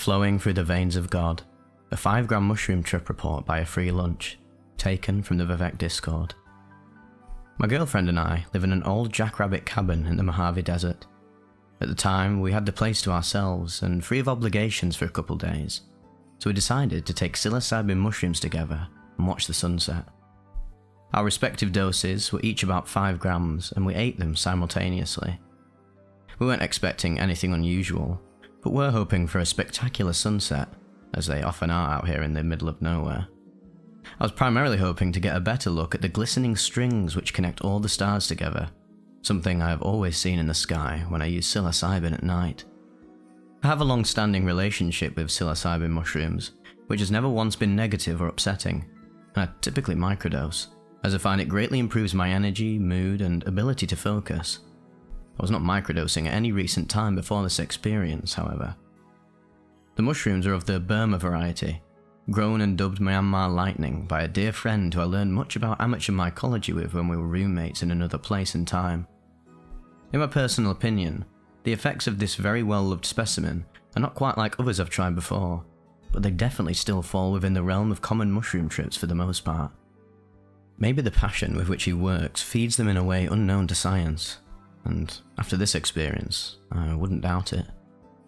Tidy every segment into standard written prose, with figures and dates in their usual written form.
flowing through the veins of God, a 5-gram mushroom trip report by a free lunch, taken from the Vivek Discord. My girlfriend and I live in an old jackrabbit cabin in the Mojave Desert. At the time, we had the place to ourselves and free of obligations for a couple days, so we decided to take psilocybin mushrooms together and watch the sunset. Our respective doses were each about 5 grams and we ate them simultaneously. We weren't expecting anything unusual, but were hoping for a spectacular sunset, as they often are out here in the middle of nowhere. I was primarily hoping to get a better look at the glistening strings which connect all the stars together, something I have always seen in the sky when I use psilocybin at night. I have a long-standing relationship with psilocybin mushrooms, which has never once been negative or upsetting, and I typically microdose, as I find it greatly improves my energy, mood, and ability to focus. I was not microdosing at any recent time before this experience, however. The mushrooms are of the Burma variety, grown and dubbed Myanmar Lightning by a dear friend who I learned much about amateur mycology with when we were roommates in another place and time. In my personal opinion, the effects of this very well-loved specimen are not quite like others I've tried before, but they definitely still fall within the realm of common mushroom trips for the most part. Maybe the passion with which he works feeds them in a way unknown to science, and after this experience, I wouldn't doubt it.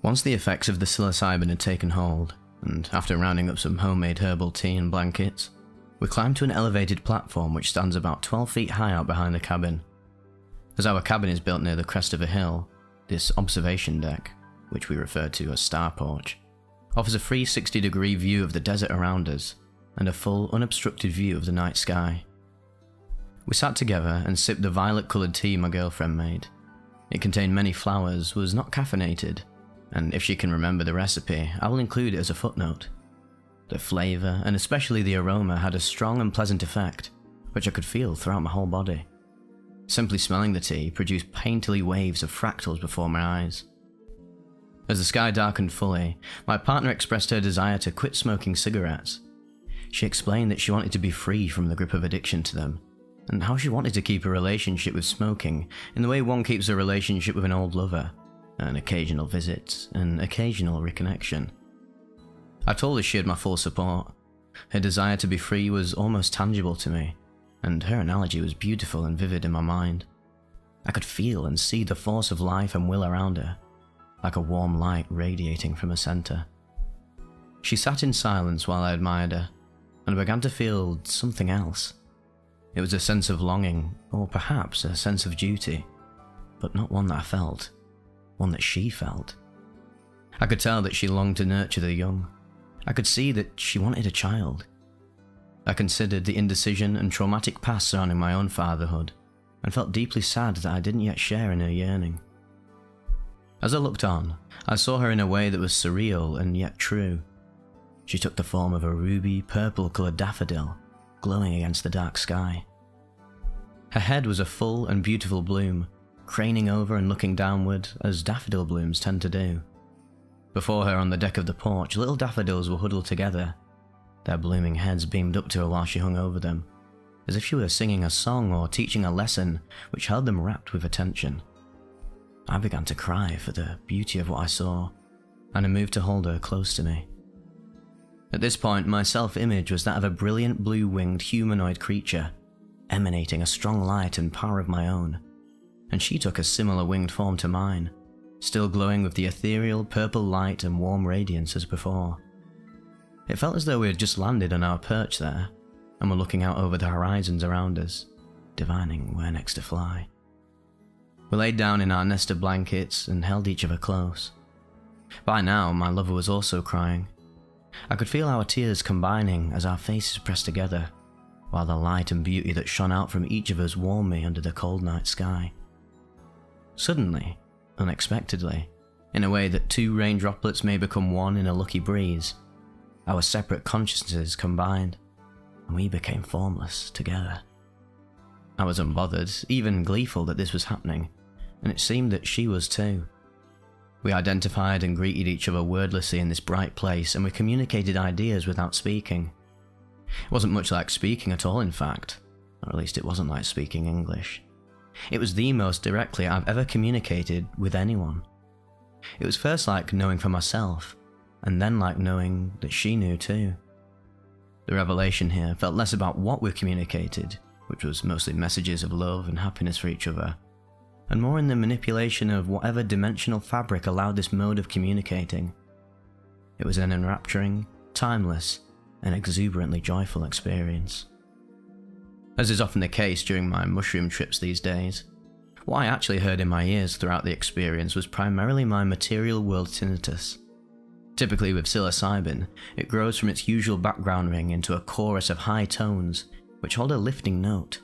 Once the effects of the psilocybin had taken hold, and after rounding up some homemade herbal tea and blankets, we climbed to an elevated platform which stands about 12 feet high out behind the cabin. As our cabin is built near the crest of a hill, this observation deck, which we refer to as Star Porch, offers a 360-degree view of the desert around us and a full, unobstructed view of the night sky. We sat together and sipped the violet-coloured tea my girlfriend made. It contained many flowers, was not caffeinated, and if she can remember the recipe, I will include it as a footnote. The flavour, and especially the aroma, had a strong and pleasant effect, which I could feel throughout my whole body. Simply smelling the tea produced painterly waves of fractals before my eyes. As the sky darkened fully, my partner expressed her desire to quit smoking cigarettes. She explained that she wanted to be free from the grip of addiction to them, and how she wanted to keep a relationship with smoking in the way one keeps a relationship with an old lover, an occasional visit, an occasional reconnection. I told her she had my full support. Her desire to be free was almost tangible to me, and her analogy was beautiful and vivid in my mind. I could feel and see the force of life and will around her, like a warm light radiating from her centre. She sat in silence while I admired her, and I began to feel something else. It was a sense of longing, or perhaps a sense of duty, but not one that I felt, one that she felt. I could tell that she longed to nurture the young. I could see that she wanted a child. I considered the indecision and traumatic past surrounding my own fatherhood, and felt deeply sad that I didn't yet share in her yearning. As I looked on, I saw her in a way that was surreal and yet true. She took the form of a ruby, purple-coloured daffodil, glowing against the dark sky. Her head was a full and beautiful bloom, craning over and looking downward, as daffodil blooms tend to do. Before her on the deck of the porch, little daffodils were huddled together. Their blooming heads beamed up to her while she hung over them, as if she were singing a song or teaching a lesson which held them rapt with attention. I began to cry for the beauty of what I saw, and I moved to hold her close to me. At this point, my self-image was that of a brilliant blue-winged humanoid creature, emanating a strong light and power of my own, and she took a similar winged form to mine, still glowing with the ethereal purple light and warm radiance as before. It felt as though we had just landed on our perch there, and were looking out over the horizons around us, divining where next to fly. We laid down in our nest of blankets and held each other close. By now, my lover was also crying. I could feel our tears combining as our faces pressed together, while the light and beauty that shone out from each of us warmed me under the cold night sky. Suddenly, unexpectedly, in a way that 2 rain droplets may become one in a lucky breeze, our separate consciousnesses combined, and we became formless together. I was unbothered, even gleeful that this was happening, and it seemed that she was too. We identified and greeted each other wordlessly in this bright place, and we communicated ideas without speaking. It wasn't much like speaking at all, in fact, or at least it wasn't like speaking English. It was the most directly I've ever communicated with anyone. It was first like knowing for myself, and then like knowing that she knew too. The revelation here felt less about what we communicated, which was mostly messages of love and happiness for each other, and more in the manipulation of whatever dimensional fabric allowed this mode of communicating. It was an enrapturing, timeless, and exuberantly joyful experience. As is often the case during my mushroom trips these days, what I actually heard in my ears throughout the experience was primarily my material world tinnitus. Typically with psilocybin, it grows from its usual background ring into a chorus of high tones which hold a lifting note,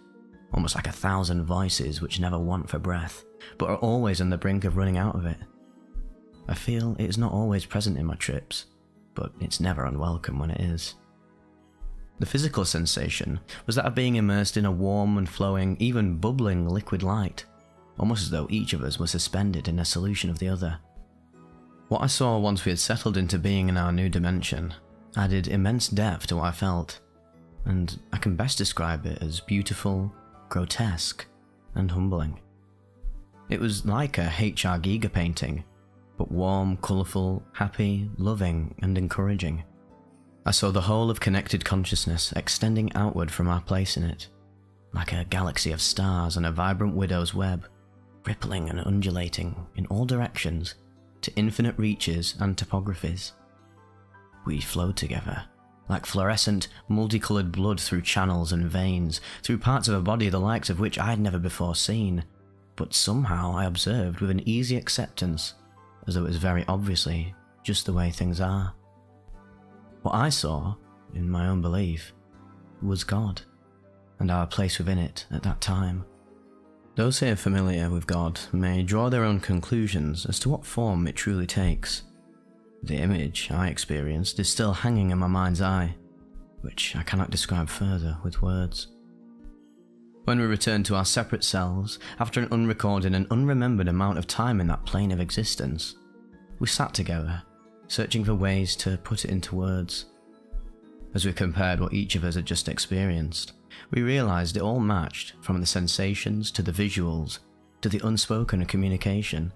almost like 1,000 voices which never want for breath, but are always on the brink of running out of it. I feel it is not always present in my trips, but it's never unwelcome when it is. The physical sensation was that of being immersed in a warm and flowing, even bubbling liquid light, almost as though each of us was suspended in a solution of the other. What I saw once we had settled into being in our new dimension added immense depth to what I felt, and I can best describe it as beautiful, grotesque, and humbling. It was like a H.R. Giger painting, but warm, colourful, happy, loving, and encouraging. I saw the whole of connected consciousness extending outward from our place in it, like a galaxy of stars on a vibrant widow's web, rippling and undulating in all directions to infinite reaches and topographies. We flowed together, like fluorescent, multicoloured blood through channels and veins, through parts of a body the likes of which I had never before seen, but somehow I observed with an easy acceptance, as though it was very obviously just the way things are. What I saw, in my own belief, was God, and our place within it at that time. Those here familiar with God may draw their own conclusions as to what form it truly takes. The image I experienced is still hanging in my mind's eye, which I cannot describe further with words. When we returned to our separate selves, after an unrecorded and unremembered amount of time in that plane of existence, we sat together, searching for ways to put it into words. As we compared what each of us had just experienced, we realised it all matched, from the sensations to the visuals, to the unspoken communication.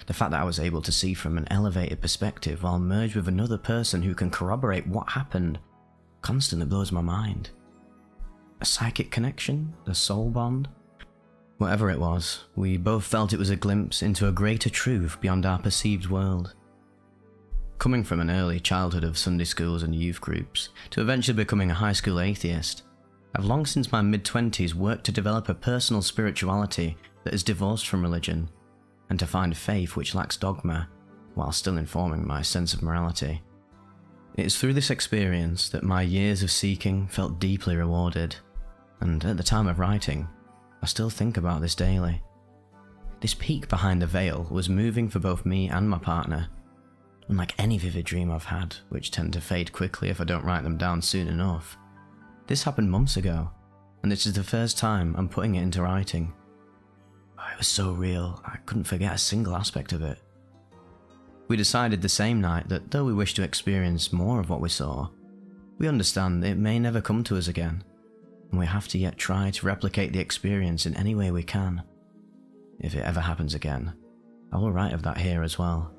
The fact that I was able to see from an elevated perspective while merged with another person who can corroborate what happened constantly blows my mind. A psychic connection? A soul bond? Whatever it was, we both felt it was a glimpse into a greater truth beyond our perceived world. Coming from an early childhood of Sunday schools and youth groups, to eventually becoming a high school atheist, I've long since my mid-20s worked to develop a personal spirituality that is divorced from religion, and to find faith which lacks dogma, while still informing my sense of morality. It is through this experience that my years of seeking felt deeply rewarded, and at the time of writing, I still think about this daily. This peek behind the veil was moving for both me and my partner. Unlike any vivid dream I've had, which tend to fade quickly if I don't write them down soon enough, this happened months ago, and this is the first time I'm putting it into writing. It was so real, I couldn't forget a single aspect of it. We decided the same night that though we wish to experience more of what we saw, we understand it may never come to us again, and we have to yet try to replicate the experience in any way we can. If it ever happens again, I will write of that here as well.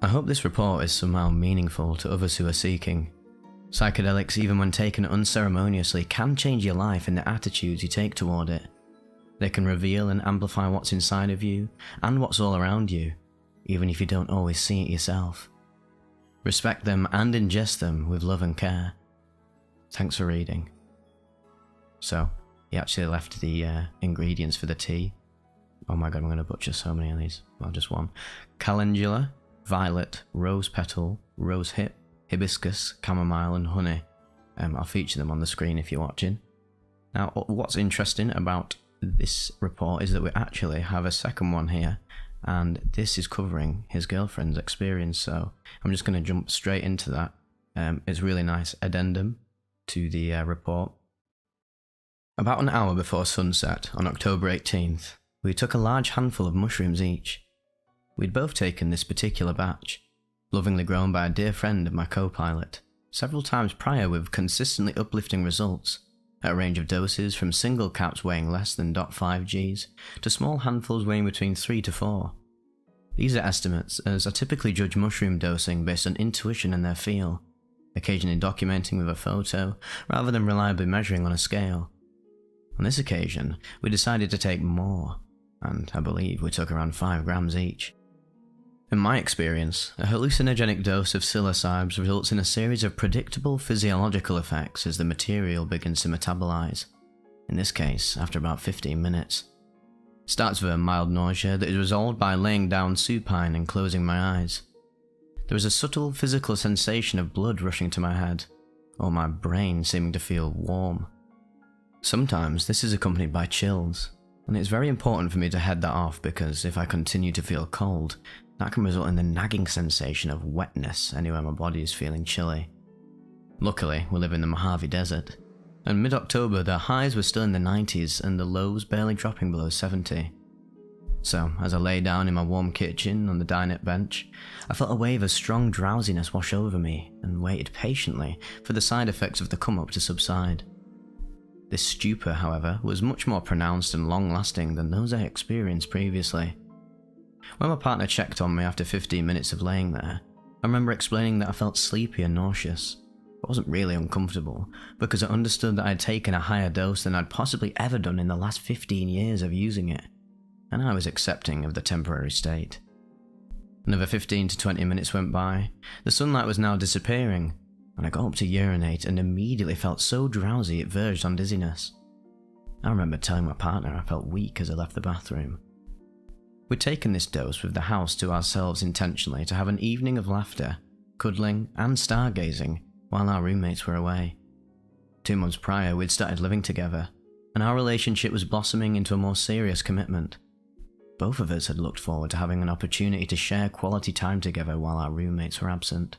I hope this report is somehow meaningful to others who are seeking. Psychedelics, even when taken unceremoniously, can change your life in the attitudes you take toward it. They can reveal and amplify what's inside of you, and what's all around you, even if you don't always see it yourself. Respect them and ingest them with love and care. Thanks for reading. So, he actually left the ingredients for the tea. Oh my god, I'm going to butcher so many of these. Well, just one. Calendula, violet, rose petal, rose hip, hibiscus, chamomile and honey. I'll feature them on the screen if you're watching. Now, what's interesting about this report is that we actually have a second one here, and this is covering his girlfriend's experience, so I'm just going to jump straight into that. It's a really nice addendum to the report. About an hour before sunset on October 18th, we took a large handful of mushrooms each. We'd both taken this particular batch, lovingly grown by a dear friend of my co-pilot, several times prior with consistently uplifting results, at a range of doses from single caps weighing less than 0.5 Gs to small handfuls weighing between 3 to 4. These are estimates, as I typically judge mushroom dosing based on intuition and their feel, occasionally documenting with a photo rather than reliably measuring on a scale. On this occasion, we decided to take more, and I believe we took around 5 grams each. In my experience, a hallucinogenic dose of psilocybes results in a series of predictable physiological effects as the material begins to metabolize, in this case after about 15 minutes. Starts with a mild nausea that is resolved by laying down supine and closing my eyes. There is a subtle physical sensation of blood rushing to my head, or my brain seeming to feel warm. Sometimes this is accompanied by chills, and it is very important for me to head that off because if I continue to feel cold, that can result in the nagging sensation of wetness anywhere my body is feeling chilly. Luckily, we live in the Mojave Desert, and mid-October the highs were still in the 90s and the lows barely dropping below 70. So, as I lay down in my warm kitchen on the dinette bench, I felt a wave of strong drowsiness wash over me and waited patiently for the side effects of the come-up to subside. This stupor, however, was much more pronounced and long-lasting than those I experienced previously. When my partner checked on me after 15 minutes of laying there, I remember explaining that I felt sleepy and nauseous. I wasn't really uncomfortable, because I understood that I had taken a higher dose than I'd possibly ever done in the last 15 years of using it, and I was accepting of the temporary state. Another 15 to 20 minutes went by, the sunlight was now disappearing, and I got up to urinate and immediately felt so drowsy it verged on dizziness. I remember telling my partner I felt weak as I left the bathroom. We'd taken this dose with the house to ourselves intentionally to have an evening of laughter, cuddling, and stargazing while our roommates were away. 2 months prior, we'd started living together, and our relationship was blossoming into a more serious commitment. Both of us had looked forward to having an opportunity to share quality time together while our roommates were absent.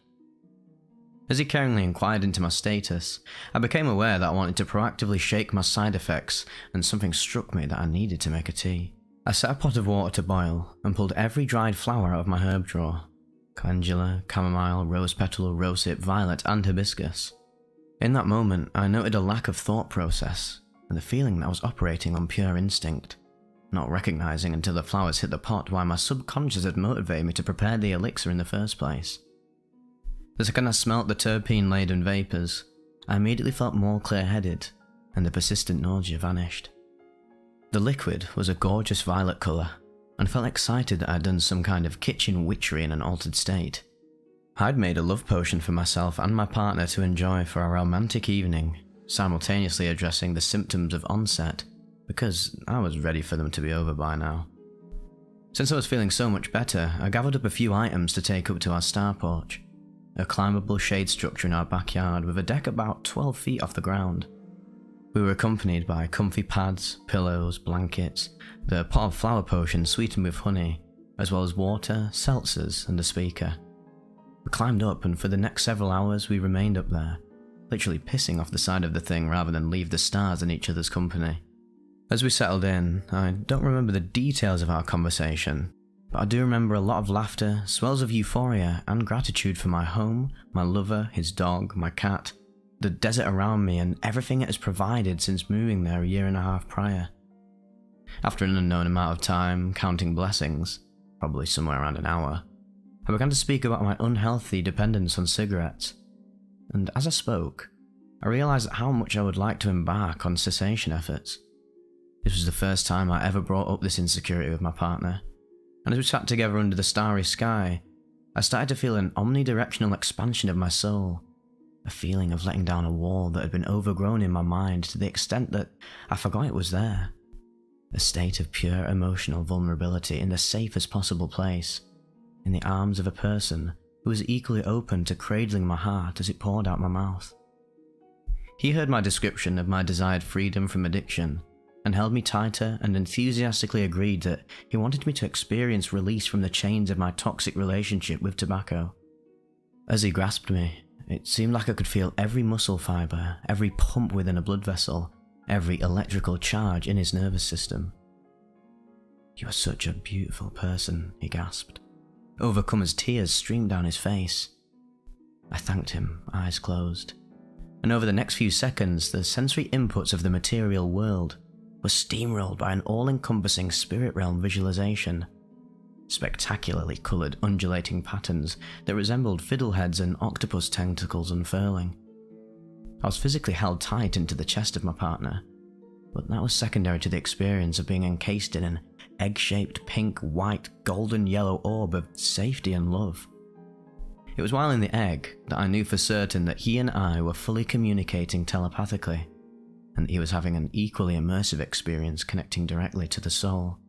As he caringly inquired into my status, I became aware that I wanted to proactively shake my side effects, and something struck me that I needed to make a tea. I set a pot of water to boil and pulled every dried flower out of my herb drawer: calendula, chamomile, rose petal, rosehip, violet, and hibiscus. In that moment, I noted a lack of thought process and the feeling that I was operating on pure instinct, not recognizing until the flowers hit the pot why my subconscious had motivated me to prepare the elixir in the first place. The second I smelt the terpene-laden vapors, I immediately felt more clear-headed, and the persistent nausea vanished. The liquid was a gorgeous violet colour, and felt excited that I had done some kind of kitchen witchery in an altered state. I'd made a love potion for myself and my partner to enjoy for our romantic evening, simultaneously addressing the symptoms of onset, because I was ready for them to be over by now. Since I was feeling so much better, I gathered up a few items to take up to our star porch, a climbable shade structure in our backyard with a deck about 12 feet off the ground. We were accompanied by comfy pads, pillows, blankets, the pot of flower potion sweetened with honey, as well as water, seltzers, and a speaker. We climbed up, and for the next several hours we remained up there, literally pissing off the side of the thing rather than leave the stars in each other's company. As we settled in, I don't remember the details of our conversation, but I do remember a lot of laughter, swells of euphoria, and gratitude for my home, my lover, his dog, my cat, the desert around me, and everything it has provided since moving there a year and a half prior. After an unknown amount of time, counting blessings, probably somewhere around an hour, I began to speak about my unhealthy dependence on cigarettes, and as I spoke, I realised how much I would like to embark on cessation efforts. This was the first time I ever brought up this insecurity with my partner, and as we sat together under the starry sky, I started to feel an omnidirectional expansion of my soul, a feeling of letting down a wall that had been overgrown in my mind to the extent that I forgot it was there, a state of pure emotional vulnerability in the safest possible place, in the arms of a person who was equally open to cradling my heart as it poured out my mouth. He heard my description of my desired freedom from addiction, and held me tighter and enthusiastically agreed that he wanted me to experience release from the chains of my toxic relationship with tobacco. As he grasped me, it seemed like I could feel every muscle fibre, every pump within a blood vessel, every electrical charge in his nervous system. "You are such a beautiful person," he gasped. Overcome as tears streamed down his face. I thanked him, eyes closed, and over the next few seconds the sensory inputs of the material world were steamrolled by an all-encompassing spirit realm visualization. spectacularly coloured undulating patterns that resembled fiddleheads and octopus tentacles unfurling. I was physically held tight into the chest of my partner, but that was secondary to the experience of being encased in an egg-shaped pink, white, golden yellow orb of safety and love. It was while in the egg that I knew for certain that he and I were fully communicating telepathically, and that he was having an equally immersive experience connecting directly to the soul.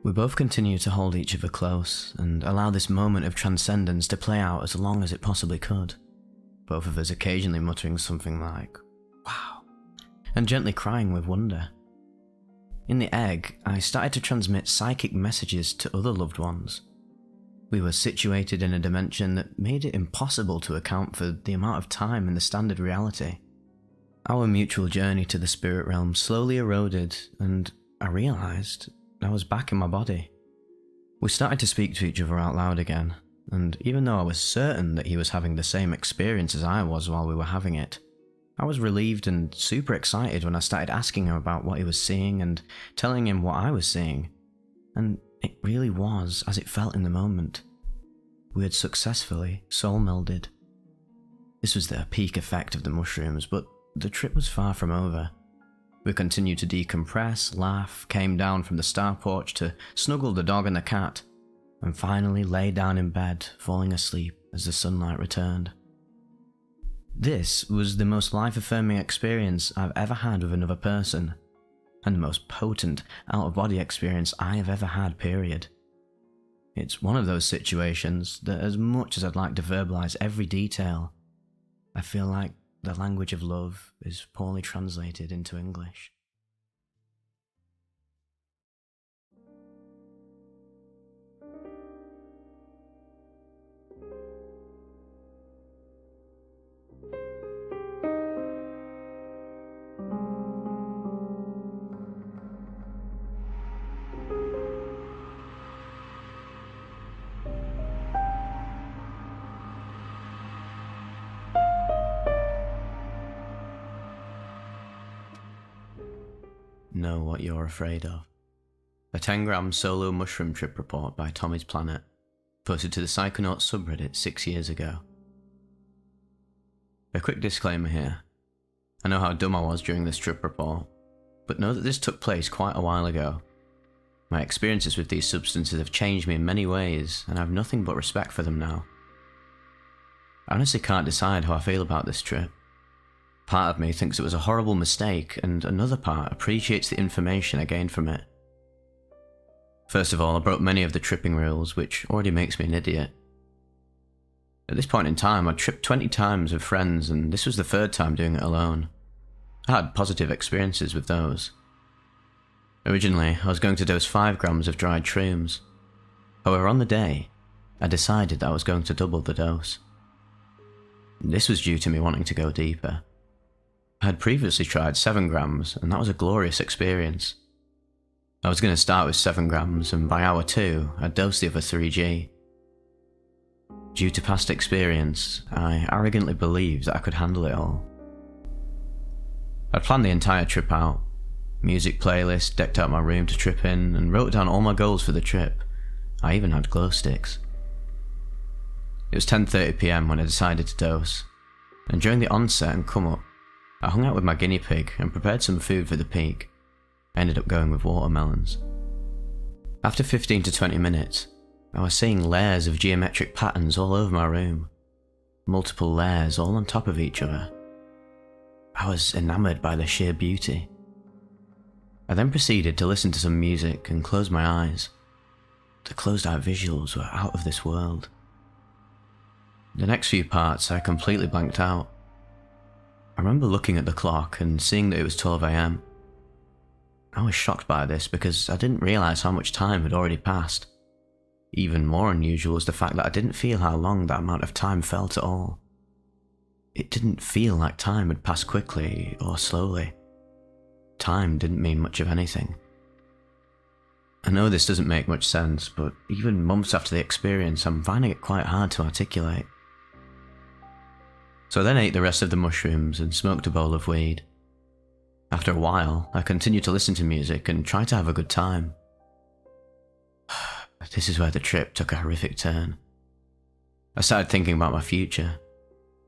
We both continued to hold each other close and allow this moment of transcendence to play out as long as it possibly could, both of us occasionally muttering something like, "Wow," and gently crying with wonder. In the egg, I started to transmit psychic messages to other loved ones. We were situated in a dimension that made it impossible to account for the amount of time in the standard reality. Our mutual journey to the spirit realm slowly eroded, and I realised I was back in my body. We started to speak to each other out loud again, and even though I was certain that he was having the same experience as I was while we were having it, I was relieved and super excited when I started asking him about what he was seeing and telling him what I was seeing. And it really was as it felt in the moment. We had successfully soul melded. This was the peak effect of the mushrooms, but the trip was far from over. We continued to decompress, laugh, came down from the star porch to snuggle the dog and the cat, and finally lay down in bed, falling asleep as the sunlight returned. This was the most life-affirming experience I've ever had with another person, and the most potent out-of-body experience I have ever had, period. It's one of those situations that, as much as I'd like to verbalise every detail, I feel like the language of love is poorly translated into English. Know what you're afraid of. A 10-gram solo mushroom trip report by Tommy's Planet, posted to the Psychonauts subreddit 6 years ago. A quick disclaimer here. I know how dumb I was during this trip report, but know that this took place quite a while ago. My experiences with these substances have changed me in many ways, and I have nothing but respect for them now. I honestly can't decide how I feel about this trip. Part of me thinks it was a horrible mistake, and another part appreciates the information I gained from it. First of all, I broke many of the tripping rules, which already makes me an idiot. At this point in time, I'd tripped 20 times with friends, and this was the third time doing it alone. I had positive experiences with those. Originally, I was going to dose 5 grams of dried shrooms. However, on the day, I decided that I was going to double the dose. This was due to me wanting to go deeper. I had previously tried 7 grams, and that was a glorious experience. I was going to start with 7 grams, and by hour 2, I'd dosed the other 3G. Due to past experience, I arrogantly believed that I could handle it all. I'd planned the entire trip out, music playlist, decked out my room to trip in, and wrote down all my goals for the trip. I even had glow sticks. It was 10:30 PM when I decided to dose, and during the onset and come up, I hung out with my guinea pig and prepared some food for the peak. I ended up going with watermelons. After 15 to 20 minutes, I was seeing layers of geometric patterns all over my room. Multiple layers all on top of each other. I was enamoured by their sheer beauty. I then proceeded to listen to some music and close my eyes. The closed out visuals were out of this world. The next few parts I completely blanked out. I remember looking at the clock and seeing that it was 12 AM. I was shocked by this because I didn't realise how much time had already passed. Even more unusual was the fact that I didn't feel how long that amount of time felt at all. It didn't feel like time had passed quickly or slowly. Time didn't mean much of anything. I know this doesn't make much sense, but even months after the experience, I'm finding it quite hard to articulate. So I then ate the rest of the mushrooms and smoked a bowl of weed. After a while, I continued to listen to music and try to have a good time. this is where the trip took a horrific turn. I started thinking about my future.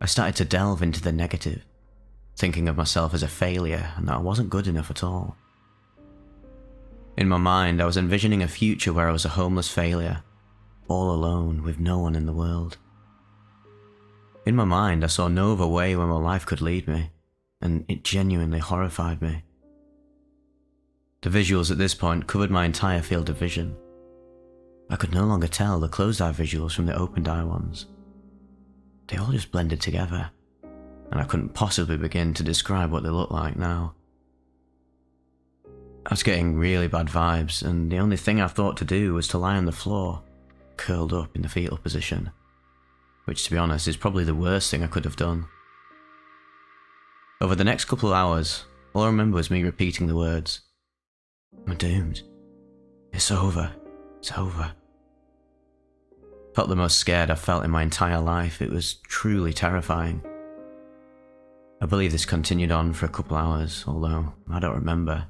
I started to delve into the negative, thinking of myself as a failure and that I wasn't good enough at all. In my mind, I was envisioning a future where I was a homeless failure, all alone with no one in the world. In my mind, I saw no other way where my life could lead me, and it genuinely horrified me. The visuals at this point covered my entire field of vision. I could no longer tell the closed-eye visuals from the opened-eye ones. They all just blended together, and I couldn't possibly begin to describe what they looked like now. I was getting really bad vibes, and the only thing I thought to do was to lie on the floor, curled up in the fetal position, which, to be honest, is probably the worst thing I could have done. Over the next couple of hours, all I remember was me repeating the words, "I'm doomed. It's over. It's over." Felt the most scared I've felt in my entire life. It was truly terrifying. I believe this continued on for a couple hours, although I don't remember.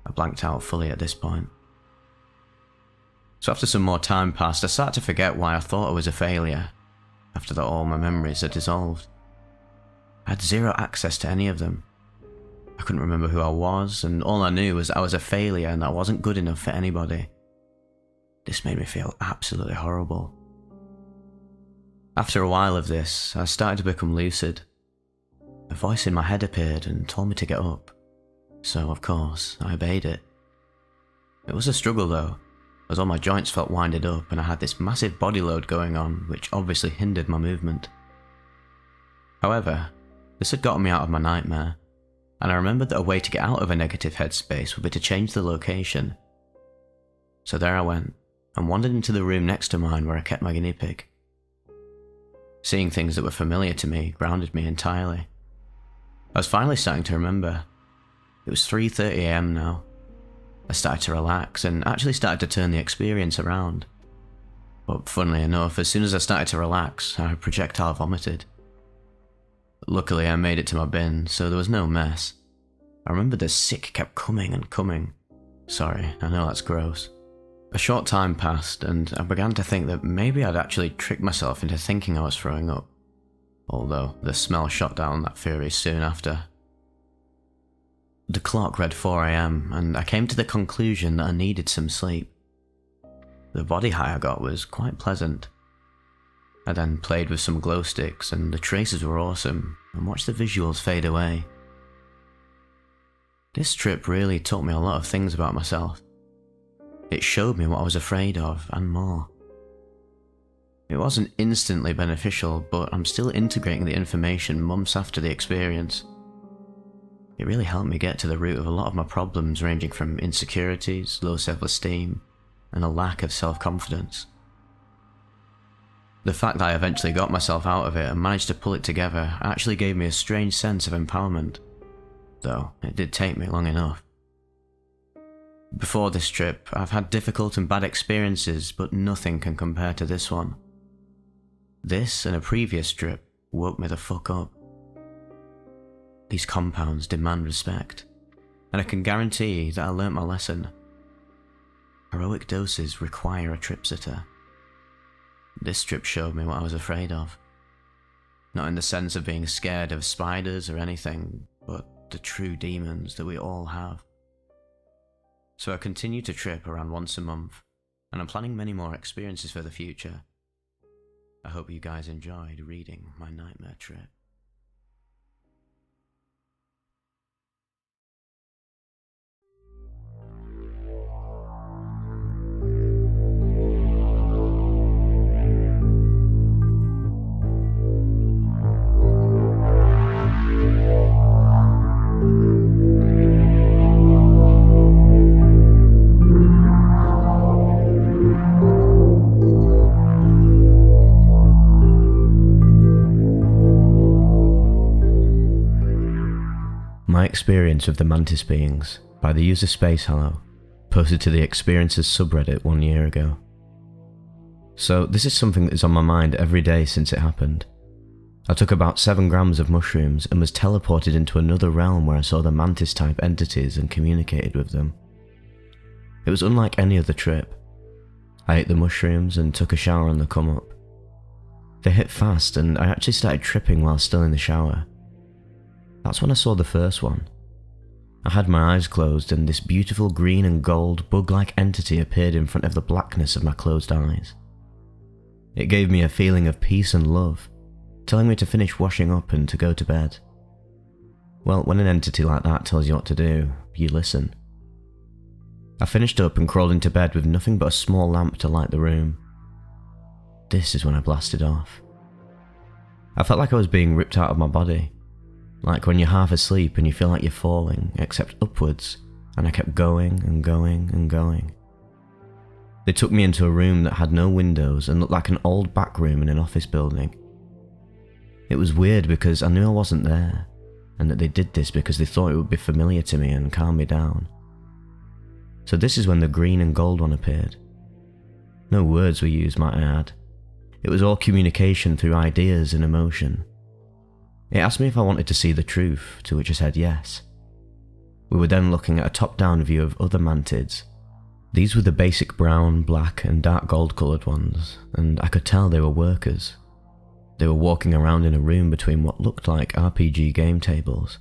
I blanked out fully at this point. So after some more time passed, I started to forget why I thought I was a failure. After that, all my memories had dissolved. I had zero access to any of them. I couldn't remember who I was, and all I knew was I was a failure and I wasn't good enough for anybody. This made me feel absolutely horrible. After a while of this, I started to become lucid. A voice in my head appeared and told me to get up. So, of course, I obeyed it. It was a struggle though, as all my joints felt winded up and I had this massive body load going on, which obviously hindered my movement. However, this had gotten me out of my nightmare, and I remembered that a way to get out of a negative headspace would be to change the location. So there I went, and wandered into the room next to mine where I kept my guinea pig. Seeing things that were familiar to me grounded me entirely. I was finally starting to remember. It was 3:30 AM now. I started to relax and actually started to turn the experience around. But funnily enough, as soon as I started to relax, I projectile vomited. Luckily, I made it to my bin, so there was no mess. I remember the sick kept coming and coming. Sorry, I know that's gross. A short time passed, and I began to think that maybe I'd actually tricked myself into thinking I was throwing up, although the smell shot down that fury soon after. The clock read 4 AM, and I came to the conclusion that I needed some sleep. The body high I got was quite pleasant. I then played with some glow sticks, and the traces were awesome, and watched the visuals fade away. This trip really taught me a lot of things about myself. It showed me what I was afraid of, and more. It wasn't instantly beneficial, but I'm still integrating the information months after the experience. It really helped me get to the root of a lot of my problems, ranging from insecurities, low self-esteem, and a lack of self-confidence. The fact that I eventually got myself out of it and managed to pull it together actually gave me a strange sense of empowerment, though it did take me long enough. Before this trip, I've had difficult and bad experiences, but nothing can compare to this one. This and a previous trip woke me the fuck up. These compounds demand respect, and I can guarantee that I learnt my lesson. Heroic doses require a trip sitter. This trip showed me what I was afraid of. Not in the sense of being scared of spiders or anything, but the true demons that we all have. So I continue to trip around once a month, and I'm planning many more experiences for the future. I hope you guys enjoyed reading my nightmare trip. My experience with the mantis beings by the user Space Hello, posted to the Experiences subreddit 1 year ago. So this is something that is on my mind every day since it happened. I took about 7 grams of mushrooms and was teleported into another realm where I saw the mantis type entities and communicated with them. It was unlike any other trip. I ate the mushrooms and took a shower on the come up. They hit fast and I actually started tripping while still in the shower. That's when I saw the first one. I had my eyes closed and this beautiful green and gold bug-like entity appeared in front of the blackness of my closed eyes. It gave me a feeling of peace and love, telling me to finish washing up and to go to bed. Well, when an entity like that tells you what to do, you listen. I finished up and crawled into bed with nothing but a small lamp to light the room. This is when I blasted off. I felt like I was being ripped out of my body, like when you're half asleep and you feel like you're falling, except upwards, and I kept going and going and going. They took me into a room that had no windows and looked like an old back room in an office building. It was weird because I knew I wasn't there, and that they did this because they thought it would be familiar to me and calm me down. So this is when the green and gold one appeared. No words were used, might I add. It was all communication through ideas and emotion. It asked me if I wanted to see the truth, to which I said yes. We were then looking at a top-down view of other mantids. These were the basic brown, black and dark gold coloured ones, and I could tell they were workers. They were walking around in a room between what looked like RPG game tables.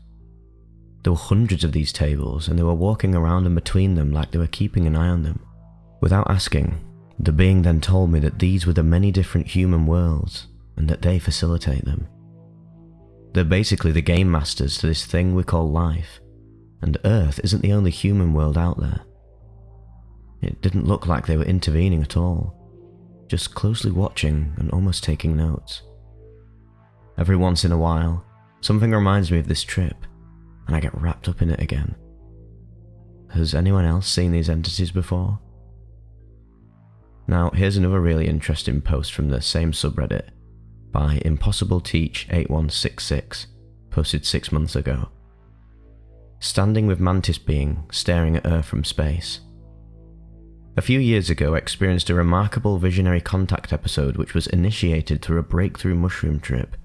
There were hundreds of these tables, and they were walking around in between them like they were keeping an eye on them. Without asking, the being then told me that these were the many different human worlds, and that they facilitate them. They're basically the game masters to this thing we call life, and Earth isn't the only human world out there. It didn't look like they were intervening at all, just closely watching and almost taking notes. Every once in a while, something reminds me of this trip, and I get wrapped up in it again. Has anyone else seen these entities before? Now, here's another really interesting post from the same subreddit by ImpossibleTeach8166, posted 6 months ago. Standing with mantis being staring at Earth from space. A few years ago, I experienced a remarkable visionary contact episode which was initiated through a breakthrough mushroom trip,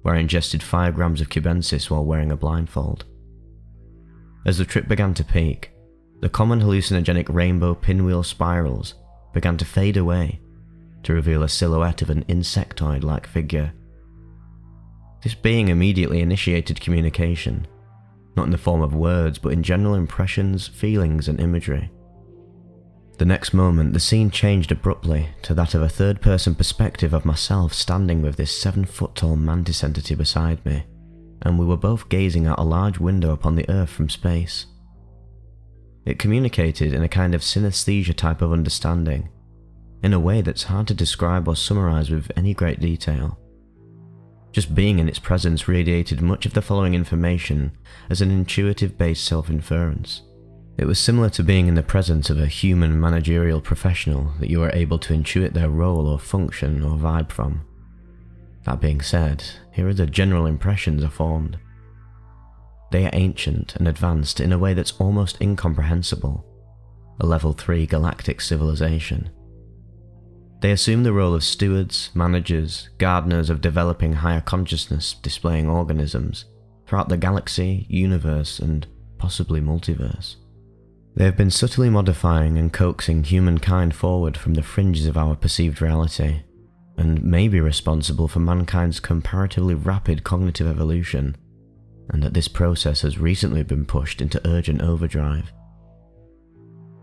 where I ingested 5 grams of cubensis while wearing a blindfold. As the trip began to peak, the common hallucinogenic rainbow pinwheel spirals began to fade away to reveal a silhouette of an insectoid-like figure. This being immediately initiated communication, not in the form of words but in general impressions, feelings and imagery. The next moment, the scene changed abruptly to that of a third-person perspective of myself standing with this 7-foot-tall mantis entity beside me, and we were both gazing out a large window upon the Earth from space. It communicated in a kind of synesthesia type of understanding, in a way that's hard to describe or summarize with any great detail. Just being in its presence radiated much of the following information as an intuitive-based self-inference. It was similar to being in the presence of a human managerial professional that you are able to intuit their role or function or vibe from. That being said, here are the general impressions I formed. They are ancient and advanced in a way that's almost incomprehensible, a level 3 galactic civilization. They assume the role of stewards, managers, gardeners of developing higher consciousness displaying organisms throughout the galaxy, universe, and possibly multiverse. They have been subtly modifying and coaxing humankind forward from the fringes of our perceived reality, and may be responsible for mankind's comparatively rapid cognitive evolution, and that this process has recently been pushed into urgent overdrive.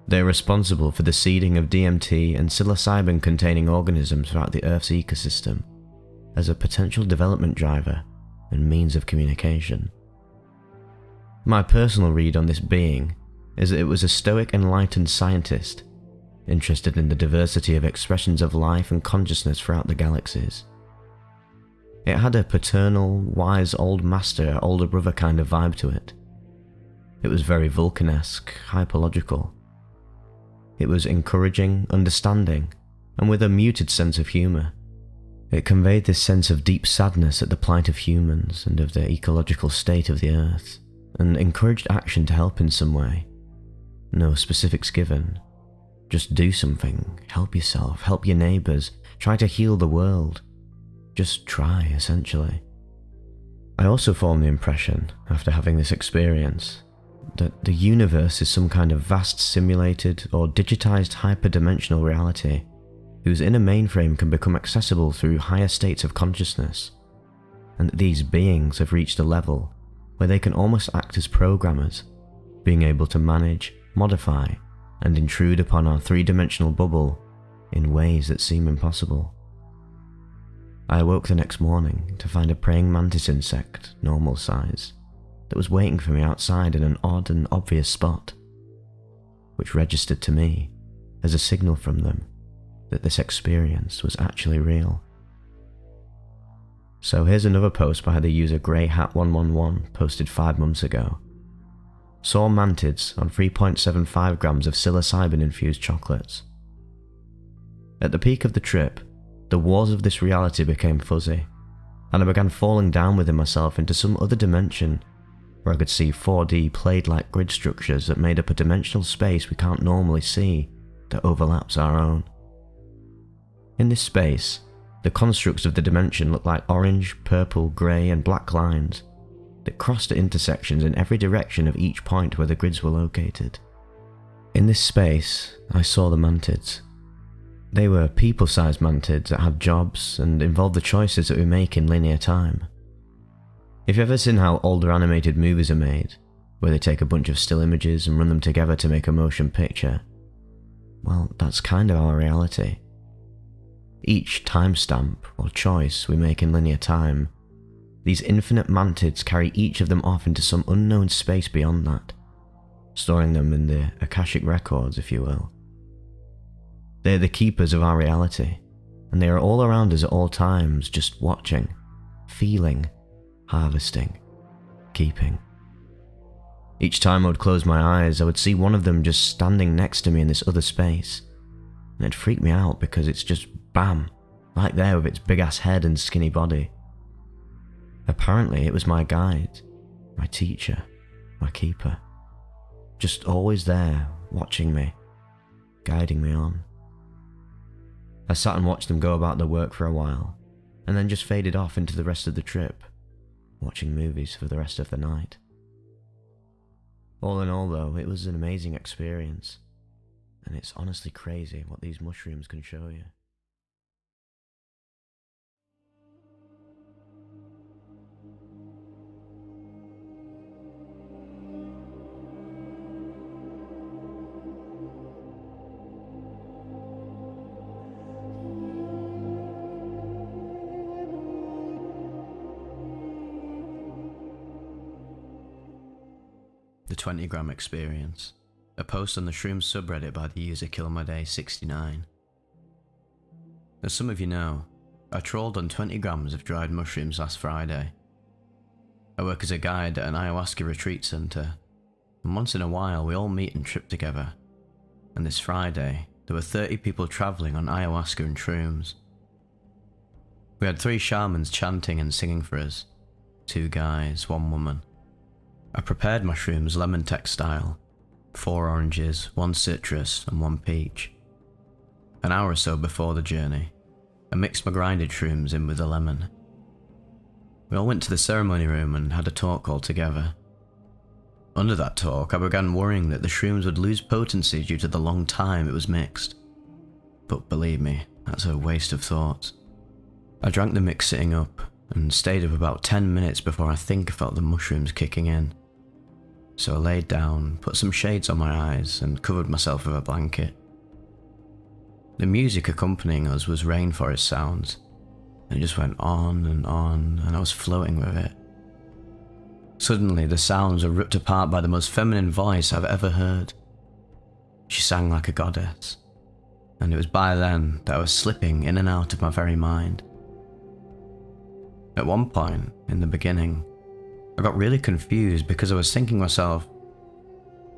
They are responsible for the seeding of DMT and psilocybin-containing organisms throughout the Earth's ecosystem, as a potential development driver and means of communication. My personal read on this being is that it was a stoic, enlightened scientist, interested in the diversity of expressions of life and consciousness throughout the galaxies. It had a paternal, wise old master, older brother kind of vibe to it. It was very Vulcan-esque, hyperlogical. It was encouraging, understanding, and with a muted sense of humour. It conveyed this sense of deep sadness at the plight of humans and of the ecological state of the Earth, and encouraged action to help in some way. No specifics given. Just do something, help yourself, help your neighbours, try to heal the world. Just try, essentially. I also formed the impression, after having this experience, that the universe is some kind of vast simulated or digitized hyperdimensional reality whose inner mainframe can become accessible through higher states of consciousness, and that these beings have reached a level where they can almost act as programmers, being able to manage, modify, and intrude upon our three-dimensional bubble in ways that seem impossible. I awoke the next morning to find a praying mantis insect, normal size, that was waiting for me outside in an odd and obvious spot, which registered to me as a signal from them that this experience was actually real. So here's another post by the user GreyHat111 posted 5 months ago. Saw mantids on 3.75 grams of psilocybin-infused chocolates. At the peak of the trip, the walls of this reality became fuzzy, and I began falling down within myself into some other dimension where I could see 4D plate-like grid structures that made up a dimensional space we can't normally see that overlaps our own. In this space, the constructs of the dimension looked like orange, purple, grey and black lines that crossed at intersections in every direction of each point where the grids were located. In this space, I saw the mantids. They were people-sized mantids that had jobs and involved the choices that we make in linear time. If you've ever seen how older animated movies are made, where they take a bunch of still images and run them together to make a motion picture, well, that's kind of our reality. Each timestamp or choice we make in linear time, these infinite mantids carry each of them off into some unknown space beyond that, storing them in the Akashic records, if you will. They are the keepers of our reality, and they are all around us at all times, just watching, feeling, harvesting, keeping. Each time I would close my eyes, I would see one of them just standing next to me in this other space, and it'd freak me out because it's just bam, right there with its big-ass head and skinny body. Apparently it was my guide, my teacher, my keeper, just always there, watching me, guiding me on. I sat and watched them go about their work for a while, and then just faded off into the rest of the trip, watching movies for the rest of the night. All in all though, it was an amazing experience, and it's honestly crazy what these mushrooms can show you. The 20-gram experience. A post on the Shrooms subreddit by the user KillMyDay69. As some of you know, I trawled on 20 grams of dried mushrooms last Friday. I work as a guide at an ayahuasca retreat centre, and once in a while we all meet and trip together, and this Friday there were 30 people travelling on ayahuasca and shrooms. We had 3 shamans chanting and singing for us, 2 guys, 1 woman. I prepared mushrooms lemon tech style, 4 oranges, 1 citrus and 1 peach. An hour or so before the journey, I mixed my grinded shrooms in with the lemon. We all went to the ceremony room and had a talk all together. Under that talk, I began worrying that the shrooms would lose potency due to the long time it was mixed. But believe me, that's a waste of thought. I drank the mix sitting up and stayed up about 10 minutes before I think I felt the mushrooms kicking in. So I laid down, put some shades on my eyes and covered myself with a blanket. The music accompanying us was rainforest sounds, and it just went on and I was floating with it. Suddenly the sounds were ripped apart by the most feminine voice I've ever heard. She sang like a goddess, and it was by then that I was slipping in and out of my very mind. At one point, in the beginning, I got really confused because I was thinking to myself,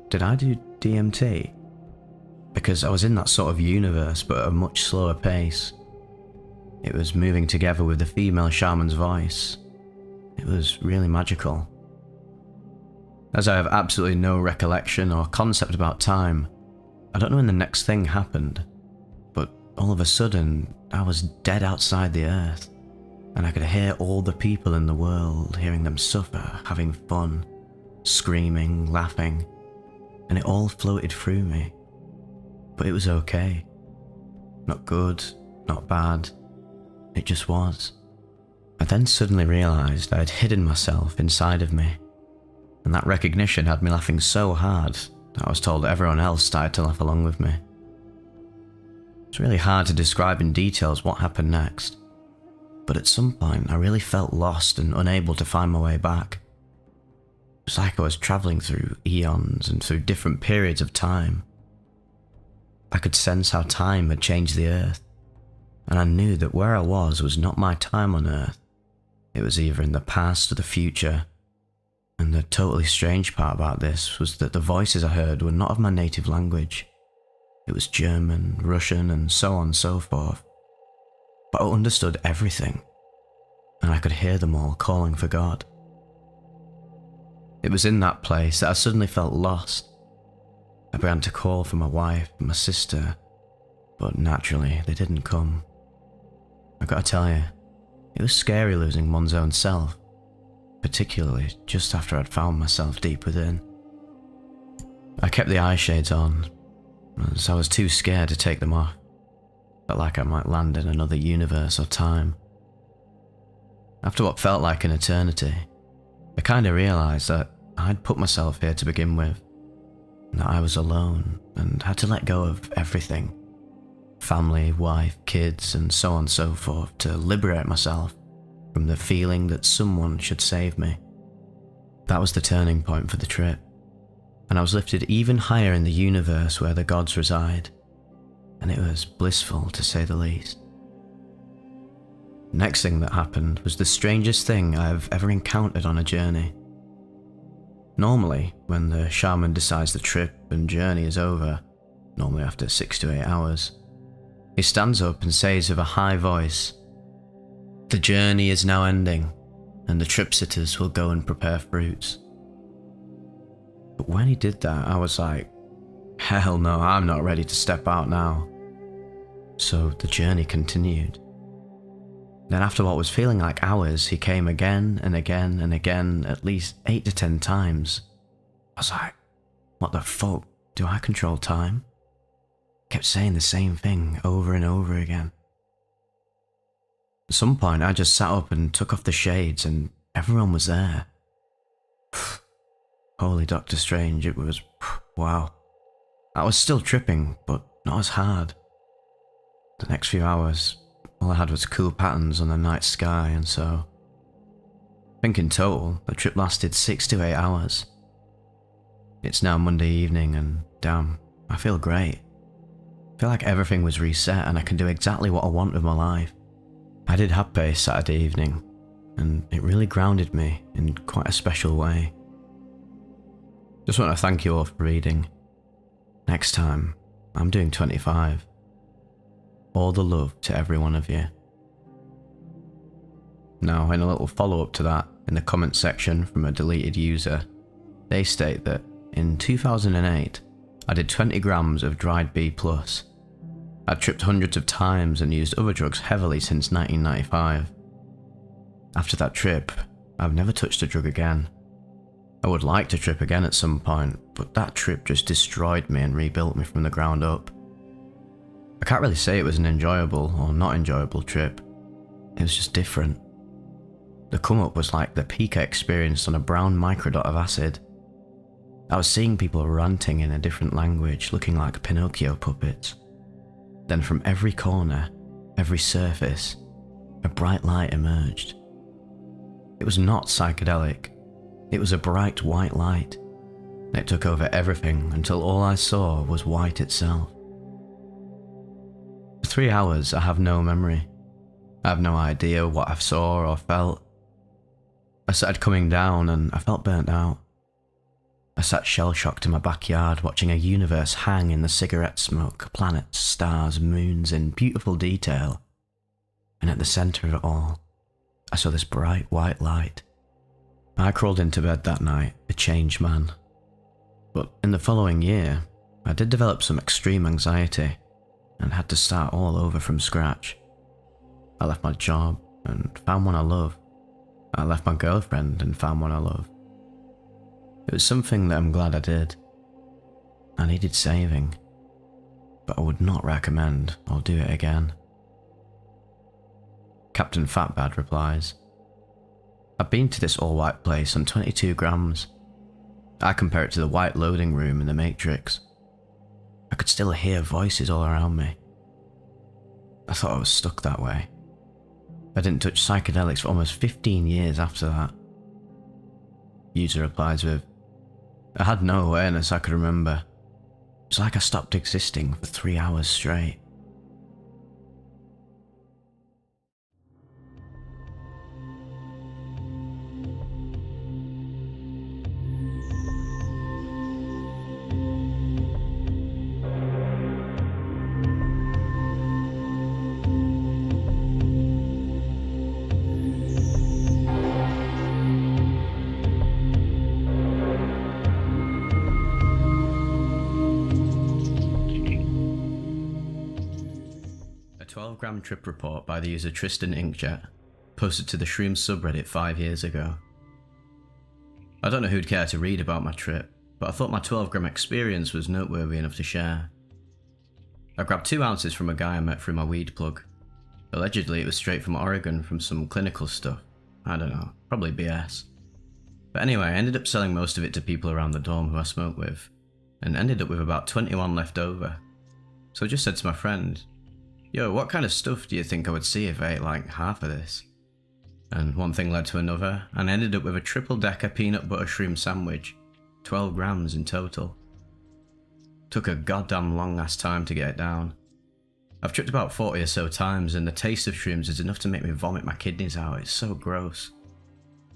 did I do DMT? Because I was in that sort of universe but at a much slower pace. It was moving together with the female shaman's voice. It was really magical. As I have absolutely no recollection or concept about time, I don't know when the next thing happened, but all of a sudden I was dead outside the earth. And I could hear all the people in the world, hearing them suffer, having fun, screaming, laughing, and it all floated through me. But it was okay. Not good, not bad. It just was. I then suddenly realised I had hidden myself inside of me, and that recognition had me laughing so hard that I was told everyone else started to laugh along with me. It's really hard to describe in details what happened next, but at some point I really felt lost and unable to find my way back. It was like I was travelling through eons and through different periods of time. I could sense how time had changed the earth, and I knew that where I was not my time on earth. It was either in the past or the future, and the totally strange part about this was that the voices I heard were not of my native language. It was German, Russian, and so on and so forth. But I understood everything, and I could hear them all calling for God. It was in that place that I suddenly felt lost. I began to call for my wife and my sister, but naturally they didn't come. I gotta tell you, it was scary losing one's own self, particularly just after I'd found myself deep within. I kept the eye shades on, as I was too scared to take them off. Felt like I might land in another universe or time. After what felt like an eternity, I kinda realised that I'd put myself here to begin with, and that I was alone and had to let go of everything. Family, wife, kids, and so on and so forth, to liberate myself from the feeling that someone should save me. That was the turning point for the trip, and I was lifted even higher in the universe where the gods reside, and it was blissful to say the least. Next thing that happened was the strangest thing I've ever encountered on a journey. Normally, when the shaman decides the trip and journey is over, normally after 6 to 8 hours, he stands up and says with a high voice, "The journey is now ending, and the trip sitters will go and prepare fruits." But when he did that, I was like, hell no, I'm not ready to step out now. So the journey continued. Then after what was feeling like hours, he came again and again and again, at least 8 to 10 times. I was like, what the fuck, do I control time? Kept saying the same thing over and over again. At some point I just sat up and took off the shades and everyone was there. Holy Doctor Strange, it was, wow. I was still tripping, but not as hard. The next few hours, all I had was cool patterns on the night sky, and so I think in total, the trip lasted 6 to 8 hours. It's now Monday evening and damn, I feel great. I feel like everything was reset and I can do exactly what I want with my life. I did happy Saturday evening, and it really grounded me in quite a special way. Just want to thank you all for reading. Next time, I'm doing 25. All the love to every one of you. Now, in a little follow-up to that, in the comments section from a deleted user, they state that in 2008, I did 20 grams of dried B+. I'd tripped hundreds of times and used other drugs heavily since 1995. After that trip, I've never touched a drug again. I would like to trip again at some point, but that trip just destroyed me and rebuilt me from the ground up. I can't really say it was an enjoyable or not enjoyable trip. It was just different. The come up was like the peak I experienced on a brown microdot of acid. I was seeing people ranting in a different language, looking like Pinocchio puppets. Then from every corner, every surface, a bright light emerged. It was not psychedelic. It was a bright white light. It took over everything until all I saw was white itself. For 3 hours, I have no memory. I have no idea what I saw or felt. I started coming down and I felt burnt out. I sat shell-shocked in my backyard watching a universe hang in the cigarette smoke, planets, stars, moons in beautiful detail. And at the centre of it all, I saw this bright white light. I crawled into bed that night, a changed man. But in the following year, I did develop some extreme anxiety and had to start all over from scratch. I left my job and found one I love. I left my girlfriend and found one I love. It was something that I'm glad I did. I needed saving. but I would not recommend or do it again. Captain Fatbad replies, I've been to this all-white place on 22 grams. I compare it to the white loading room in the Matrix. I could still hear voices all around me. I thought I was stuck that way. I didn't touch psychedelics for almost 15 years after that. User replies with, I had no awareness I could remember. It's like I stopped existing for 3 hours straight. A 12-gram trip report by the user Tristan Inkjet, posted to the Shrooms subreddit 5 years ago. I don't know who'd care to read about my trip, but I thought my 12-gram experience was noteworthy enough to share. I grabbed 2 ounces from a guy I met through my weed plug. Allegedly it was straight from Oregon from some clinical stuff. I don't know, probably BS. But anyway, I ended up selling most of it to people around the dorm who I smoked with, and ended up with about 21 left over. So I just said to my friend, yo, what kind of stuff do you think I would see if I ate like half of this? And one thing led to another, and I ended up with a triple-decker peanut butter shroom sandwich, 12 grams in total. Took a goddamn long-ass time to get it down. I've tripped about 40 or so times, and the taste of shrooms is enough to make me vomit my kidneys out. It's so gross.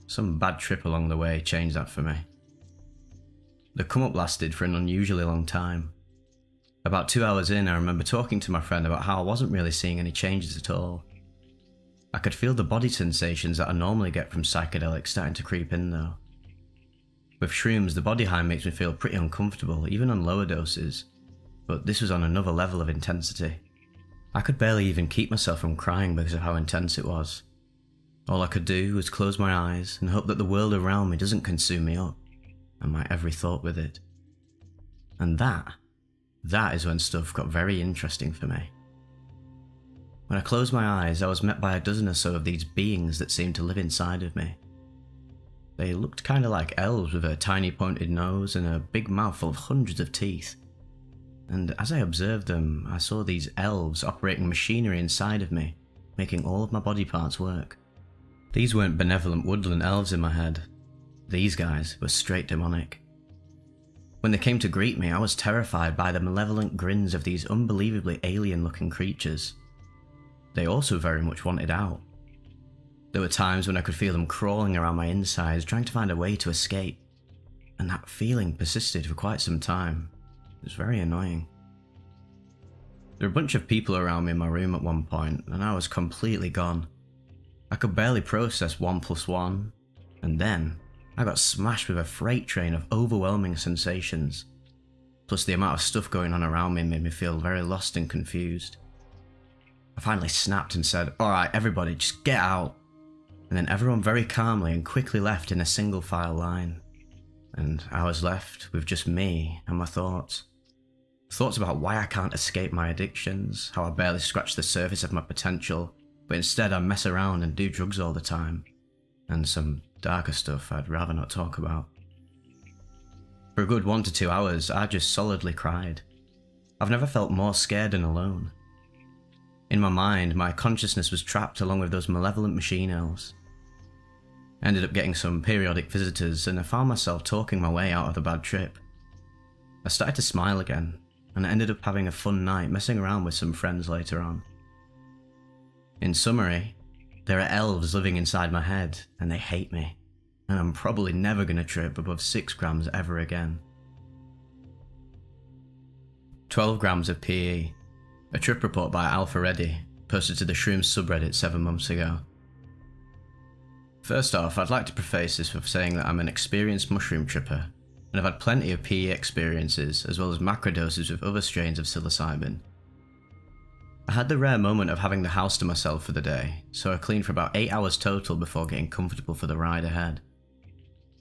Some bad trip along the way changed that for me. The come-up lasted for an unusually long time. About 2 hours in, I remember talking to my friend about how I wasn't really seeing any changes at all. I could feel the body sensations that I normally get from psychedelics starting to creep in though. With shrooms, the body high makes me feel pretty uncomfortable, even on lower doses, but this was on another level of intensity. I could barely even keep myself from crying because of how intense it was. All I could do was close my eyes and hope that the world around me doesn't consume me up, and my every thought with it. And that is when stuff got very interesting for me. When I closed my eyes, I was met by a dozen or so of these beings that seemed to live inside of me. They looked kinda like elves with a tiny pointed nose and a big mouth full of hundreds of teeth. And as I observed them, I saw these elves operating machinery inside of me, making all of my body parts work. These weren't benevolent woodland elves in my head. These guys were straight demonic. When they came to greet me, I was terrified by the malevolent grins of these unbelievably alien-looking creatures. They also very much wanted out. There were times when I could feel them crawling around my insides, trying to find a way to escape, and that feeling persisted for quite some time. It was very annoying. There were a bunch of people around me in my room at one point, and I was completely gone. I could barely process 1 + 1, and then I got smashed with a freight train of overwhelming sensations. Plus the amount of stuff going on around me made me feel very lost and confused. I finally snapped and said, alright everybody, just get out. And then everyone very calmly and quickly left in a single file line. And I was left with just me and my thoughts. Thoughts about why I can't escape my addictions, how I barely scratch the surface of my potential, but instead I mess around and do drugs all the time. And some darker stuff I'd rather not talk about. For a good 1 to 2 hours, I just solidly cried. I've never felt more scared and alone. In my mind, my consciousness was trapped along with those malevolent machine elves. I ended up getting some periodic visitors, and I found myself talking my way out of the bad trip. I started to smile again, and I ended up having a fun night messing around with some friends later on. In summary, there are elves living inside my head, and they hate me, and I'm probably never going to trip above 6 grams ever again. 12 grams of PE. A trip report by Alpha Reddy, posted to the Shrooms subreddit 7 months ago. First off, I'd like to preface this with saying that I'm an experienced mushroom tripper, and I've had plenty of PE experiences as well as macrodoses with other strains of psilocybin. I had the rare moment of having the house to myself for the day, so I cleaned for about 8 hours total before getting comfortable for the ride ahead.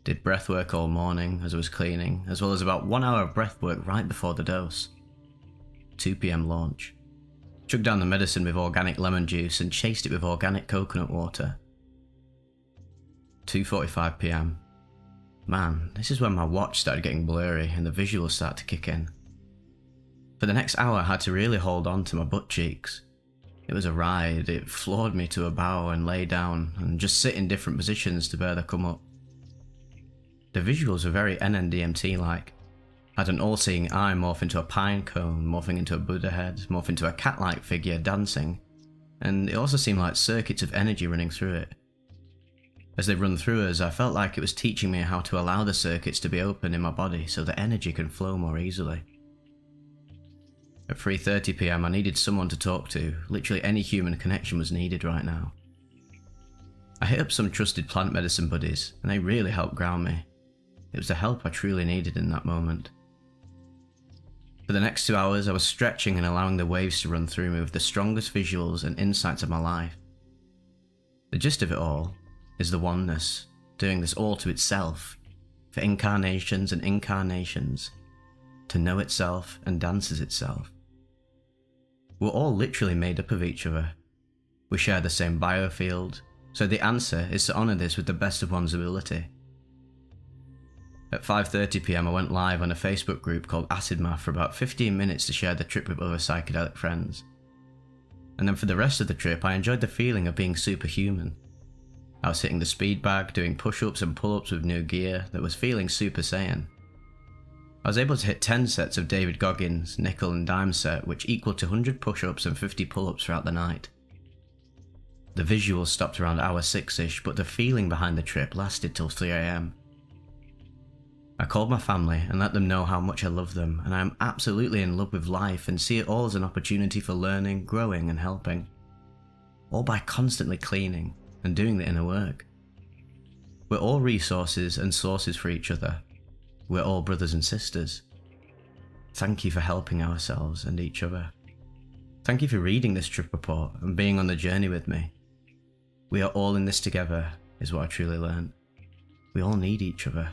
Did breathwork all morning as I was cleaning, as well as about 1 hour of breathwork right before the dose. 2 PM launch. Chugged down the medicine with organic lemon juice and chased it with organic coconut water. 2:45 PM. Man, this is when my watch started getting blurry and the visuals started to kick in. For the next hour I had to really hold on to my butt cheeks. It was a ride, it floored me to a bow and lay down and just sit in different positions to bear the come up. The visuals were very NNDMT-like. I had an all-seeing eye morph into a pine cone, morphing into a Buddha head, morph into a cat-like figure dancing, and it also seemed like circuits of energy running through it. As they run through us, I felt like it was teaching me how to allow the circuits to be open in my body so that energy can flow more easily. At 3:30 PM I needed someone to talk to, literally any human connection was needed right now. I hit up some trusted plant medicine buddies, and they really helped ground me. It was the help I truly needed in that moment. For the next 2 hours I was stretching and allowing the waves to run through me with the strongest visuals and insights of my life. The gist of it all is the oneness, doing this all to itself, for incarnations and incarnations, to know itself and dances itself. We're all literally made up of each other. We share the same biofield, so the answer is to honour this with the best of one's ability. At 5:30 PM I went live on a Facebook group called Acid Math for about 15 minutes to share the trip with other psychedelic friends. And then for the rest of the trip I enjoyed the feeling of being superhuman. I was hitting the speed bag, doing push-ups and pull-ups with new gear that was feeling Super Saiyan. I was able to hit 10 sets of David Goggins' nickel and dime set, which equaled to 100 push-ups and 50 pull-ups throughout the night. The visuals stopped around hour 6-ish, but the feeling behind the trip lasted till 3 AM. I called my family and let them know how much I love them, and I am absolutely in love with life and see it all as an opportunity for learning, growing and helping. All by constantly cleaning and doing the inner work. We're all resources and sources for each other. We're all brothers and sisters. Thank you for helping ourselves and each other. Thank you for reading this trip report and being on the journey with me. We are all in this together, is what I truly learned. We all need each other.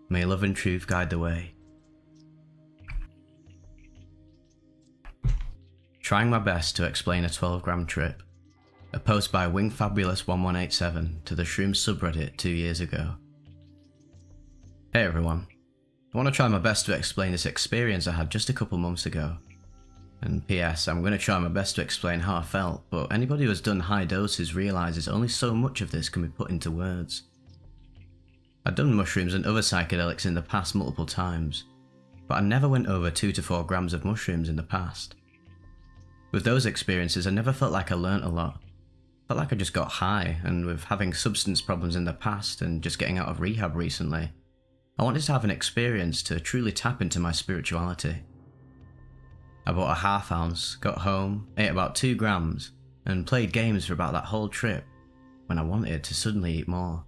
May love and truth guide the way. Trying my best to explain a 12-gram trip. A post by WingFabulous1187 to the Shrooms subreddit 2 years ago. Hey everyone, I want to try my best to explain this experience I had just a couple months ago. And PS, I'm going to try my best to explain how I felt, but anybody who has done high doses realises only so much of this can be put into words. I'd done mushrooms and other psychedelics in the past multiple times, but I never went over 2 to 4 grams of mushrooms in the past. With those experiences I never felt like I learnt a lot. Felt like I just got high, and with having substance problems in the past and just getting out of rehab recently, I wanted to have an experience to truly tap into my spirituality. I bought a ½ ounce, got home, ate about 2 grams, and played games for about that whole trip, when I wanted to suddenly eat more.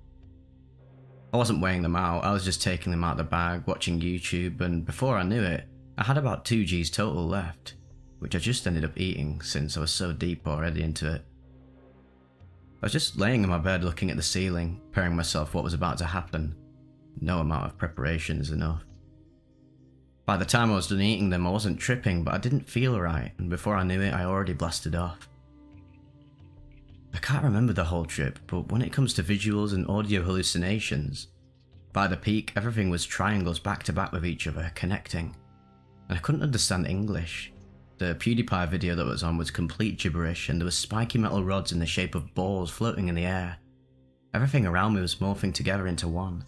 I wasn't weighing them out, I was just taking them out of the bag, watching YouTube, and before I knew it, I had about 2 Gs total left, which I just ended up eating since I was so deep already into it. I was just laying in my bed looking at the ceiling, preparing myself for what was about to happen. No amount of preparation is enough. By the time I was done eating them I wasn't tripping, but I didn't feel right, and before I knew it I already blasted off. I can't remember the whole trip, but when it comes to visuals and audio hallucinations, by the peak everything was triangles back to back with each other, connecting, and I couldn't understand English. The PewDiePie video that was on was complete gibberish, and there was spiky metal rods in the shape of balls floating in the air. Everything around me was morphing together into one.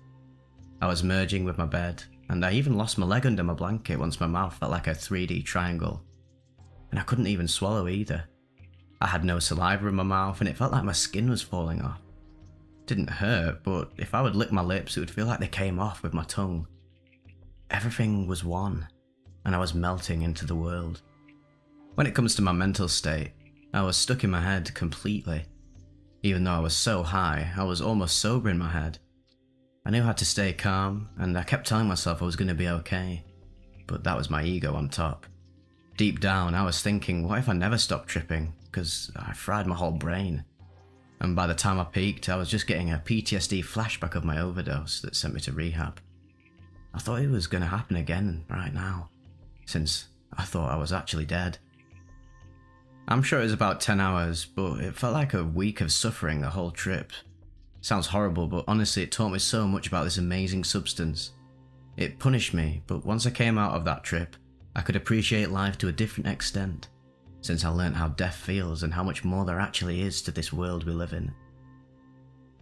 I was merging with my bed, and I even lost my leg under my blanket once my mouth felt like a 3D triangle. And I couldn't even swallow either. I had no saliva in my mouth and it felt like my skin was falling off. It didn't hurt, but if I would lick my lips it would feel like they came off with my tongue. Everything was one, and I was melting into the world. When it comes to my mental state, I was stuck in my head completely. Even though I was so high, I was almost sober in my head. I knew how to stay calm, and I kept telling myself I was going to be okay, but that was my ego on top. Deep down, I was thinking, what if I never stopped tripping, because I fried my whole brain. And by the time I peaked, I was just getting a PTSD flashback of my overdose that sent me to rehab. I thought it was going to happen again right now, since I thought I was actually dead. I'm sure it was about 10 hours, but it felt like a week of suffering the whole trip. Sounds horrible, but honestly it taught me so much about this amazing substance. It punished me, but once I came out of that trip, I could appreciate life to a different extent, since I learnt how death feels and how much more there actually is to this world we live in.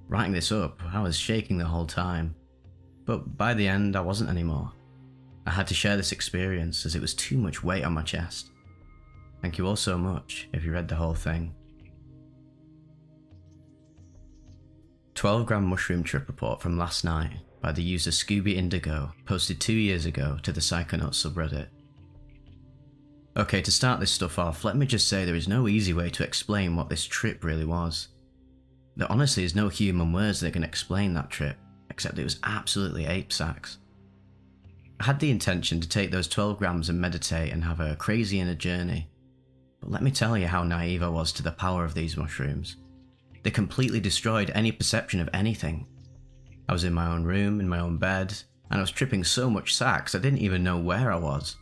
Writing this up, I was shaking the whole time, but by the end I wasn't anymore. I had to share this experience as it was too much weight on my chest. Thank you all so much if you read the whole thing. 12-gram mushroom trip report from last night by the user Scooby Indigo, posted 2 years ago to the Psychonauts subreddit. Okay, to start this stuff off, let me just say there is no easy way to explain what this trip really was. There honestly is no human words that can explain that trip, except it was absolutely ape sacks. I had the intention to take those 12 grams and meditate and have a crazy inner journey, but let me tell you how naive I was to the power of these mushrooms. They completely destroyed any perception of anything. I was in my own room, in my own bed, and I was tripping so much sacks I didn't even know where I was.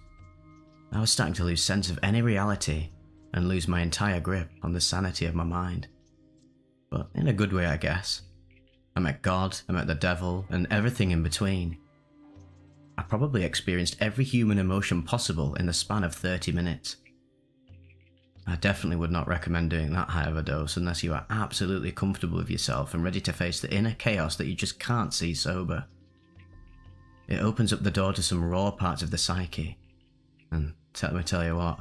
I was starting to lose sense of any reality and lose my entire grip on the sanity of my mind. But in a good way, I guess. I met God, I met the devil, and everything in between. I probably experienced every human emotion possible in the span of 30 minutes. I definitely would not recommend doing that high of a dose unless you are absolutely comfortable with yourself and ready to face the inner chaos that you just can't see sober. It opens up the door to some raw parts of the psyche, and let me tell you what,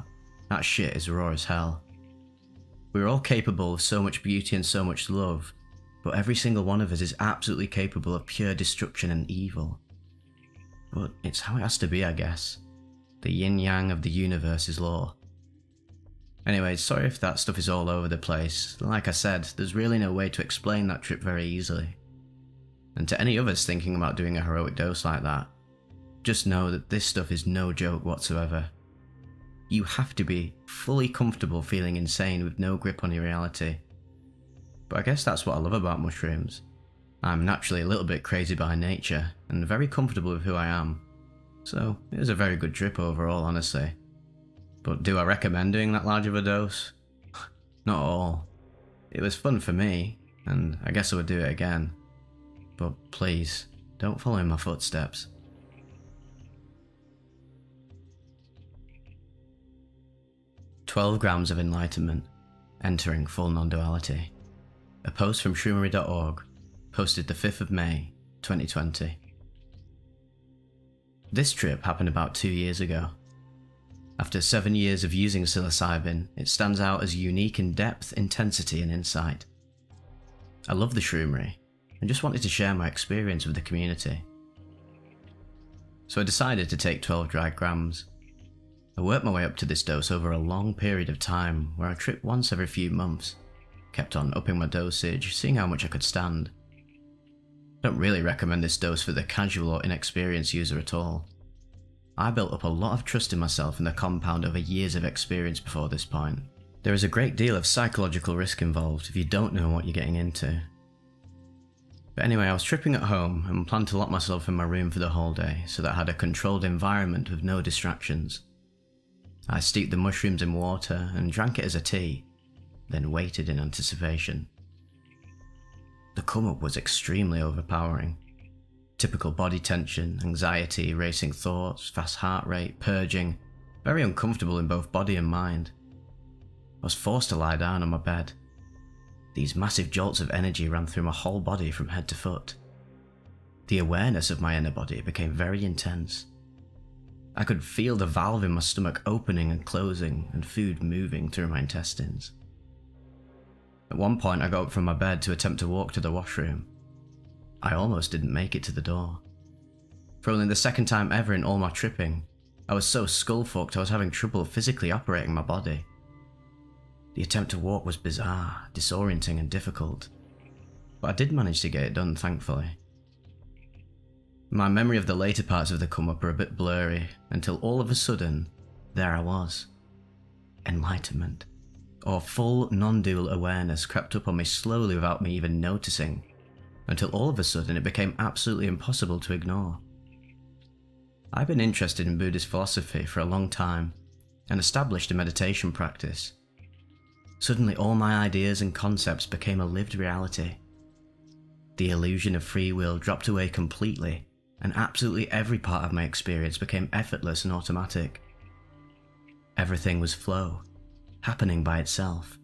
that shit is raw as hell. We're all capable of so much beauty and so much love, but every single one of us is absolutely capable of pure destruction and evil. But it's how it has to be, I guess. The yin-yang of the universe's law. Anyway, sorry if that stuff is all over the place. Like I said, there's really no way to explain that trip very easily. And to any others thinking about doing a heroic dose like that, just know that this stuff is no joke whatsoever. You have to be fully comfortable feeling insane with no grip on your reality. But I guess that's what I love about mushrooms. I'm naturally a little bit crazy by nature, and very comfortable with who I am. So, it was a very good trip overall, honestly. But do I recommend doing that large of a dose? Not at all. It was fun for me, and I guess I would do it again. But please, don't follow in my footsteps. "12 grams of enlightenment, entering full non-duality." A post from shroomery.org, posted the 5th of May, 2020. This trip happened about 2 years ago. After 7 years of using psilocybin, it stands out as unique in depth, intensity and insight. I love the shroomery, and just wanted to share my experience with the community. So I decided to take 12 dry grams. I worked my way up to this dose over a long period of time, where I tripped once every few months, kept on upping my dosage, seeing how much I could stand. I don't really recommend this dose for the casual or inexperienced user at all. I built up a lot of trust in myself and the compound over years of experience before this point. There is a great deal of psychological risk involved if you don't know what you're getting into. But anyway, I was tripping at home and planned to lock myself in my room for the whole day so that I had a controlled environment with no distractions. I steeped the mushrooms in water and drank it as a tea, then waited in anticipation. The come-up was extremely overpowering. Typical body tension, anxiety, racing thoughts, fast heart rate, purging, very uncomfortable in both body and mind. I was forced to lie down on my bed. These massive jolts of energy ran through my whole body from head to foot. The awareness of my inner body became very intense. I could feel the valve in my stomach opening and closing and food moving through my intestines. At one point I got up from my bed to attempt to walk to the washroom. I almost didn't make it to the door. For only the second time ever in all my tripping, I was so skull-fucked I was having trouble physically operating my body. The attempt to walk was bizarre, disorienting and difficult, but I did manage to get it done, thankfully. My memory of the later parts of the come-up are a bit blurry, until all of a sudden, there I was. Enlightenment, or full non-dual awareness crept up on me slowly without me even noticing, until all of a sudden it became absolutely impossible to ignore. I've been interested in Buddhist philosophy for a long time, and established a meditation practice. Suddenly all my ideas and concepts became a lived reality. The illusion of free will dropped away completely, and absolutely every part of my experience became effortless and automatic. Everything was flow, happening by itself,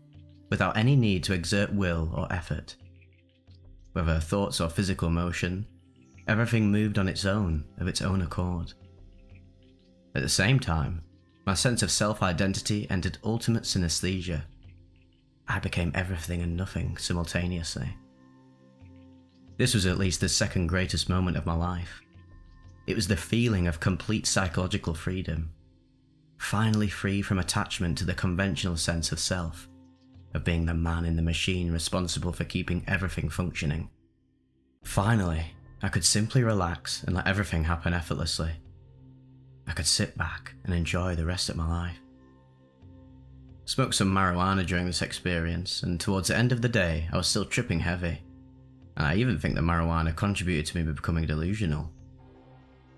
without any need to exert will or effort. Whether thoughts or physical motion, everything moved on its own, of its own accord. At the same time, my sense of self-identity entered ultimate synesthesia. I became everything and nothing simultaneously. This was at least the second greatest moment of my life. It was the feeling of complete psychological freedom. Finally free from attachment to the conventional sense of self, of being the man in the machine responsible for keeping everything functioning. Finally, I could simply relax and let everything happen effortlessly. I could sit back and enjoy the rest of my life. Smoked some marijuana during this experience, and towards the end of the day I was still tripping heavy, and I even think that marijuana contributed to me becoming delusional.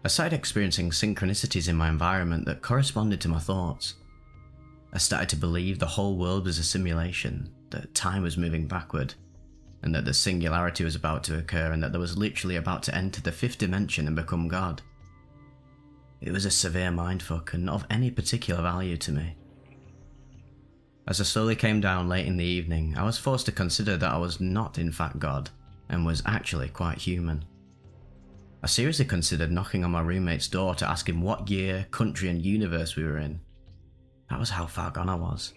I started experiencing synchronicities in my environment that corresponded to my thoughts. I started to believe the whole world was a simulation, that time was moving backward, and that the singularity was about to occur, and that I was literally about to enter the fifth dimension and become God. It was a severe mindfuck and not of any particular value to me. As I slowly came down late in the evening, I was forced to consider that I was not in fact God, and was actually quite human. I seriously considered knocking on my roommate's door to ask him what year, country and universe we were in. That was how far gone I was.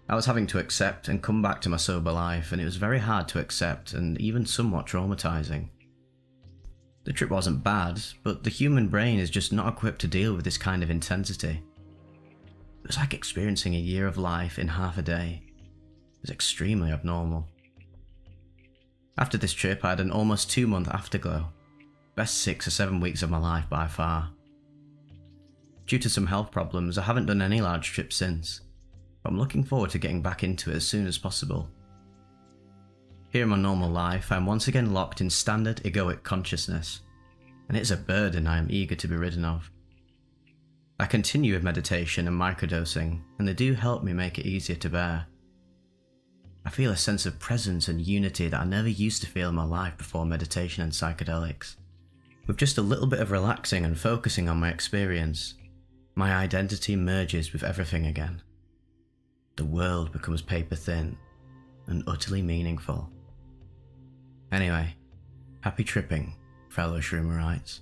I was having to accept and come back to my sober life, and it was very hard to accept and even somewhat traumatizing. The trip wasn't bad, but the human brain is just not equipped to deal with this kind of intensity. It was like experiencing a year of life in half a day. It was extremely abnormal. After this trip I had an almost 2-month afterglow. Best 6 or 7 weeks of my life by far. Due to some health problems, I haven't done any large trips since, but I'm looking forward to getting back into it as soon as possible. Here in my normal life, I am once again locked in standard egoic consciousness, and it is a burden I am eager to be ridden of. I continue with meditation and microdosing, and they do help me make it easier to bear. I feel a sense of presence and unity that I never used to feel in my life before meditation and psychedelics. With just a little bit of relaxing and focusing on my experience, my identity merges with everything again. The world becomes paper thin and utterly meaningful. Anyway, happy tripping, fellow Shroomerites.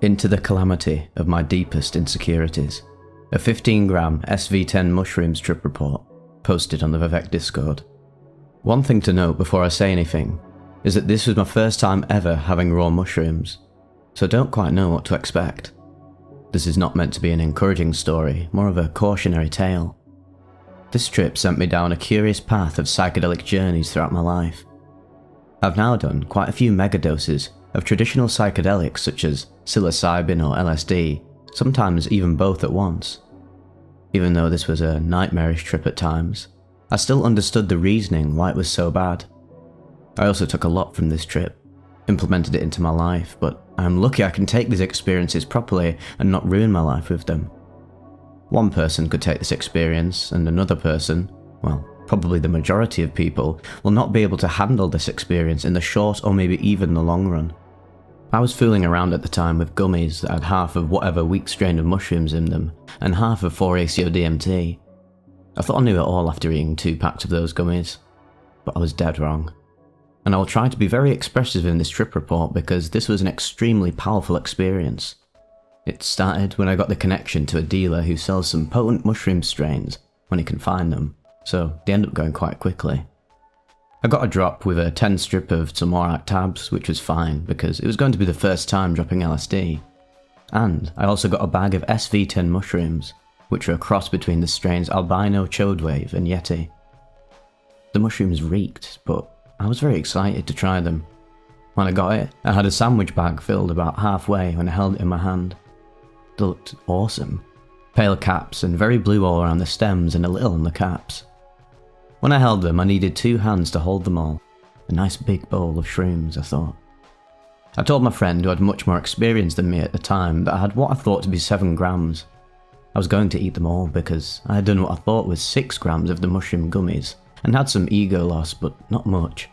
Into the calamity of my deepest insecurities. A 15-gram SV10 mushrooms trip report, posted on the Vivek Discord. One thing to note before I say anything, is that this was my first time ever having raw mushrooms, so I don't quite know what to expect. This is not meant to be an encouraging story, more of a cautionary tale. This trip sent me down a curious path of psychedelic journeys throughout my life. I've now done quite a few megadoses of traditional psychedelics such as psilocybin or LSD, sometimes even both at once. Even though this was a nightmarish trip at times, I still understood the reasoning why it was so bad. I also took a lot from this trip, implemented it into my life, but I'm lucky I can take these experiences properly and not ruin my life with them. One person could take this experience, and another person, well, probably the majority of people, will not be able to handle this experience in the short or maybe even the long run. I was fooling around at the time with gummies that had half of whatever weak strain of mushrooms in them, and half of 4-ACO-DMT. I thought I knew it all after eating 2 packs of those gummies, but I was dead wrong. And I will try to be very expressive in this trip report because this was an extremely powerful experience. It started when I got the connection to a dealer who sells some potent mushroom strains when he can find them, so they end up going quite quickly. I got a drop with a 10 strip of Tamarak tabs, which was fine because it was going to be the first time dropping LSD. And I also got a bag of SV10 mushrooms, which are a cross between the strains albino chode-wave and yeti. The mushrooms reeked, but I was very excited to try them. When I got it, I had a sandwich bag filled about halfway when I held it in my hand. They looked awesome. Pale caps and very blue all around the stems and a little on the caps. When I held them, I needed 2 hands to hold them all. A nice big bowl of shrooms, I thought. I told my friend, who had much more experience than me at the time, that I had what I thought to be 7 grams. I was going to eat them all because I had done what I thought was 6 grams of the mushroom gummies and had some ego loss, but not much.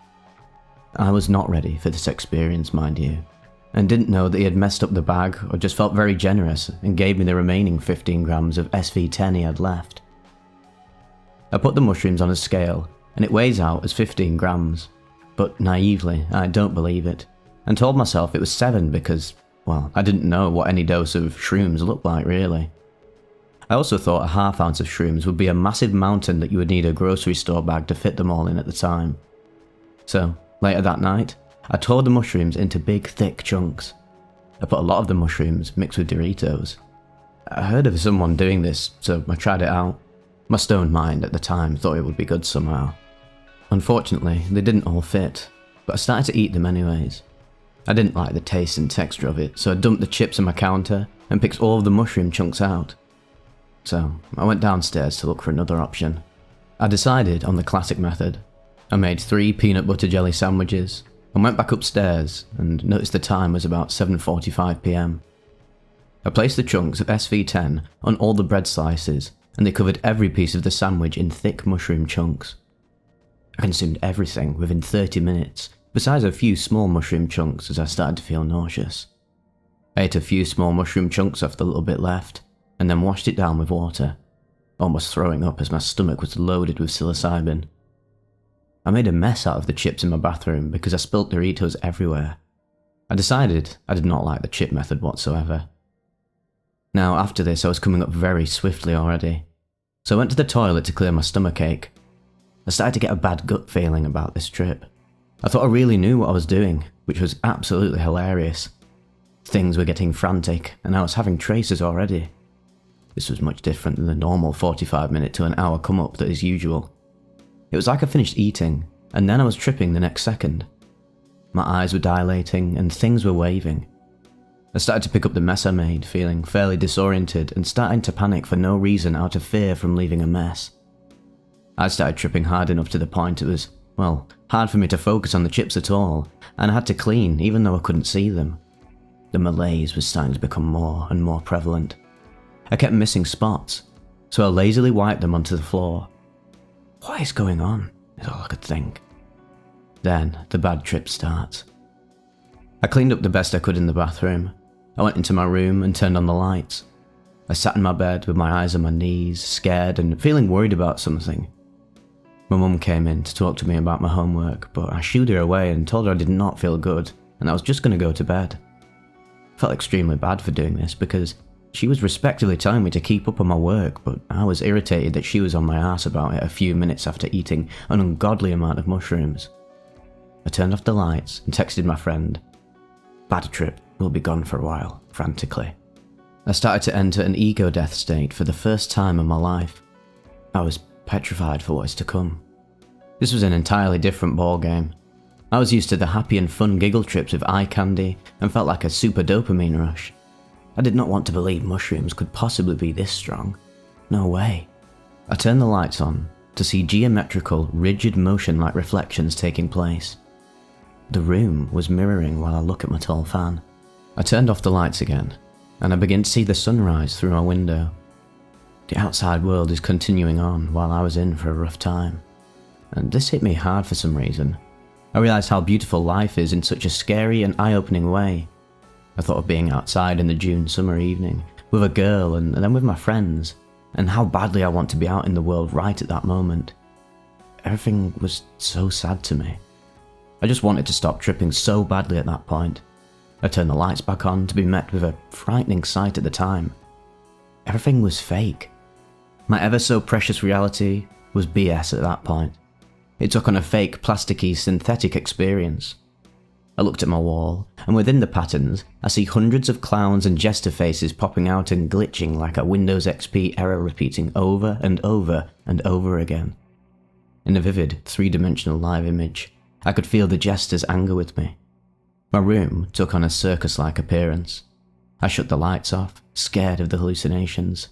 I was not ready for this experience, mind you, and didn't know that he had messed up the bag or just felt very generous and gave me the remaining 15 grams of SV10 he had left. I put the mushrooms on a scale and it weighs out as 15 grams, but naively I don't believe it, and told myself it was 7 because, well, I didn't know what any dose of shrooms looked like really. I also thought a ½ ounce of shrooms would be a massive mountain that you would need a grocery store bag to fit them all in at the time. So, later that night, I tore the mushrooms into big, thick chunks. I put a lot of the mushrooms mixed with Doritos. I heard of someone doing this, so I tried it out. My stoned mind at the time thought it would be good somehow. Unfortunately, they didn't all fit, but I started to eat them anyways. I didn't like the taste and texture of it, so I dumped the chips on my counter and picked all of the mushroom chunks out. So, I went downstairs to look for another option. I decided on the classic method. I made 3 peanut butter jelly sandwiches and went back upstairs and noticed the time was about 7:45 PM. I placed the chunks of SV10 on all the bread slices and they covered every piece of the sandwich in thick mushroom chunks. I consumed everything within 30 minutes, besides a few small mushroom chunks as I started to feel nauseous. I ate a few small mushroom chunks off the little bit left, and then washed it down with water, almost throwing up as my stomach was loaded with psilocybin. I made a mess out of the chips in my bathroom because I spilt Doritos everywhere. I decided I did not like the chip method whatsoever. Now after this I was coming up very swiftly already, so I went to the toilet to clear my stomachache. I started to get a bad gut feeling about this trip. I thought I really knew what I was doing, which was absolutely hilarious. Things were getting frantic and I was having traces already. This was much different than the normal 45-minute to an hour come up that is usual. It was like I finished eating, and then I was tripping the next second. My eyes were dilating, and things were waving. I started to pick up the mess I made, feeling fairly disoriented and starting to panic for no reason out of fear from leaving a mess. I started tripping hard enough to the point it was, well, hard for me to focus on the chips at all, and I had to clean even though I couldn't see them. The malaise was starting to become more and more prevalent. I kept missing spots, so I lazily wiped them onto the floor. What is going on, is all I could think. Then the bad trip starts. I cleaned up the best I could in the bathroom. I went into my room and turned on the lights. I sat in my bed with my eyes on my knees, scared and feeling worried about something. My mum came in to talk to me about my homework, but I shooed her away and told her I did not feel good and I was just going to go to bed. I felt extremely bad for doing this because she was respectfully telling me to keep up on my work, but I was irritated that she was on my ass about it a few minutes after eating an ungodly amount of mushrooms. I turned off the lights and texted my friend. Bad trip, we'll be gone for a while, frantically. I started to enter an ego death state for the first time in my life. I was petrified for what is to come. This was an entirely different ballgame. I was used to the happy and fun giggle trips with eye candy and felt like a super dopamine rush. I did not want to believe mushrooms could possibly be this strong. No way. I turned the lights on to see geometrical, rigid motion-like reflections taking place. The room was mirroring while I looked at my tall fan. I turned off the lights again, and I began to see the sunrise through my window. The outside world is continuing on while I was in for a rough time. And this hit me hard for some reason. I realised how beautiful life is in such a scary and eye-opening way. I thought of being outside in the June summer evening, with a girl and then with my friends, and how badly I want to be out in the world right at that moment. Everything was so sad to me. I just wanted to stop tripping so badly at that point. I turned the lights back on to be met with a frightening sight at the time. Everything was fake. My ever so precious reality was BS at that point. It took on a fake, plasticky, synthetic experience. I looked at my wall, and within the patterns, I see hundreds of clowns and jester faces popping out and glitching like a Windows XP error repeating over and over and over again. In a vivid, three-dimensional live image, I could feel the jester's anger with me. My room took on a circus-like appearance. I shut the lights off, scared of the hallucinations.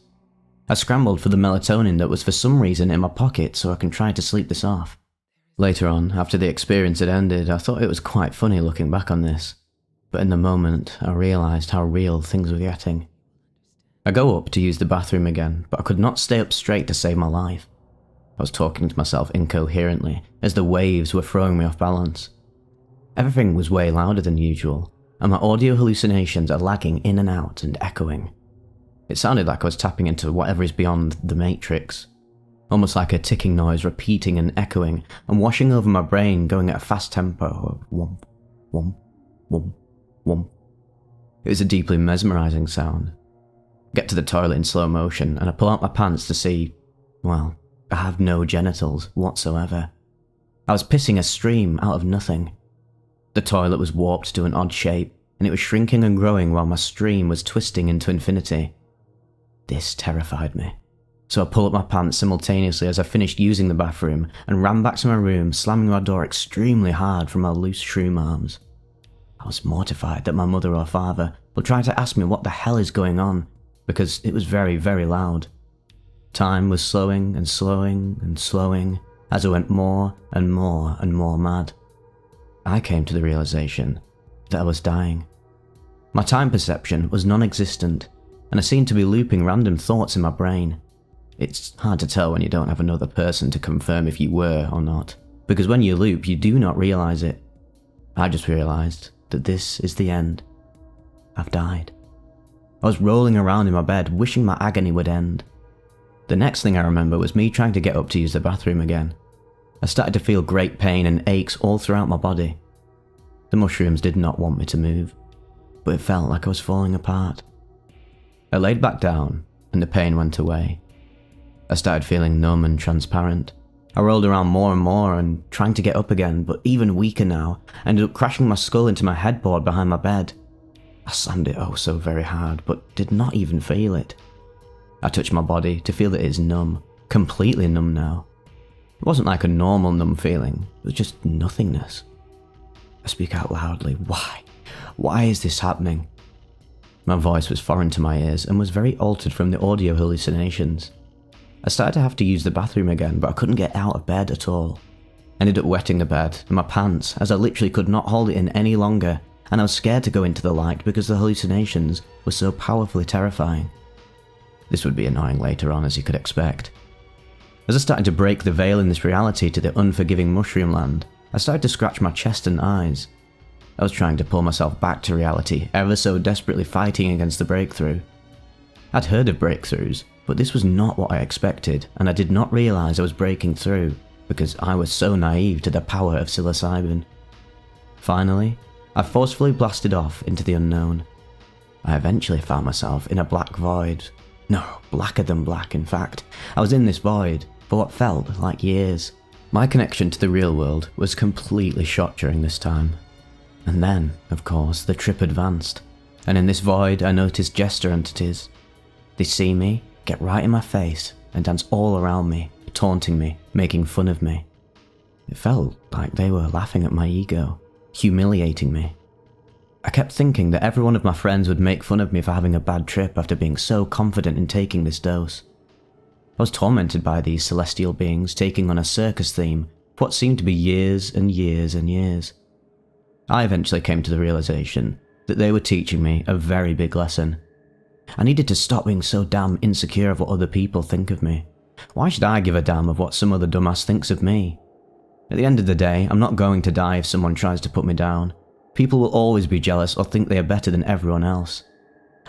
I scrambled for the melatonin that was for some reason in my pocket so I can try to sleep this off. Later on, after the experience had ended, I thought it was quite funny looking back on this, but in the moment I realised how real things were getting. I go up to use the bathroom again, but I could not stay up straight to save my life. I was talking to myself incoherently as the waves were throwing me off balance. Everything was way louder than usual, and my audio hallucinations are lagging in and out and echoing. It sounded like I was tapping into whatever is beyond the Matrix. Almost like a ticking noise repeating and echoing and washing over my brain, going at a fast tempo of whomp, whomp, whomp, whomp. It was a deeply mesmerising sound. I get to the toilet in slow motion and I pull out my pants to see, well, I have no genitals whatsoever. I was pissing a stream out of nothing. The toilet was warped to an odd shape and it was shrinking and growing while my stream was twisting into infinity. This terrified me. So I pulled up my pants simultaneously as I finished using the bathroom and ran back to my room, slamming my door extremely hard from my loose shroom arms. I was mortified that my mother or father would try to ask me what the hell is going on, because it was very, very loud. Time was slowing and slowing and slowing as I went more and more and more mad. I came to the realization that I was dying. My time perception was non-existent, and I seemed to be looping random thoughts in my brain. It's hard to tell when you don't have another person to confirm if you were or not, because when you loop, you do not realise it. I just realised that this is the end. I've died. I was rolling around in my bed, wishing my agony would end. The next thing I remember was me trying to get up to use the bathroom again. I started to feel great pain and aches all throughout my body. The mushrooms did not want me to move, but it felt like I was falling apart. I laid back down, and the pain went away. I started feeling numb and transparent. I rolled around more and more and trying to get up again, but even weaker now, I ended up crashing my skull into my headboard behind my bed. I slammed it oh so very hard, but did not even feel it. I touched my body to feel that it is numb, completely numb now. It wasn't like a normal numb feeling, it was just nothingness. I speak out loudly, why? Why is this happening? My voice was foreign to my ears and was very altered from the audio hallucinations. I started to have to use the bathroom again, but I couldn't get out of bed at all. I ended up wetting the bed and my pants as I literally could not hold it in any longer, and I was scared to go into the light because the hallucinations were so powerfully terrifying. This would be annoying later on, as you could expect. As I started to break the veil in this reality to the unforgiving mushroom land, I started to scratch my chest and eyes. I was trying to pull myself back to reality, ever so desperately fighting against the breakthrough. I'd heard of breakthroughs, but this was not what I expected, and I did not realise I was breaking through, because I was so naive to the power of psilocybin. Finally, I forcefully blasted off into the unknown. I eventually found myself in a black void. No, blacker than black, in fact. I was in this void for what felt like years. My connection to the real world was completely shot during this time. And then, of course, the trip advanced, and in this void I noticed jester entities. They see me, get right in my face, and dance all around me, taunting me, making fun of me. It felt like they were laughing at my ego, humiliating me. I kept thinking that every one of my friends would make fun of me for having a bad trip after being so confident in taking this dose. I was tormented by these celestial beings taking on a circus theme for what seemed to be years and years and years. I eventually came to the realization that they were teaching me a very big lesson. I needed to stop being so damn insecure of what other people think of me. Why should I give a damn of what some other dumbass thinks of me? At the end of the day, I'm not going to die if someone tries to put me down. People will always be jealous or think they are better than everyone else.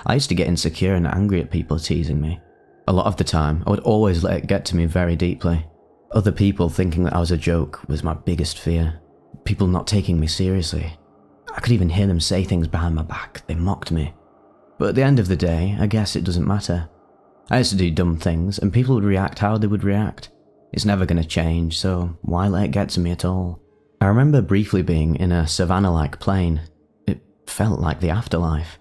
I used to get insecure and angry at people teasing me. A lot of the time, I would always let it get to me very deeply. Other people thinking that I was a joke was my biggest fear. People not taking me seriously. I could even hear them say things behind my back. They mocked me. But at the end of the day, I guess it doesn't matter. I used to do dumb things, and people would react how they would react. It's never going to change, so why let it get to me at all? I remember briefly being in a savannah-like plane. It felt like the afterlife.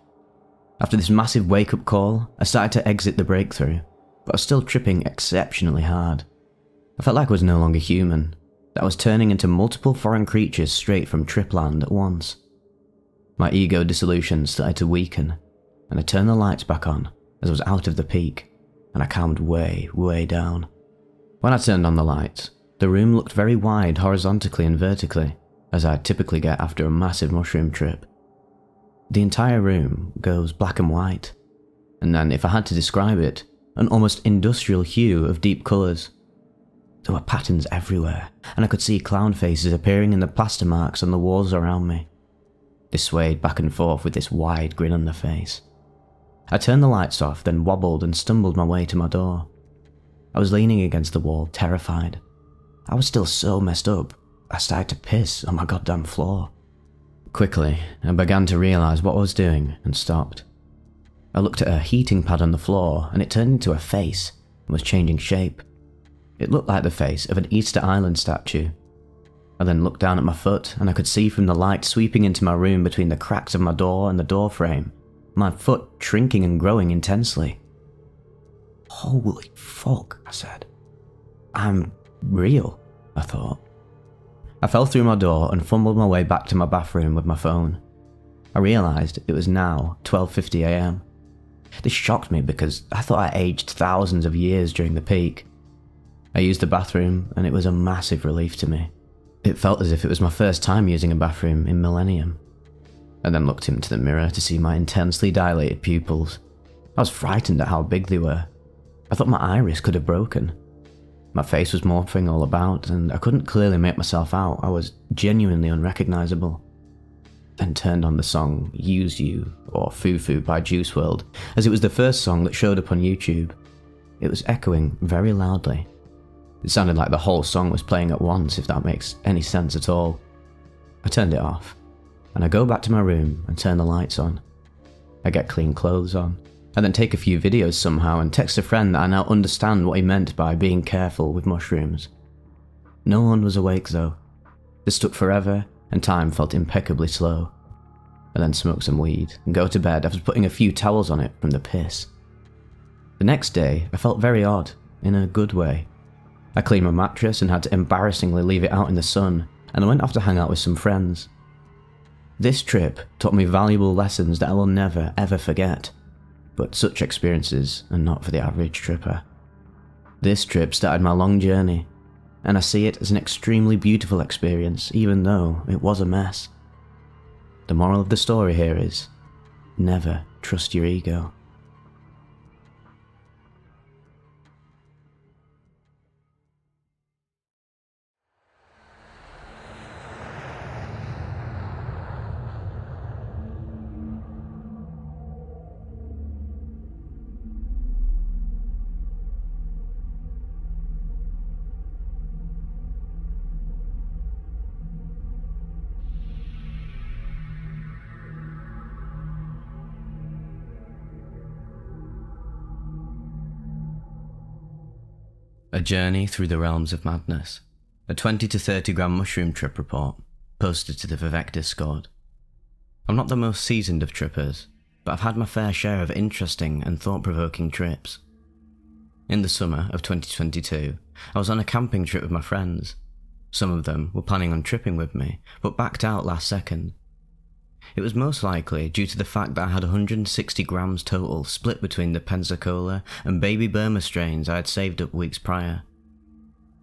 After this massive wake-up call, I started to exit the breakthrough, but I was still tripping exceptionally hard. I felt like I was no longer human, that I was turning into multiple foreign creatures straight from Tripland at once. My ego dissolution started to weaken, and I turned the lights back on as I was out of the peak, and I calmed way, way down. When I turned on the lights, the room looked very wide horizontally and vertically, as I typically get after a massive mushroom trip. The entire room goes black and white, and then, if I had to describe it, an almost industrial hue of deep colours. There were patterns everywhere, and I could see clown faces appearing in the plaster marks on the walls around me. They swayed back and forth with this wide grin on their face. I turned the lights off, then wobbled and stumbled my way to my door. I was leaning against the wall, terrified. I was still so messed up, I started to piss on my goddamn floor. Quickly, I began to realise what I was doing and stopped. I looked at a heating pad on the floor, and it turned into a face and was changing shape. It looked like the face of an Easter Island statue. I then looked down at my foot, and I could see from the light sweeping into my room between the cracks of my door and the door frame, my foot shrinking and growing intensely. "Holy fuck," I said. "I'm real," I thought. I fell through my door and fumbled my way back to my bathroom with my phone. I realised it was now 12:50 AM. This shocked me because I thought I aged thousands of years during the peak. I used the bathroom, and it was a massive relief to me. It felt as if it was my first time using a bathroom in millennium. I then looked into the mirror to see my intensely dilated pupils. I was frightened at how big they were. I thought my iris could have broken. My face was morphing all about, and I couldn't clearly make myself out. I was genuinely unrecognisable. Then turned on the song Use You, or Foo Foo by Juice WRLD, as it was the first song that showed up on YouTube. It was echoing very loudly. It sounded like the whole song was playing at once, if that makes any sense at all. I turned it off, and I go back to my room and turn the lights on. I get clean clothes on, and then take a few videos somehow and text a friend that I now understand what he meant by being careful with mushrooms. No one was awake though. This took forever, and time felt impeccably slow. I then smoke some weed and go to bed after putting a few towels on it from the piss. The next day, I felt very odd, in a good way. I cleaned my mattress and had to embarrassingly leave it out in the sun, and I went off to hang out with some friends. This trip taught me valuable lessons that I will never ever forget, but such experiences are not for the average tripper. This trip started my long journey, and I see it as an extremely beautiful experience, even though it was a mess. The moral of the story here is, never trust your ego. A Journey Through the Realms of Madness, a 20 to 30 gram mushroom trip report, posted to the Vivek Discord. I'm not the most seasoned of trippers, but I've had my fair share of interesting and thought-provoking trips. In the summer of 2022, I was on a camping trip with my friends. Some of them were planning on tripping with me, but backed out last second. It was most likely due to the fact that I had 160 grams total split between the Pensacola and Baby Burma strains I had saved up weeks prior.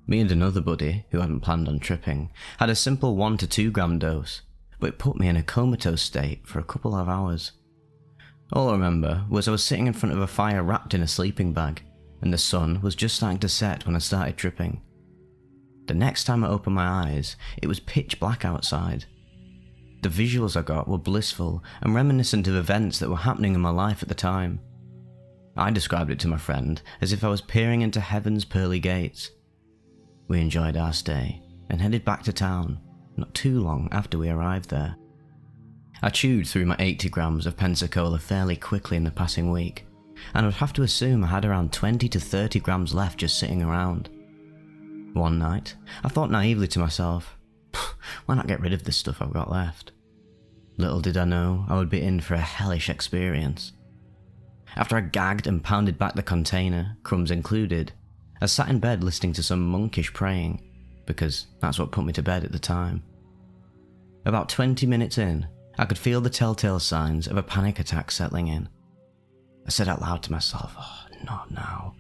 Me and another buddy, who hadn't planned on tripping, had a simple 1 to 2 gram dose, but it put me in a comatose state for a couple of hours. All I remember was I was sitting in front of a fire wrapped in a sleeping bag, and the sun was just starting to set when I started tripping. The next time I opened my eyes, it was pitch black outside. The visuals I got were blissful and reminiscent of events that were happening in my life at the time. I described it to my friend as if I was peering into heaven's pearly gates. We enjoyed our stay and headed back to town, not too long after we arrived there. I chewed through my 80 grams of Pensacola fairly quickly in the passing week, and I'd have to assume I had around 20 to 30 grams left just sitting around. One night, I thought naively to myself, why not get rid of this stuff I've got left? Little did I know I would be in for a hellish experience. After I gagged and pounded back the container, crumbs included, I sat in bed listening to some monkish praying, because that's what put me to bed at the time. About 20 minutes in, I could feel the telltale signs of a panic attack settling in. I said out loud to myself, "Oh, not now."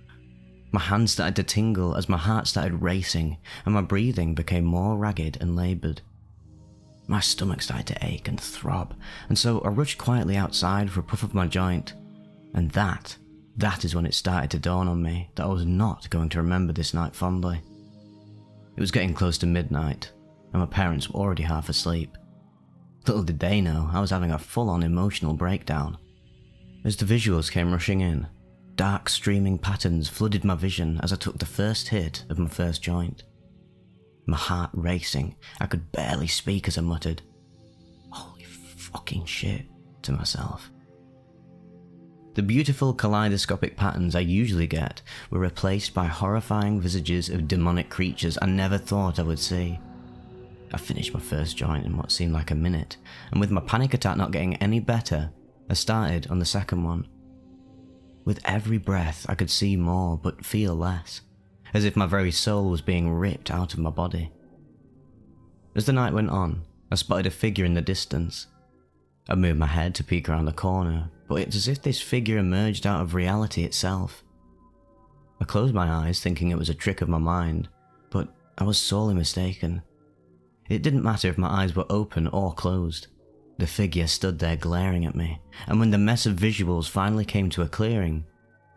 My hands started to tingle as my heart started racing and my breathing became more ragged and laboured. My stomach started to ache and throb, and so I rushed quietly outside for a puff of my joint, and that is when it started to dawn on me that I was not going to remember this night fondly. It was getting close to midnight, and my parents were already half asleep. Little did they know I was having a full-on emotional breakdown. As the visuals came rushing in, dark streaming patterns flooded my vision as I took the first hit of my first joint. My heart racing, I could barely speak as I muttered, "Holy fucking shit," to myself. The beautiful kaleidoscopic patterns I usually get were replaced by horrifying visages of demonic creatures I never thought I would see. I finished my first joint in what seemed like a minute, and with my panic attack not getting any better, I started on the second one. With every breath I could see more but feel less, as if my very soul was being ripped out of my body. As the night went on, I spotted a figure in the distance. I moved my head to peek around the corner, but it's as if this figure emerged out of reality itself. I closed my eyes thinking it was a trick of my mind, but I was sorely mistaken. It didn't matter if my eyes were open or closed. The figure stood there glaring at me, and when the mess of visuals finally came to a clearing,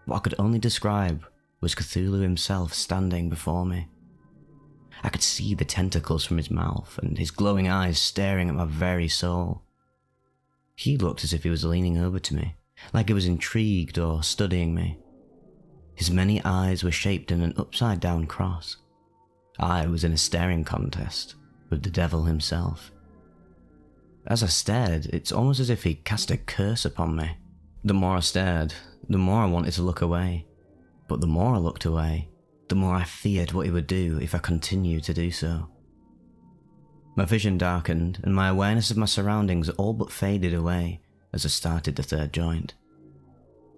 what I could only describe was Cthulhu himself standing before me. I could see the tentacles from his mouth and his glowing eyes staring at my very soul. He looked as if he was leaning over to me, like he was intrigued or studying me. His many eyes were shaped in an upside-down cross. I was in a staring contest with the devil himself. As I stared, it's almost as if he cast a curse upon me. The more I stared, the more I wanted to look away. But the more I looked away, the more I feared what he would do if I continued to do so. My vision darkened, and my awareness of my surroundings all but faded away as I started the third joint.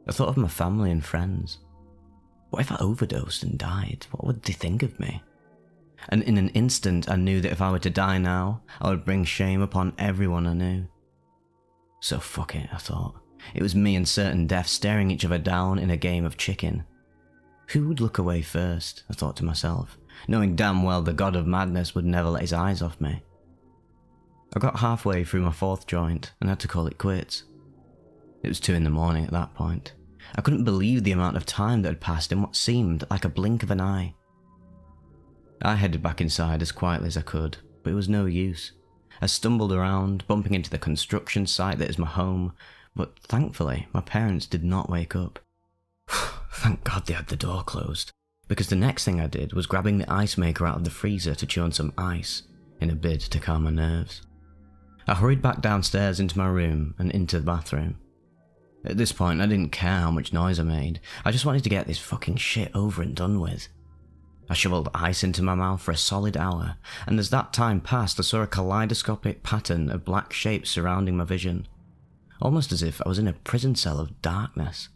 I thought of my family and friends. What if I overdosed and died? What would they think of me? And in an instant I knew that if I were to die now, I would bring shame upon everyone I knew. So fuck it, I thought. It was me and certain death staring each other down in a game of chicken. Who would look away first, I thought to myself, knowing damn well the god of madness would never let his eyes off me. I got halfway through my fourth joint and had to call it quits. It was 2 a.m. at that point. I couldn't believe the amount of time that had passed in what seemed like a blink of an eye. I headed back inside as quietly as I could, but it was no use. I stumbled around, bumping into the construction site that is my home, but thankfully my parents did not wake up. Thank God they had the door closed, because the next thing I did was grabbing the ice maker out of the freezer to chew on some ice, in a bid to calm my nerves. I hurried back downstairs into my room and into the bathroom. At this point I didn't care how much noise I made, I just wanted to get this fucking shit over and done with. I shoveled ice into my mouth for a solid hour, and as that time passed I saw a kaleidoscopic pattern of black shapes surrounding my vision, almost as if I was in a prison cell of darkness.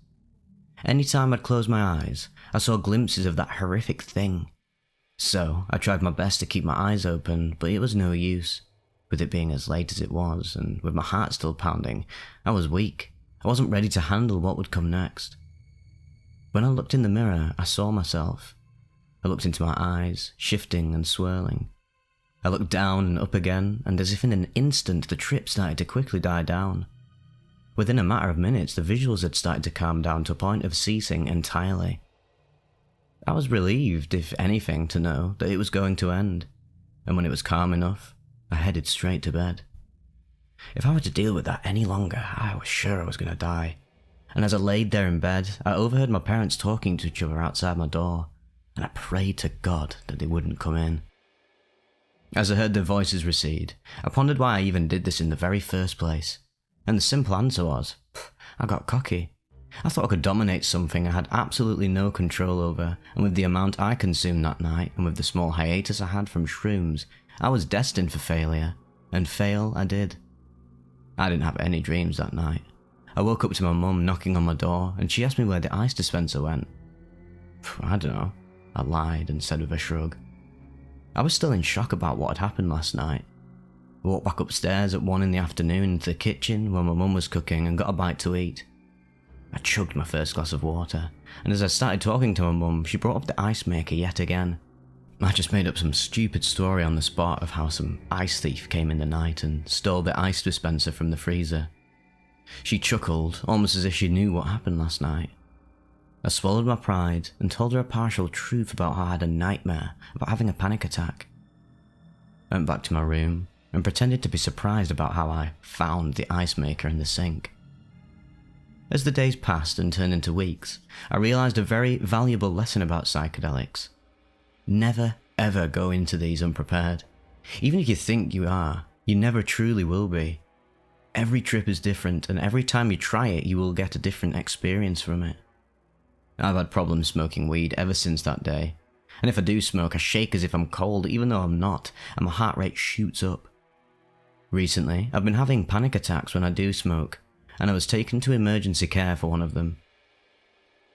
Any time I'd close my eyes, I saw glimpses of that horrific thing. So I tried my best to keep my eyes open, but it was no use. With it being as late as it was, and with my heart still pounding, I was weak. I wasn't ready to handle what would come next. When I looked in the mirror, I saw myself. I looked into my eyes, shifting and swirling. I looked down and up again, and as if in an instant the trip started to quickly die down. Within a matter of minutes, the visuals had started to calm down to a point of ceasing entirely. I was relieved, if anything, to know that it was going to end, and when it was calm enough, I headed straight to bed. If I were to deal with that any longer, I was sure I was going to die. And as I laid there in bed, I overheard my parents talking to each other outside my door, and I prayed to God that they wouldn't come in. As I heard their voices recede, I pondered why I even did this in the very first place. And the simple answer was, I got cocky. I thought I could dominate something I had absolutely no control over, and with the amount I consumed that night, and with the small hiatus I had from shrooms, I was destined for failure, and fail I did. I didn't have any dreams that night. I woke up to my mum knocking on my door, and she asked me where the ice dispenser went. I don't know, I lied and said with a shrug. I was still in shock about what had happened last night. I walked back upstairs at 1 in the afternoon into the kitchen where my mum was cooking and got a bite to eat. I chugged my first glass of water, and as I started talking to my mum, she brought up the ice maker yet again. I just made up some stupid story on the spot of how some ice thief came in the night and stole the ice dispenser from the freezer. She chuckled, almost as if she knew what happened last night. I swallowed my pride and told her a partial truth about how I had a nightmare about having a panic attack. I went back to my room and pretended to be surprised about how I found the ice maker in the sink. As the days passed and turned into weeks, I realised a very valuable lesson about psychedelics. Never ever go into these unprepared. Even if you think you are, you never truly will be. Every trip is different, and every time you try it, you will get a different experience from it. I've had problems smoking weed ever since that day, and if I do smoke, I shake as if I'm cold even though I'm not, and my heart rate shoots up. Recently, I've been having panic attacks when I do smoke, and I was taken to emergency care for one of them.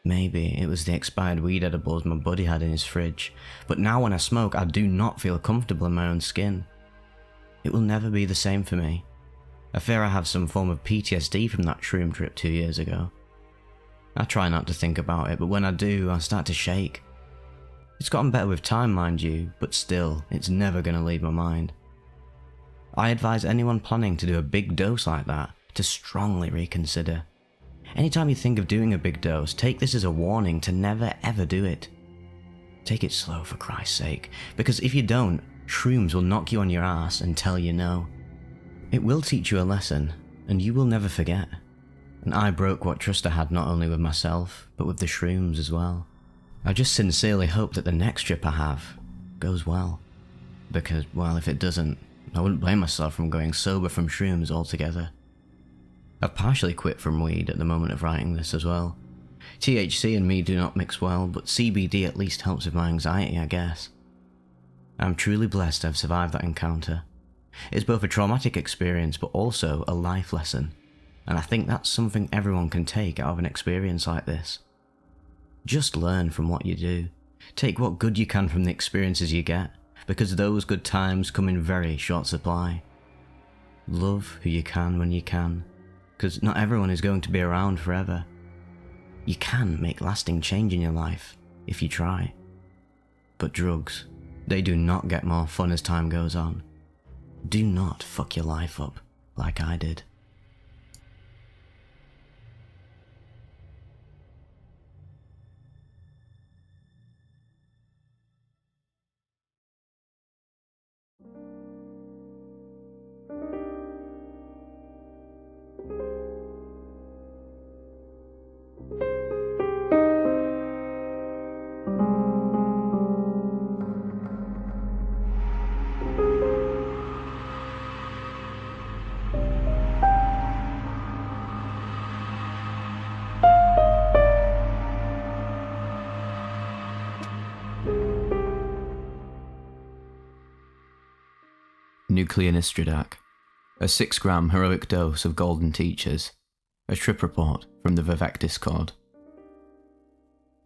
Maybe it was the expired weed edibles my buddy had in his fridge, but now when I smoke I do not feel comfortable in my own skin. It will never be the same for me. I fear I have some form of PTSD from that shroom trip 2 years ago. I try not to think about it, but when I do, I start to shake. It's gotten better with time, mind you, but still, it's never going to leave my mind. I advise anyone planning to do a big dose like that to strongly reconsider. Anytime you think of doing a big dose, take this as a warning to never ever do it. Take it slow for Christ's sake, because if you don't, shrooms will knock you on your ass and tell you no. It will teach you a lesson, and you will never forget. And I broke what trust I had not only with myself, but with the shrooms as well. I just sincerely hope that the next trip I have goes well. Because, well, if it doesn't, I wouldn't blame myself from going sober from shrooms altogether. I've partially quit from weed at the moment of writing this as well. THC and me do not mix well, but CBD at least helps with my anxiety, I guess. I'm truly blessed to have survived that encounter. It's both a traumatic experience but also a life lesson, and I think that's something everyone can take out of an experience like this. Just learn from what you do. Take what good you can from the experiences you get, because those good times come in very short supply. Love who you can when you can, because not everyone is going to be around forever. You can make lasting change in your life if you try. But drugs, they do not get more fun as time goes on. Do not fuck your life up like I did. Nucleonistridac, a 6-gram heroic dose of golden teachers, a trip report from the Vivek Discord.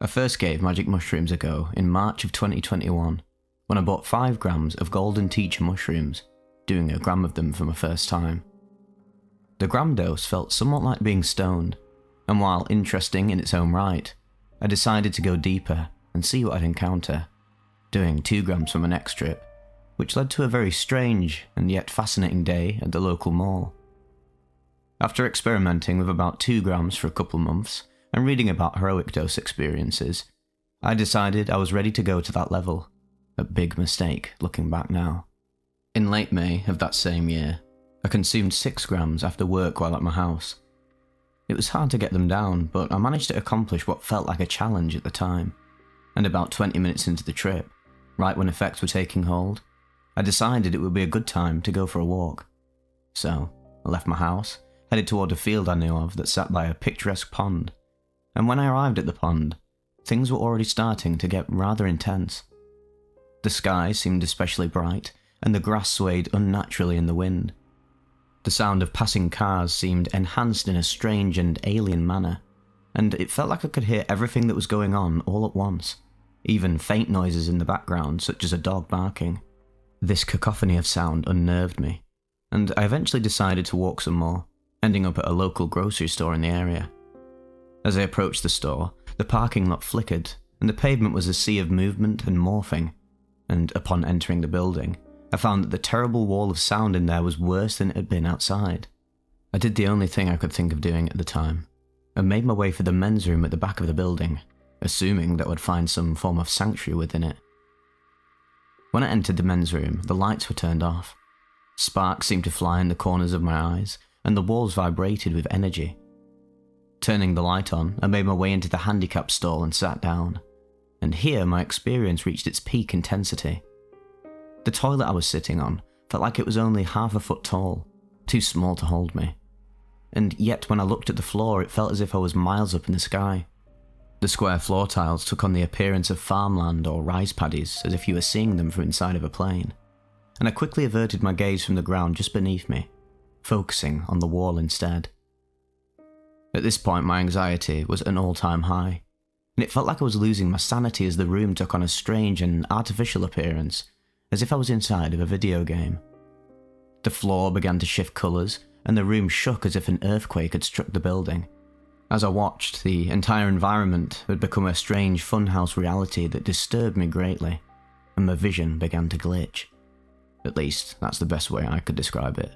I first gave magic mushrooms a go in March of 2021, when I bought 5 grams of golden teacher mushrooms, doing a gram of them for my first time. The gram dose felt somewhat like being stoned, and while interesting in its own right, I decided to go deeper and see what I'd encounter, doing 2 grams for my next trip, which led to a very strange and yet fascinating day at the local mall. After experimenting with about 2 grams for a couple months and reading about heroic dose experiences, I decided I was ready to go to that level. A big mistake looking back now. In late May of that same year, I consumed 6 grams after work while at my house. It was hard to get them down, but I managed to accomplish what felt like a challenge at the time. And about 20 minutes into the trip, right when effects were taking hold, I decided it would be a good time to go for a walk. So, I left my house, headed toward a field I knew of that sat by a picturesque pond, and when I arrived at the pond, things were already starting to get rather intense. The sky seemed especially bright, and the grass swayed unnaturally in the wind. The sound of passing cars seemed enhanced in a strange and alien manner, and it felt like I could hear everything that was going on all at once, even faint noises in the background such as a dog barking. This cacophony of sound unnerved me, and I eventually decided to walk some more, ending up at a local grocery store in the area. As I approached the store, the parking lot flickered, and the pavement was a sea of movement and morphing, and upon entering the building, I found that the terrible wall of sound in there was worse than it had been outside. I did the only thing I could think of doing at the time, and made my way for the men's room at the back of the building, assuming that I would find some form of sanctuary within it. When I entered the men's room, the lights were turned off. Sparks seemed to fly in the corners of my eyes, and the walls vibrated with energy. Turning the light on, I made my way into the handicap stall and sat down, and here my experience reached its peak intensity. The toilet I was sitting on felt like it was only half a foot tall, too small to hold me. And yet when I looked at the floor, it felt as if I was miles up in the sky. The square floor tiles took on the appearance of farmland or rice paddies, as if you were seeing them from inside of a plane, and I quickly averted my gaze from the ground just beneath me, focusing on the wall instead. At this point my anxiety was at an all-time high, and it felt like I was losing my sanity as the room took on a strange and artificial appearance, as if I was inside of a video game. The floor began to shift colours, and the room shook as if an earthquake had struck the building. As I watched, the entire environment had become a strange funhouse reality that disturbed me greatly, and my vision began to glitch. At least, that's the best way I could describe it.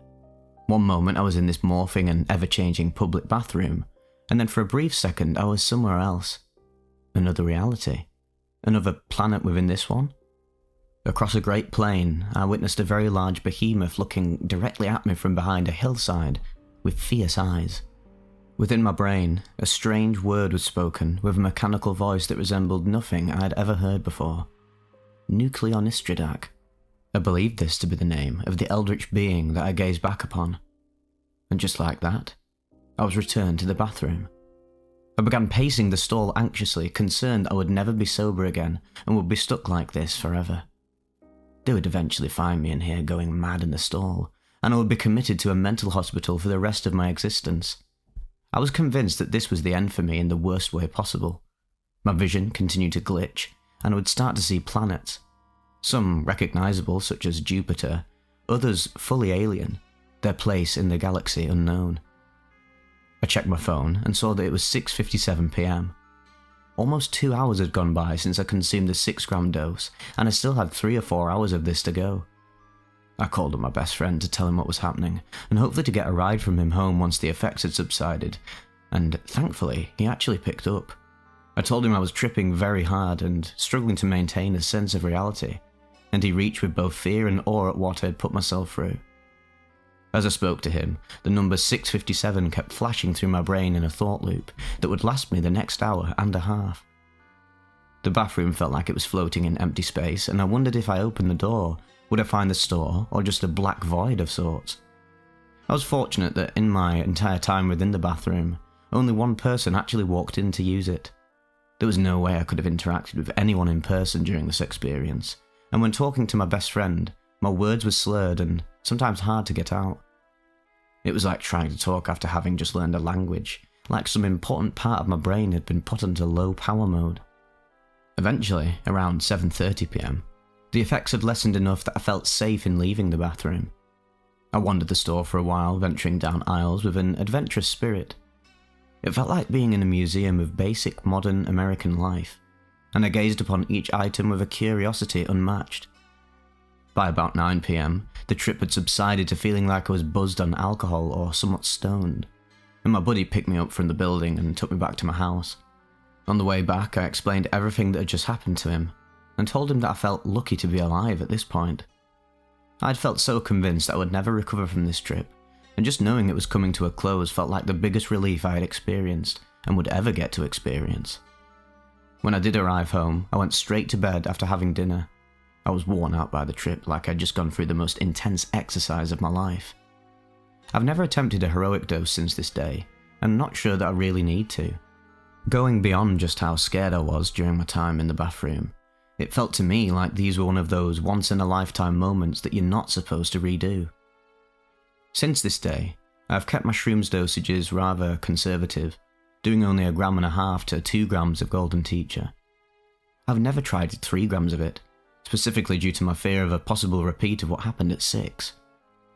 One moment I was in this morphing and ever-changing public bathroom, and then for a brief second I was somewhere else. Another reality. Another planet within this one. Across a great plain, I witnessed a very large behemoth looking directly at me from behind a hillside, with fierce eyes. Within my brain, a strange word was spoken with a mechanical voice that resembled nothing I had ever heard before. Nucleonistridac. I believed this to be the name of the eldritch being that I gazed back upon. And just like that, I was returned to the bathroom. I began pacing the stall anxiously, concerned I would never be sober again and would be stuck like this forever. They would eventually find me in here going mad in the stall, and I would be committed to a mental hospital for the rest of my existence. I was convinced that this was the end for me in the worst way possible. My vision continued to glitch, and I would start to see planets. Some recognisable, such as Jupiter, others fully alien, their place in the galaxy unknown. I checked my phone and saw that it was 6:57 PM. Almost 2 hours had gone by since I consumed the 6-gram dose, and I still had 3 or 4 hours of this to go. I called up my best friend to tell him what was happening, and hopefully to get a ride from him home once the effects had subsided, and thankfully he actually picked up. I told him I was tripping very hard and struggling to maintain a sense of reality, and he reached with both fear and awe at what I had put myself through. As I spoke to him, the number 657 kept flashing through my brain in a thought loop that would last me the next hour and a half. The bathroom felt like it was floating in empty space, and I wondered if I opened the door, would I find the store or just a black void of sorts? I was fortunate that in my entire time within the bathroom, only one person actually walked in to use it. There was no way I could have interacted with anyone in person during this experience, and when talking to my best friend, my words were slurred and sometimes hard to get out. It was like trying to talk after having just learned a language, like some important part of my brain had been put into low power mode. Eventually, around 7:30 PM, the effects had lessened enough that I felt safe in leaving the bathroom. I wandered the store for a while, venturing down aisles with an adventurous spirit. It felt like being in a museum of basic modern American life, and I gazed upon each item with a curiosity unmatched. By about 9 PM, the trip had subsided to feeling like I was buzzed on alcohol or somewhat stoned, and my buddy picked me up from the building and took me back to my house. On the way back, I explained everything that had just happened to him, and told him that I felt lucky to be alive at this point. I'd felt so convinced that I would never recover from this trip, and just knowing it was coming to a close felt like the biggest relief I had experienced and would ever get to experience. When I did arrive home, I went straight to bed after having dinner. I was worn out by the trip, like I'd just gone through the most intense exercise of my life. I've never attempted a heroic dose since this day, and I'm not sure that I really need to. Going beyond just how scared I was during my time in the bathroom, It felt to me like these were one of those once-in-a-lifetime moments that you're not supposed to redo. Since this day, I've kept my shrooms dosages rather conservative, doing only 1.5 to 2 grams of Golden Teacher. I've never tried 3 grams of it, specifically due to my fear of a possible repeat of what happened at 6,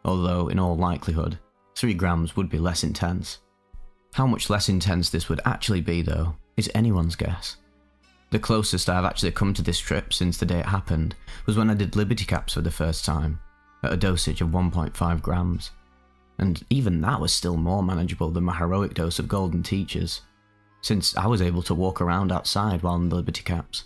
although in all likelihood, 3 grams would be less intense. How much less intense this would actually be though, is anyone's guess. The closest I've actually come to this trip since the day it happened was when I did Liberty Caps for the first time, at a dosage of 1.5 grams. And even that was still more manageable than my heroic dose of Golden Teachers, since I was able to walk around outside while in the Liberty Caps.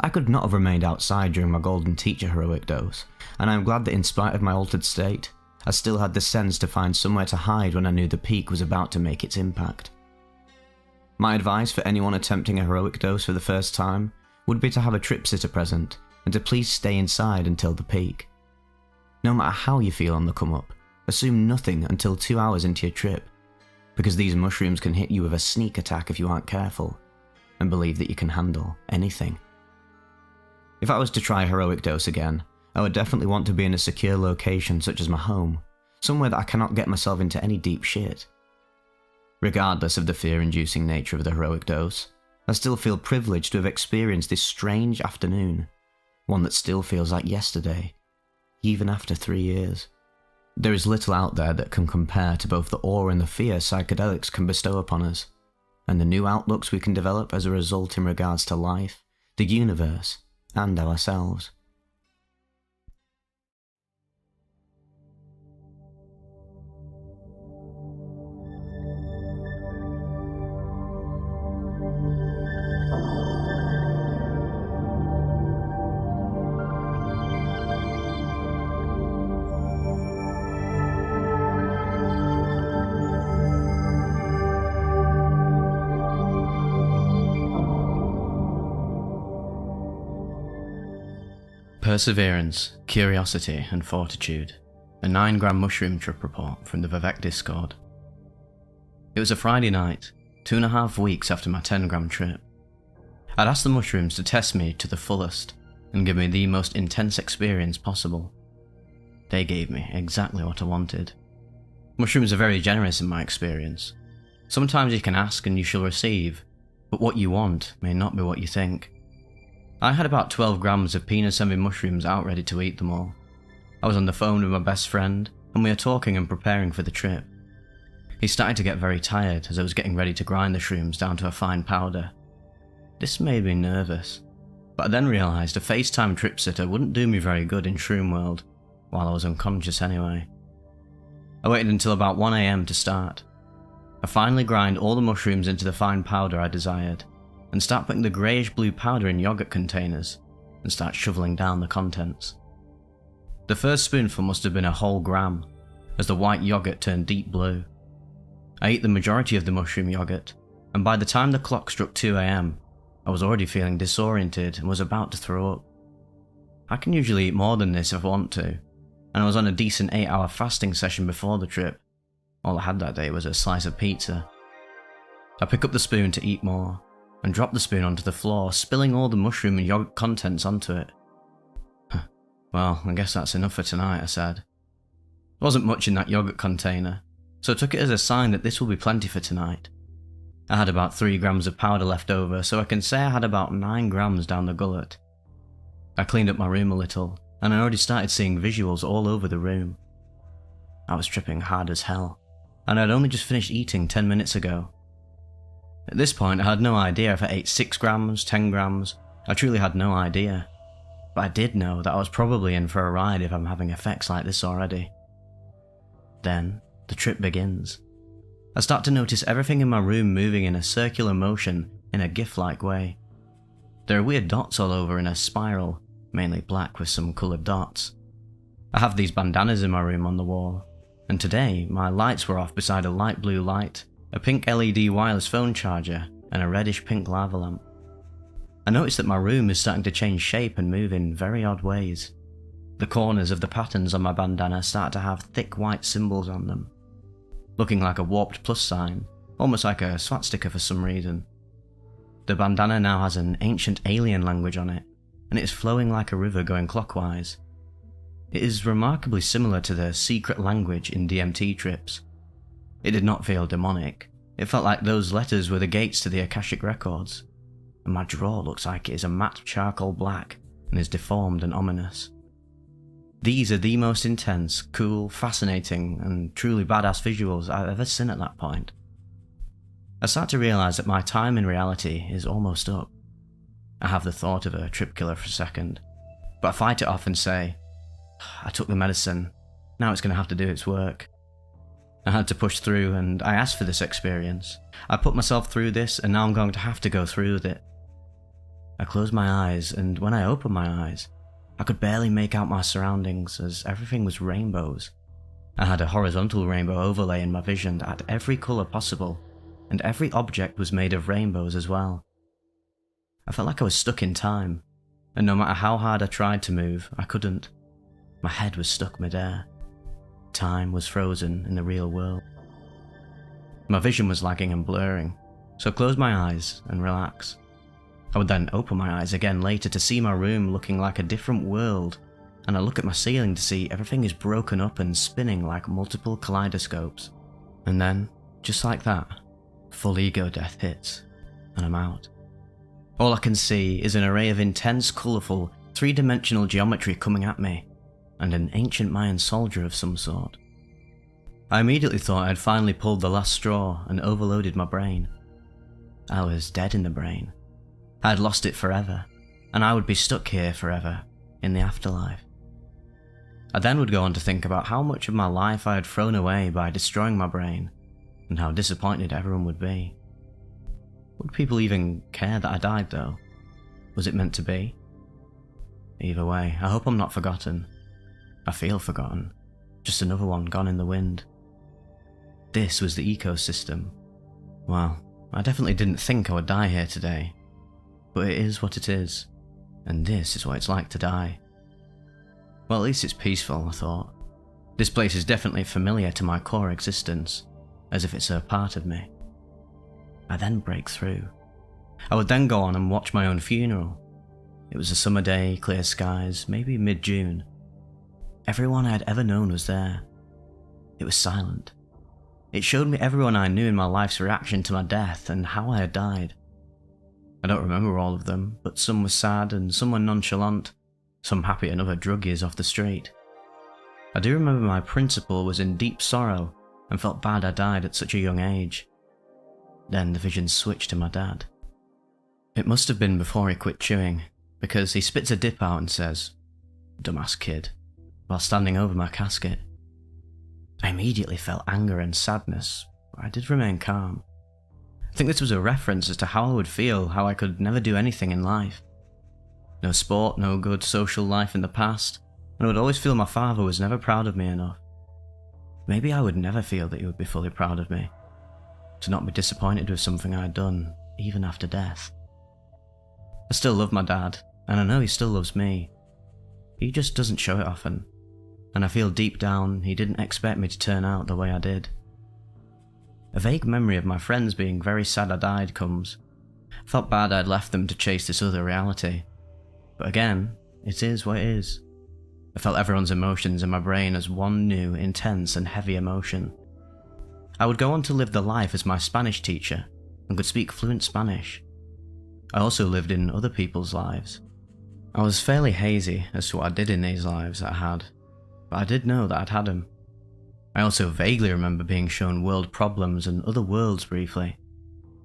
I could not have remained outside during my Golden Teacher heroic dose, and I am glad that in spite of my altered state, I still had the sense to find somewhere to hide when I knew the peak was about to make its impact. My advice for anyone attempting a heroic dose for the first time would be to have a trip sitter present, and to please stay inside until the peak. No matter how you feel on the come up, assume nothing until 2 hours into your trip, because these mushrooms can hit you with a sneak attack if you aren't careful, and believe that you can handle anything. If I was to try a heroic dose again, I would definitely want to be in a secure location such as my home, somewhere that I cannot get myself into any deep shit. Regardless of the fear-inducing nature of the heroic dose, I still feel privileged to have experienced this strange afternoon, one that still feels like yesterday, even after 3 years. There is little out there that can compare to both the awe and the fear psychedelics can bestow upon us, and the new outlooks we can develop as a result in regards to life, the universe, and ourselves. Perseverance, Curiosity and Fortitude, a 9-gram mushroom trip report from the Vivek Discord. It was a Friday night, 2.5 weeks after my 10-gram trip. I'd asked the mushrooms to test me to the fullest and give me the most intense experience possible. They gave me exactly what I wanted. Mushrooms are very generous in my experience. Sometimes you can ask and you shall receive, but what you want may not be what you think. I had about 12 grams of penis envy mushrooms out ready to eat them all. I was on the phone with my best friend, and we were talking and preparing for the trip. He started to get very tired as I was getting ready to grind the shrooms down to a fine powder. This made me nervous, but I then realised a FaceTime trip sitter wouldn't do me very good in shroom world, while I was unconscious anyway. I waited until about 1 AM to start. I finally grind all the mushrooms into the fine powder I desired, and start putting the greyish-blue powder in yogurt containers, and start shoveling down the contents. The first spoonful must have been a whole gram, as the white yogurt turned deep blue. I ate the majority of the mushroom yogurt, and by the time the clock struck 2 AM, I was already feeling disoriented and was about to throw up. I can usually eat more than this if I want to, and I was on a decent 8-hour fasting session before the trip. All I had that day was a slice of pizza. I pick up the spoon to eat more, and dropped the spoon onto the floor, spilling all the mushroom and yogurt contents onto it. Well, I guess that's enough for tonight, I said. There wasn't much in that yogurt container, so I took it as a sign that this will be plenty for tonight. I had about 3 grams of powder left over, so I can say I had about 9 grams down the gullet. I cleaned up my room a little, and I already started seeing visuals all over the room. I was tripping hard as hell, and I'd only just finished eating 10 minutes ago. At this point, I had no idea if I ate 6 grams, 10 grams, I truly had no idea. But I did know that I was probably in for a ride if I'm having effects like this already. Then, the trip begins. I start to notice everything in my room moving in a circular motion in a GIF-like way. There are weird dots all over in a spiral, mainly black with some coloured dots. I have these bandanas in my room on the wall, and today my lights were off beside a light blue light, a pink LED wireless phone charger, and a reddish pink lava lamp. I noticed that my room is starting to change shape and move in very odd ways. The corners of the patterns on my bandana start to have thick white symbols on them, looking like a warped plus sign, almost like a swastika for some reason. The bandana now has an ancient alien language on it, and it is flowing like a river going clockwise. It is remarkably similar to the secret language in DMT trips. It did not feel demonic. It felt like those letters were the gates to the Akashic records, and my jaw looks like it is a matte charcoal black and is deformed and ominous. These are the most intense, cool, fascinating, and truly badass visuals I've ever seen at that point. I start to realise that my time in reality is almost up. I have the thought of a trip killer for a second, but I fight it off and say, I took the medicine, now it's going to have to do its work. I had to push through, and I asked for this experience. I put myself through this, and now I'm going to have to go through with it. I closed my eyes, and when I opened my eyes, I could barely make out my surroundings as everything was rainbows. I had a horizontal rainbow overlay in my vision that had every colour possible, and every object was made of rainbows as well. I felt like I was stuck in time, and no matter how hard I tried to move, I couldn't. My head was stuck mid-air. Time was frozen in the real world. My vision was lagging and blurring, so I closed my eyes and relaxed. I would then open my eyes again later to see my room looking like a different world, and I look at my ceiling to see everything is broken up and spinning like multiple kaleidoscopes. And then, just like that, full ego death hits, and I'm out. All I can see is an array of intense, colourful, three-dimensional geometry coming at me, and an ancient Mayan soldier of some sort. I immediately thought I had finally pulled the last straw and overloaded my brain. I was dead in the brain. I had lost it forever, and I would be stuck here forever, in the afterlife. I then would go on to think about how much of my life I had thrown away by destroying my brain, and how disappointed everyone would be. Would people even care that I died though? Was it meant to be? Either way, I hope I'm not forgotten. I feel forgotten. Just another one gone in the wind. This was the ecosystem. Well, I definitely didn't think I would die here today. But it is what it is. And this is what it's like to die. Well, at least it's peaceful, I thought. This place is definitely familiar to my core existence, as if it's a part of me. I then break through. I would then go on and watch my own funeral. It was a summer day, clear skies, maybe mid-June. Everyone I had ever known was there. It was silent. It showed me everyone I knew in my life's reaction to my death and how I had died. I don't remember all of them, but some were sad and some were nonchalant, some happy and other druggies off the street. I do remember my principal was in deep sorrow and felt bad I died at such a young age. Then the vision switched to my dad. It must have been before he quit chewing, because he spits a dip out and says, "Dumbass kid," while standing over my casket. I immediately felt anger and sadness, but I did remain calm. I think this was a reference as to how I would feel, how I could never do anything in life. No sport, no good social life in the past, and I would always feel my father was never proud of me enough. Maybe I would never feel that he would be fully proud of me, to not be disappointed with something I had done, even after death. I still love my dad, and I know he still loves me. He just doesn't show it often, and I feel deep down he didn't expect me to turn out the way I did. A vague memory of my friends being very sad I died comes. I felt bad I'd left them to chase this other reality. But again, it is what it is. I felt everyone's emotions in my brain as one new, intense and heavy emotion. I would go on to live the life as my Spanish teacher and could speak fluent Spanish. I also lived in other people's lives. I was fairly hazy as to what I did in these lives that I had, but I did know that I'd had them. I also vaguely remember being shown world problems and other worlds briefly,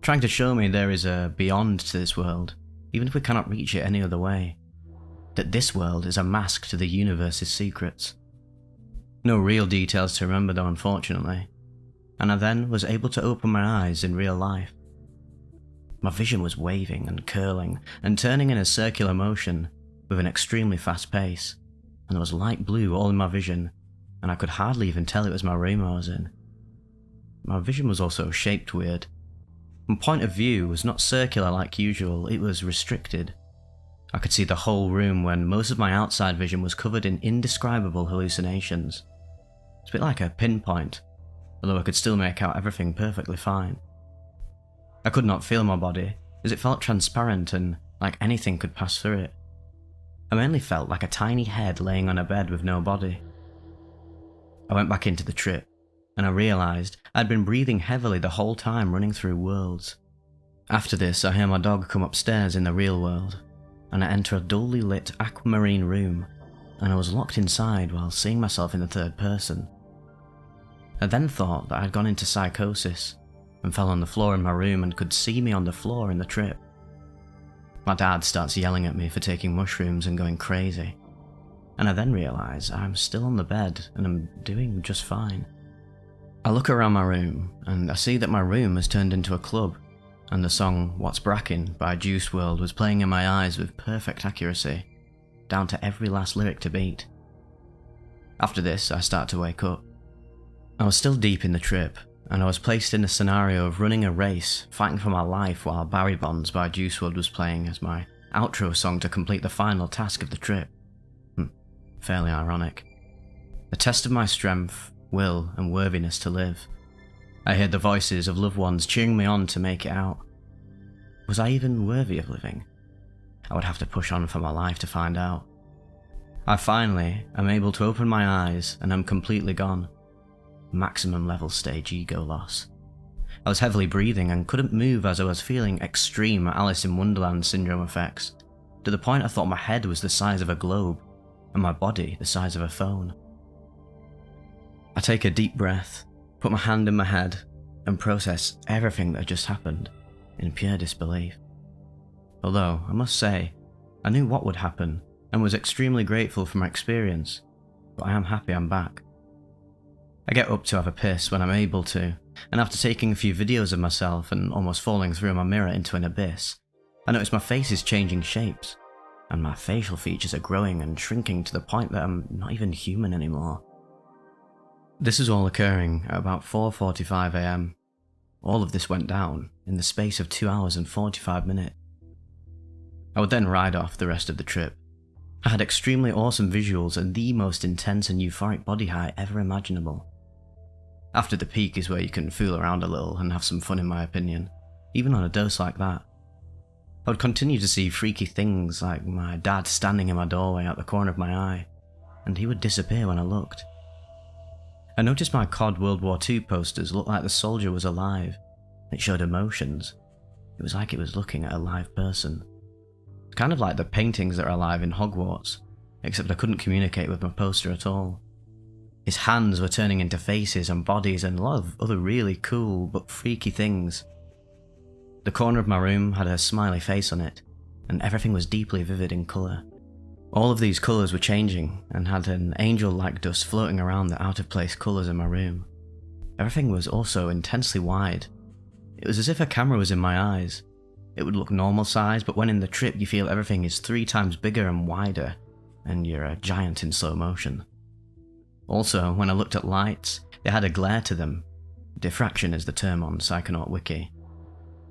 trying to show me there is a beyond to this world, even if we cannot reach it any other way. That this world is a mask to the universe's secrets. No real details to remember though, unfortunately, and I then was able to open my eyes in real life. My vision was waving and curling and turning in a circular motion with an extremely fast pace, and there was light blue all in my vision, and I could hardly even tell it was my room I was in. My vision was also shaped weird. My point of view was not circular like usual, it was restricted. I could see the whole room when most of my outside vision was covered in indescribable hallucinations. It's a bit like a pinpoint, although I could still make out everything perfectly fine. I could not feel my body, as it felt transparent and like anything could pass through it. I mainly felt like a tiny head laying on a bed with no body. I went back into the trip, and I realised I'd been breathing heavily the whole time running through worlds. After this, I hear my dog come upstairs in the real world, and I enter a dully lit aquamarine room, and I was locked inside while seeing myself in the third person. I then thought that I'd gone into psychosis, and fell on the floor in my room and could see me on the floor in the trip. My dad starts yelling at me for taking mushrooms and going crazy, and I then realise I'm still on the bed and I'm doing just fine. I look around my room, and I see that my room has turned into a club, and the song What's Brackin' by Juice WRLD was playing in my eyes with perfect accuracy, down to every last lyric to beat. After this, I start to wake up. I was still deep in the trip, and I was placed in a scenario of running a race, fighting for my life while Barry Bonds by Juice WRLD was playing as my outro song to complete the final task of the trip. Fairly ironic. A test of my strength, will, and worthiness to live. I heard the voices of loved ones cheering me on to make it out. Was I even worthy of living? I would have to push on for my life to find out. I finally am able to open my eyes and I'm completely gone. Maximum level stage ego loss. I was heavily breathing and couldn't move as I was feeling extreme Alice in Wonderland syndrome effects, to the point I thought my head was the size of a globe and my body the size of a phone. I take a deep breath, put my hand in my head, and process everything that had just happened in pure disbelief. Although, I must say, I knew what would happen and was extremely grateful for my experience, but I am happy I'm back. I get up to have a piss when I'm able to, and after taking a few videos of myself and almost falling through my mirror into an abyss, I notice my face is changing shapes, and my facial features are growing and shrinking to the point that I'm not even human anymore. This is all occurring at about 4:45 AM. All of this went down in the space of 2 hours and 45 minutes. I would then ride off the rest of the trip. I had extremely awesome visuals and the most intense and euphoric body high ever imaginable. After the peak is where you can fool around a little and have some fun in my opinion, even on a dose like that. I would continue to see freaky things like my dad standing in my doorway at the corner of my eye, and he would disappear when I looked. I noticed my COD World War II posters looked like the soldier was alive. It showed emotions. It was like it was looking at a live person. Kind of like the paintings that are alive in Hogwarts, except I couldn't communicate with my poster at all. His hands were turning into faces and bodies and a lot of other really cool but freaky things. The corner of my room had a smiley face on it, and everything was deeply vivid in colour. All of these colours were changing, and had an angel-like dust floating around the out-of-place colours in my room. Everything was also intensely wide. It was as if a camera was in my eyes. It would look normal size, but when in the trip you feel everything is 3 times bigger and wider, and you're a giant in slow motion. Also, when I looked at lights, they had a glare to them. Diffraction is the term on Psychonaut Wiki.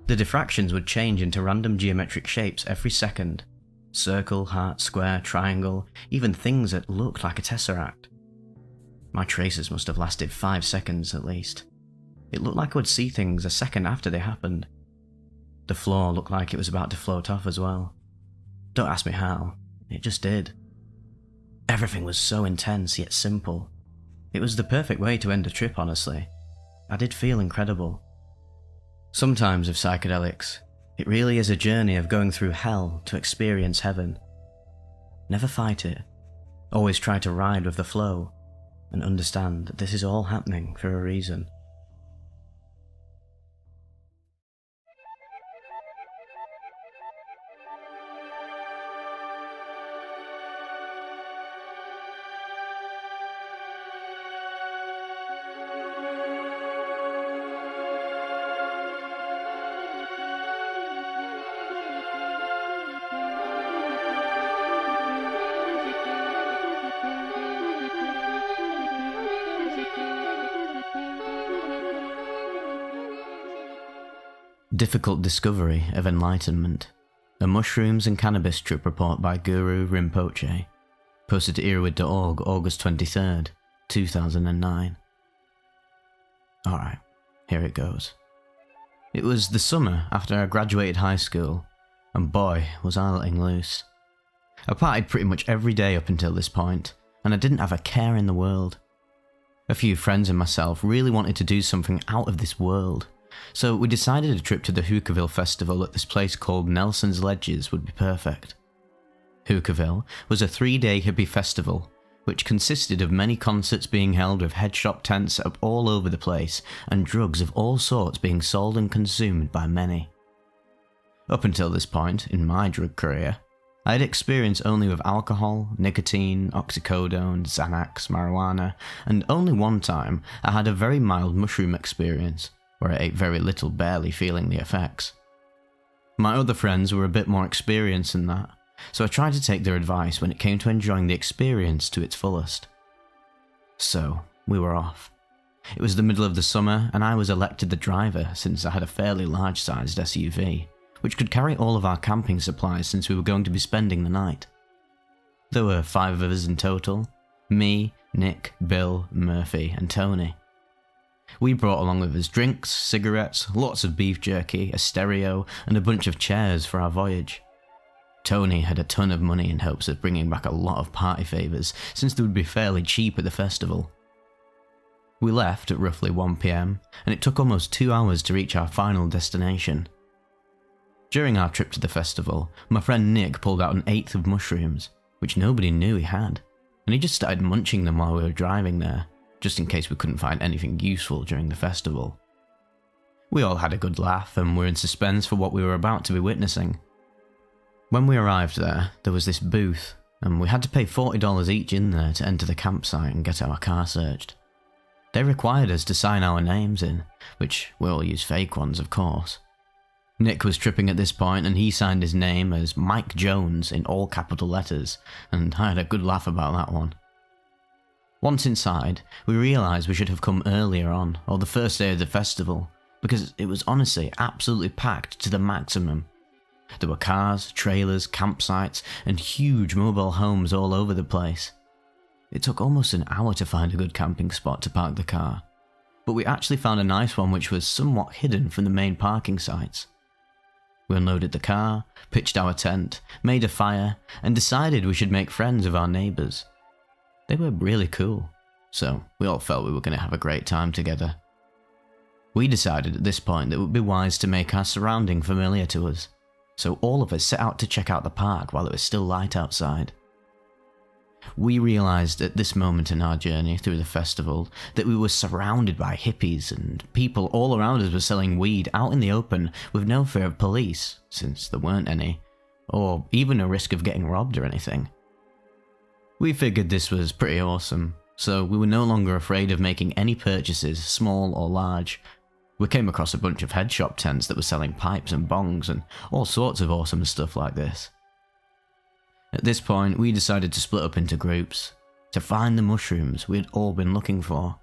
The diffractions would change into random geometric shapes every second. Circle, heart, square, triangle, even things that looked like a tesseract. My traces must have lasted 5 seconds at least. It looked like I would see things a second after they happened. The floor looked like it was about to float off as well. Don't ask me how, it just did. Everything was so intense yet simple. It was the perfect way to end a trip, honestly. I did feel incredible. Sometimes with psychedelics, it really is a journey of going through hell to experience heaven. Never fight it. Always try to ride with the flow, and understand that this is all happening for a reason. Difficult Discovery of Enlightenment, a Mushrooms and Cannabis Trip Report by Guru Rinpoche, posted to earbud.org August 23rd, 2009. Alright, here it goes. It was the summer after I graduated high school, and boy was I letting loose. I partied pretty much every day up until this point, and I didn't have a care in the world. A few friends and myself really wanted to do something out of this world, so we decided a trip to the Hookerville Festival at this place called Nelson's Ledges would be perfect. Hookerville was a 3-day hippie festival, which consisted of many concerts being held with head shop tents up all over the place and drugs of all sorts being sold and consumed by many. Up until this point in my drug career, I had experience only with alcohol, nicotine, oxycodone, Xanax, marijuana, and only one time I had a very mild mushroom experience, where I ate very little, barely feeling the effects. My other friends were a bit more experienced than that, so I tried to take their advice when it came to enjoying the experience to its fullest. So, we were off. It was the middle of the summer, and I was elected the driver since I had a fairly large-sized SUV, which could carry all of our camping supplies since we were going to be spending the night. There were 5 of us in total: me, Nick, Bill, Murphy, and Tony. We brought along with us drinks, cigarettes, lots of beef jerky, a stereo, and a bunch of chairs for our voyage. Tony had a ton of money in hopes of bringing back a lot of party favours, since they would be fairly cheap at the festival. We left at roughly 1 PM, and it took almost 2 hours to reach our final destination. During our trip to the festival, my friend Nick pulled out an 1/8 of mushrooms, which nobody knew he had, and he just started munching them while we were driving there, just in case we couldn't find anything useful during the festival. We all had a good laugh and were in suspense for what we were about to be witnessing. When we arrived there was this booth, and we had to pay $40 each in there to enter the campsite and get our car searched. They required us to sign our names in, which we all used fake ones, of course. Nick was tripping at this point, and he signed his name as Mike Jones in all capital letters, and I had a good laugh about that one. Once inside, we realised we should have come earlier on, or the first day of the festival, because it was honestly absolutely packed to the maximum. There were cars, trailers, campsites, and huge mobile homes all over the place. It took almost an hour to find a good camping spot to park the car, but we actually found a nice one which was somewhat hidden from the main parking sites. We unloaded the car, pitched our tent, made a fire, and decided we should make friends with our neighbours. They were really cool, so we all felt we were going to have a great time together. We decided at this point that it would be wise to make our surrounding familiar to us, so all of us set out to check out the park while it was still light outside. We realised at this moment in our journey through the festival that we were surrounded by hippies, and people all around us were selling weed out in the open with no fear of police, since there weren't any, or even a risk of getting robbed or anything. We figured this was pretty awesome, so we were no longer afraid of making any purchases, small or large. We came across a bunch of head shop tents that were selling pipes and bongs and all sorts of awesome stuff like this. At this point, we decided to split up into groups, to find the mushrooms we had all been looking for.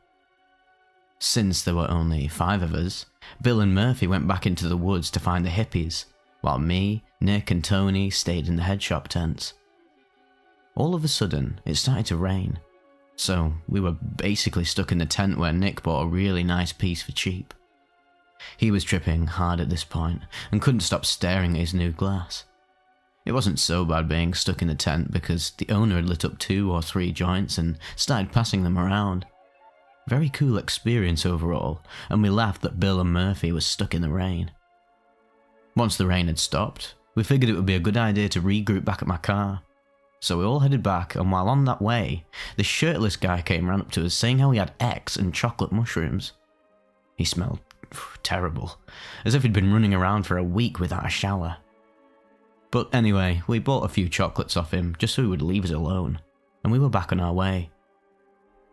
Since there were only 5 of us, Bill and Murphy went back into the woods to find the hippies, while me, Nick and Tony stayed in the head shop tents. All of a sudden, it started to rain, so we were basically stuck in the tent where Nick bought a really nice piece for cheap. He was tripping hard at this point and couldn't stop staring at his new glass. It wasn't so bad being stuck in the tent because the owner had lit up 2 or 3 joints and started passing them around. Very cool experience overall, and we laughed that Bill and Murphy were stuck in the rain. Once the rain had stopped, we figured it would be a good idea to regroup back at my car. So we all headed back, and while on that way, this shirtless guy came round up to us saying how he had X and chocolate mushrooms. He smelled terrible, as if he'd been running around for a week without a shower. But anyway, we bought a few chocolates off him just so he would leave us alone, and we were back on our way.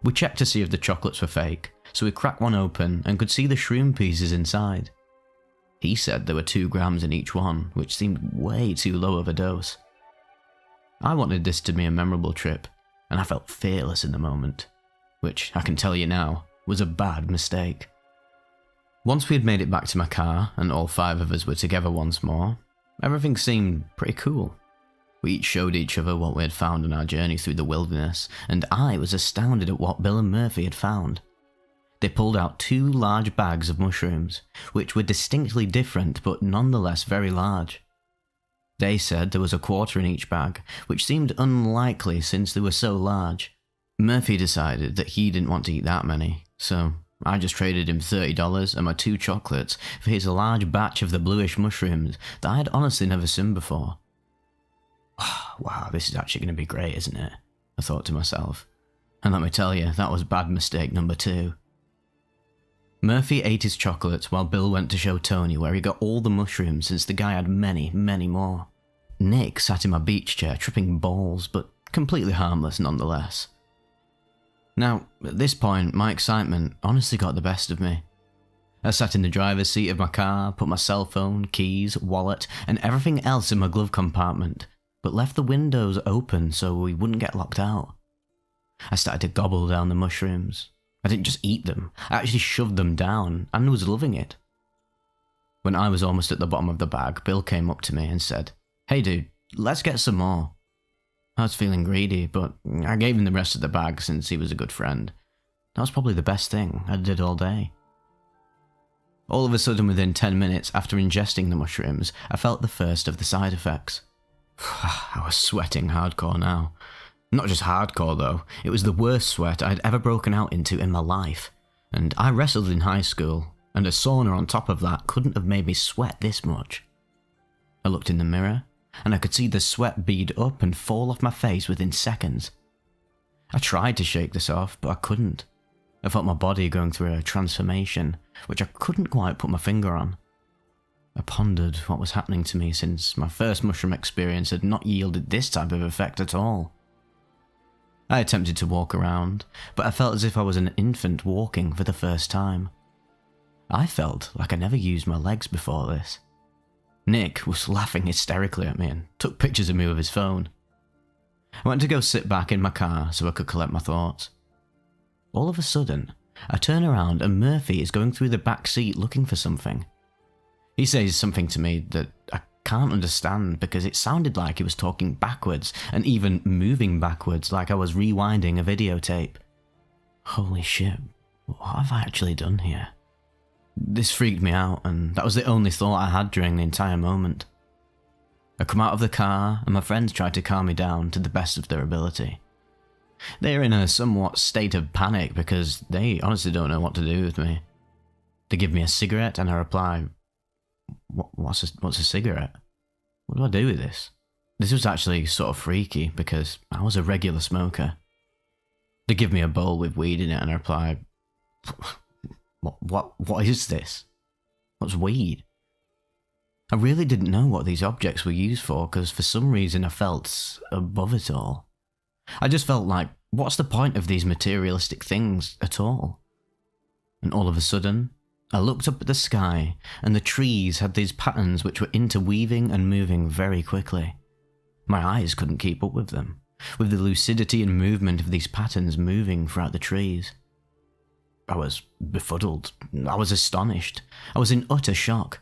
We checked to see if the chocolates were fake, so we cracked one open and could see the shroom pieces inside. He said there were 2 grams in each one, which seemed way too low of a dose. I wanted this to be a memorable trip, and I felt fearless in the moment, which I can tell you now was a bad mistake. Once we had made it back to my car and all 5 of us were together once more, everything seemed pretty cool. We each showed each other what we had found on our journey through the wilderness, and I was astounded at what Bill and Murphy had found. They pulled out 2 large bags of mushrooms, which were distinctly different but nonetheless very large. They said there was a quarter in each bag, which seemed unlikely since they were so large. Murphy decided that he didn't want to eat that many, so I just traded him $30 and my 2 chocolates for his large batch of the bluish mushrooms that I had honestly never seen before. Oh, wow, this is actually going to be great, isn't it? I thought to myself. And let me tell you, that was bad mistake number 2. Murphy ate his chocolates while Bill went to show Tony where he got all the mushrooms since the guy had many, many more. Nick sat in my beach chair tripping balls, but completely harmless nonetheless. Now, at this point, my excitement honestly got the best of me. I sat in the driver's seat of my car, put my cell phone, keys, wallet, and everything else in my glove compartment, but left the windows open so we wouldn't get locked out. I started to gobble down the mushrooms. I didn't just eat them, I actually shoved them down, and was loving it. When I was almost at the bottom of the bag, Bill came up to me and said, "Hey dude, let's get some more." I was feeling greedy, but I gave him the rest of the bag since he was a good friend. That was probably the best thing I did all day. All of a sudden, within 10 minutes after ingesting the mushrooms, I felt the first of the side effects. I was sweating hardcore now. Not just hardcore though, it was the worst sweat I'd ever broken out into in my life. And I wrestled in high school, and a sauna on top of that couldn't have made me sweat this much. I looked in the mirror, and I could see the sweat bead up and fall off my face within seconds. I tried to shake this off, but I couldn't. I felt my body going through a transformation, which I couldn't quite put my finger on. I pondered what was happening to me since my first mushroom experience had not yielded this type of effect at all. I attempted to walk around, but I felt as if I was an infant walking for the first time. I felt like I never used my legs before this. Nick was laughing hysterically at me and took pictures of me with his phone. I went to go sit back in my car so I could collect my thoughts. All of a sudden, I turn around and Murphy is going through the back seat looking for something. He says something to me that I can't understand because it sounded like he was talking backwards and even moving backwards like I was rewinding a videotape. Holy shit, what have I actually done here? This freaked me out, and that was the only thought I had during the entire moment. I come out of the car, and my friends tried to calm me down to the best of their ability. They are in a somewhat state of panic because they honestly don't know what to do with me. They give me a cigarette, and I reply, What's a cigarette? What do I do with this? This was actually sort of freaky because I was a regular smoker. They give me a bowl with weed in it, and I reply, What is this? What's weed? I really didn't know what these objects were used for because for some reason I felt above it all. I just felt like, what's the point of these materialistic things at all? And all of a sudden, I looked up at the sky and the trees had these patterns which were interweaving and moving very quickly. My eyes couldn't keep up with them, with the lucidity and movement of these patterns moving throughout the trees. I was befuddled. I was astonished. I was in utter shock.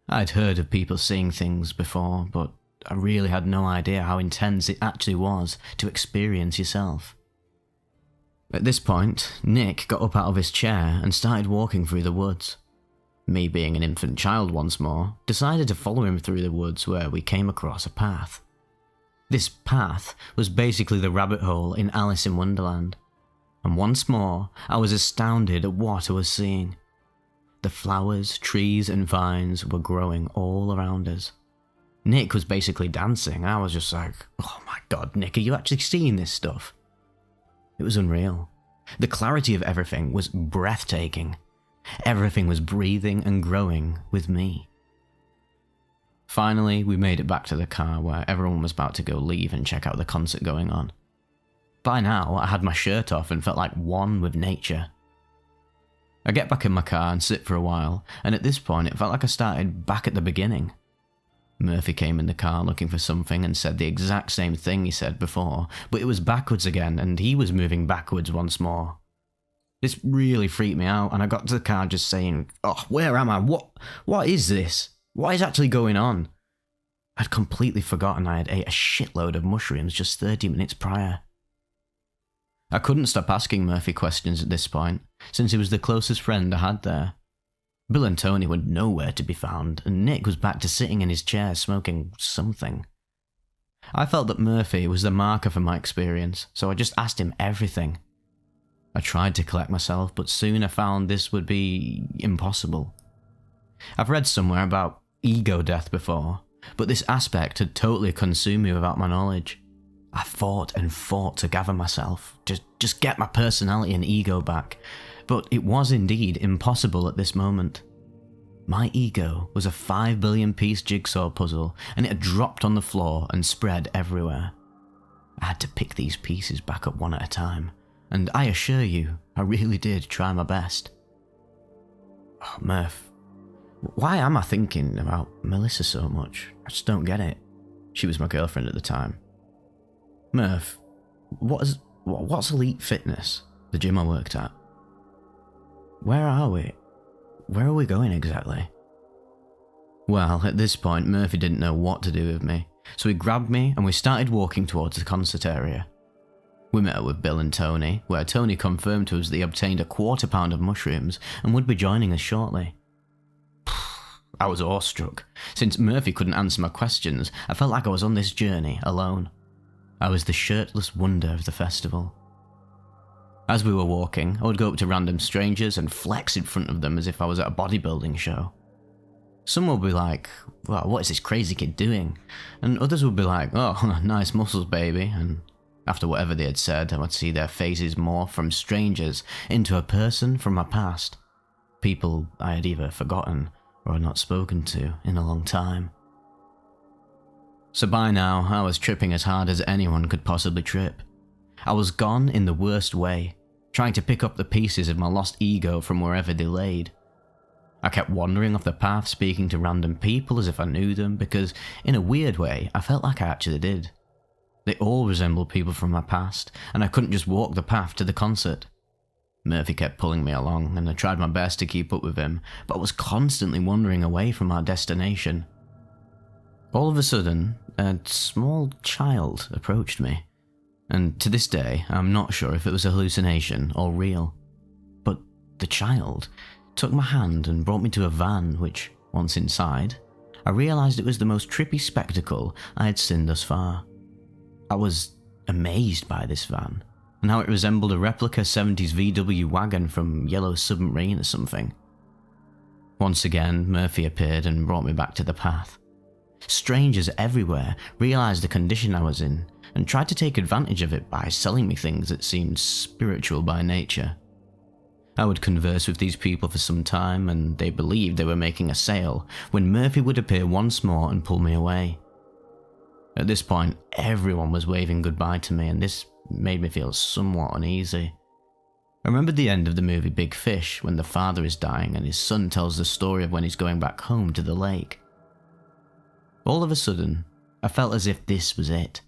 I'd heard of people seeing things before, but I really had no idea how intense it actually was to experience yourself. At this point, Nick got up out of his chair and started walking through the woods. Me, being an infant child once more, decided to follow him through the woods where we came across a path. This path was basically the rabbit hole in Alice in Wonderland. And once more, I was astounded at what I was seeing. The flowers, trees, and vines were growing all around us. Nick was basically dancing. I was just like, oh my god, Nick, are you actually seeing this stuff? It was unreal. The clarity of everything was breathtaking. Everything was breathing and growing with me. Finally, we made it back to the car where everyone was about to go leave and check out the concert going on. By now, I had my shirt off and felt like one with nature. I get back in my car and sit for a while, and at this point it felt like I started back at the beginning. Murphy came in the car looking for something and said the exact same thing he said before, but it was backwards again and he was moving backwards once more. This really freaked me out, and I got to the car just saying, oh, where am I? What is this? What is actually going on? I'd completely forgotten I had ate a shitload of mushrooms just 30 minutes prior. I couldn't stop asking Murphy questions at this point, since he was the closest friend I had there. Bill and Tony were nowhere to be found, and Nick was back to sitting in his chair smoking something. I felt that Murphy was the marker for my experience, so I just asked him everything. I tried to collect myself, but soon I found this would be impossible. I've read somewhere about ego death before, but this aspect had totally consumed me without my knowledge. I fought and fought to gather myself, just get my personality and ego back, but it was indeed impossible at this moment. My ego was a 5 billion piece jigsaw puzzle, and it had dropped on the floor and spread everywhere. I had to pick these pieces back up one at a time, and I assure you, I really did try my best. Oh, Murph, why am I thinking about Melissa so much? I just don't get it. She was my girlfriend at the time. Murph, what's Elite Fitness, the gym I worked at? Where are we? Where are we going exactly? Well, at this point, Murphy didn't know what to do with me, so he grabbed me and we started walking towards the concert area. We met up with Bill and Tony, where Tony confirmed to us that he obtained a £1/4 pound of mushrooms and would be joining us shortly. I was awestruck. Since Murphy couldn't answer my questions, I felt like I was on this journey alone. I was the shirtless wonder of the festival. As we were walking, I would go up to random strangers and flex in front of them as if I was at a bodybuilding show. Some would be like, "Well, what is this crazy kid doing?" And others would be like, "Oh, nice muscles, baby." And after whatever they had said, I would see their faces morph from strangers into a person from my past. People I had either forgotten or had not spoken to in a long time. So by now, I was tripping as hard as anyone could possibly trip. I was gone in the worst way, trying to pick up the pieces of my lost ego from wherever they laid. I kept wandering off the path, speaking to random people as if I knew them, because in a weird way, I felt like I actually did. They all resembled people from my past, and I couldn't just walk the path to the concert. Murphy kept pulling me along, and I tried my best to keep up with him, but I was constantly wandering away from our destination. All of a sudden, a small child approached me, and to this day, I'm not sure if it was a hallucination or real. But the child took my hand and brought me to a van, which, once inside, I realised it was the most trippy spectacle I had seen thus far. I was amazed by this van, and how it resembled a replica 70s VW wagon from Yellow Submarine or something. Once again, Murphy appeared and brought me back to the path. Strangers everywhere realised the condition I was in and tried to take advantage of it by selling me things that seemed spiritual by nature. I would converse with these people for some time, and they believed they were making a sale when Murphy would appear once more and pull me away. At this point, everyone was waving goodbye to me, and this made me feel somewhat uneasy. I remembered the end of the movie Big Fish, when the father is dying and his son tells the story of when he's going back home to the lake. All of a sudden, I felt as if this was it.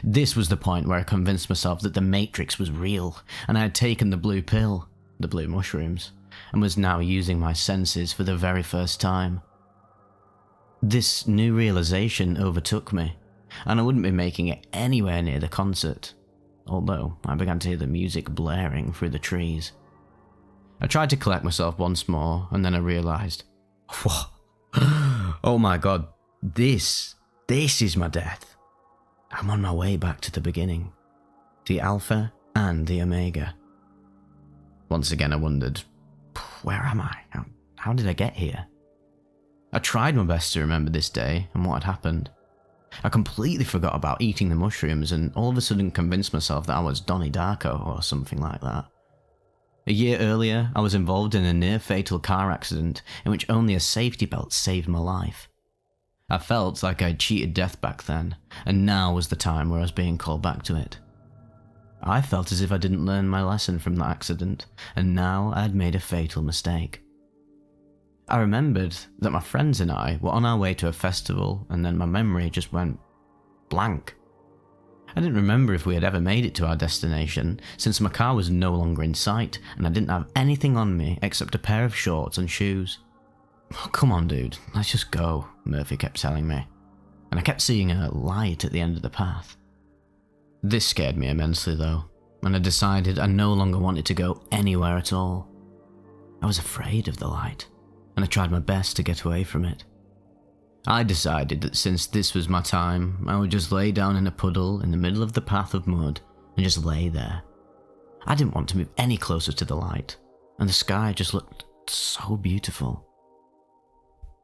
This was the point where I convinced myself that the Matrix was real, and I had taken the blue pill, the blue mushrooms, and was now using my senses for the very first time. This new realization overtook me, and I wouldn't be making it anywhere near the concert, although I began to hear the music blaring through the trees. I tried to collect myself once more, and then I realized, whoa, oh my god, this is my death. I'm on my way back to the beginning, the Alpha and the Omega. Once again I wondered, where am I? How did I get here? I tried my best to remember this day and what had happened. I completely forgot about eating the mushrooms and all of a sudden convinced myself that I was Donnie Darko or something like that. A year earlier, I was involved in a near-fatal car accident in which only a safety belt saved my life. I felt like I'd cheated death back then, and now was the time where I was being called back to it. I felt as if I didn't learn my lesson from that accident, and now I had made a fatal mistake. I remembered that my friends and I were on our way to a festival, and then my memory just went blank. I didn't remember if we had ever made it to our destination, since my car was no longer in sight, and I didn't have anything on me except a pair of shorts and shoes. Oh, come on, dude, let's just go, Murphy kept telling me, and I kept seeing a light at the end of the path. This scared me immensely though, and I decided I no longer wanted to go anywhere at all. I was afraid of the light. and I tried my best to get away from it. I decided that since this was my time, I would just lay down in a puddle in the middle of the path of mud and just lay there. I didn't want to move any closer to the light, and the sky just looked so beautiful.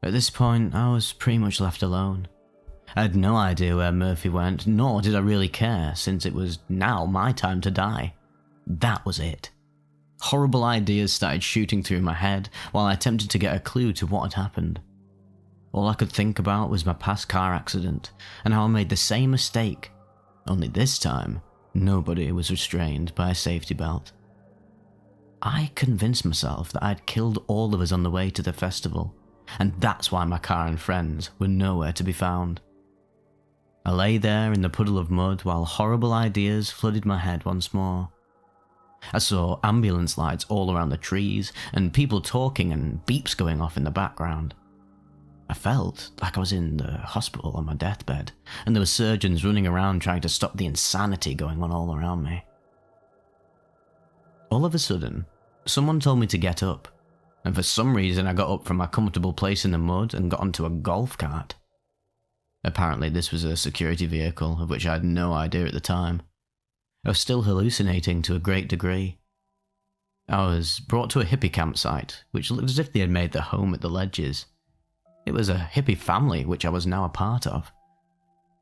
At this point, I was pretty much left alone. I had no idea where Murphy went, nor did I really care, since it was now my time to die. That was it. Horrible ideas started shooting through my head while I attempted to get a clue to what had happened. All I could think about was my past car accident, and how I made the same mistake, only this time, nobody was restrained by a safety belt. I convinced myself that I'd killed all of us on the way to the festival, and that's why my car and friends were nowhere to be found. I lay there in the puddle of mud while horrible ideas flooded my head once more. I saw ambulance lights all around the trees, and people talking and beeps going off in the background. I felt like I was in the hospital on my deathbed, and there were surgeons running around trying to stop the insanity going on all around me. All of a sudden, someone told me to get up, and for some reason I got up from my comfortable place in the mud and got onto a golf cart. Apparently this was a security vehicle, of which I had no idea at the time. I was still hallucinating to a great degree. I was brought to a hippie campsite, which looked as if they had made their home at the ledges. It was a hippie family which I was now a part of.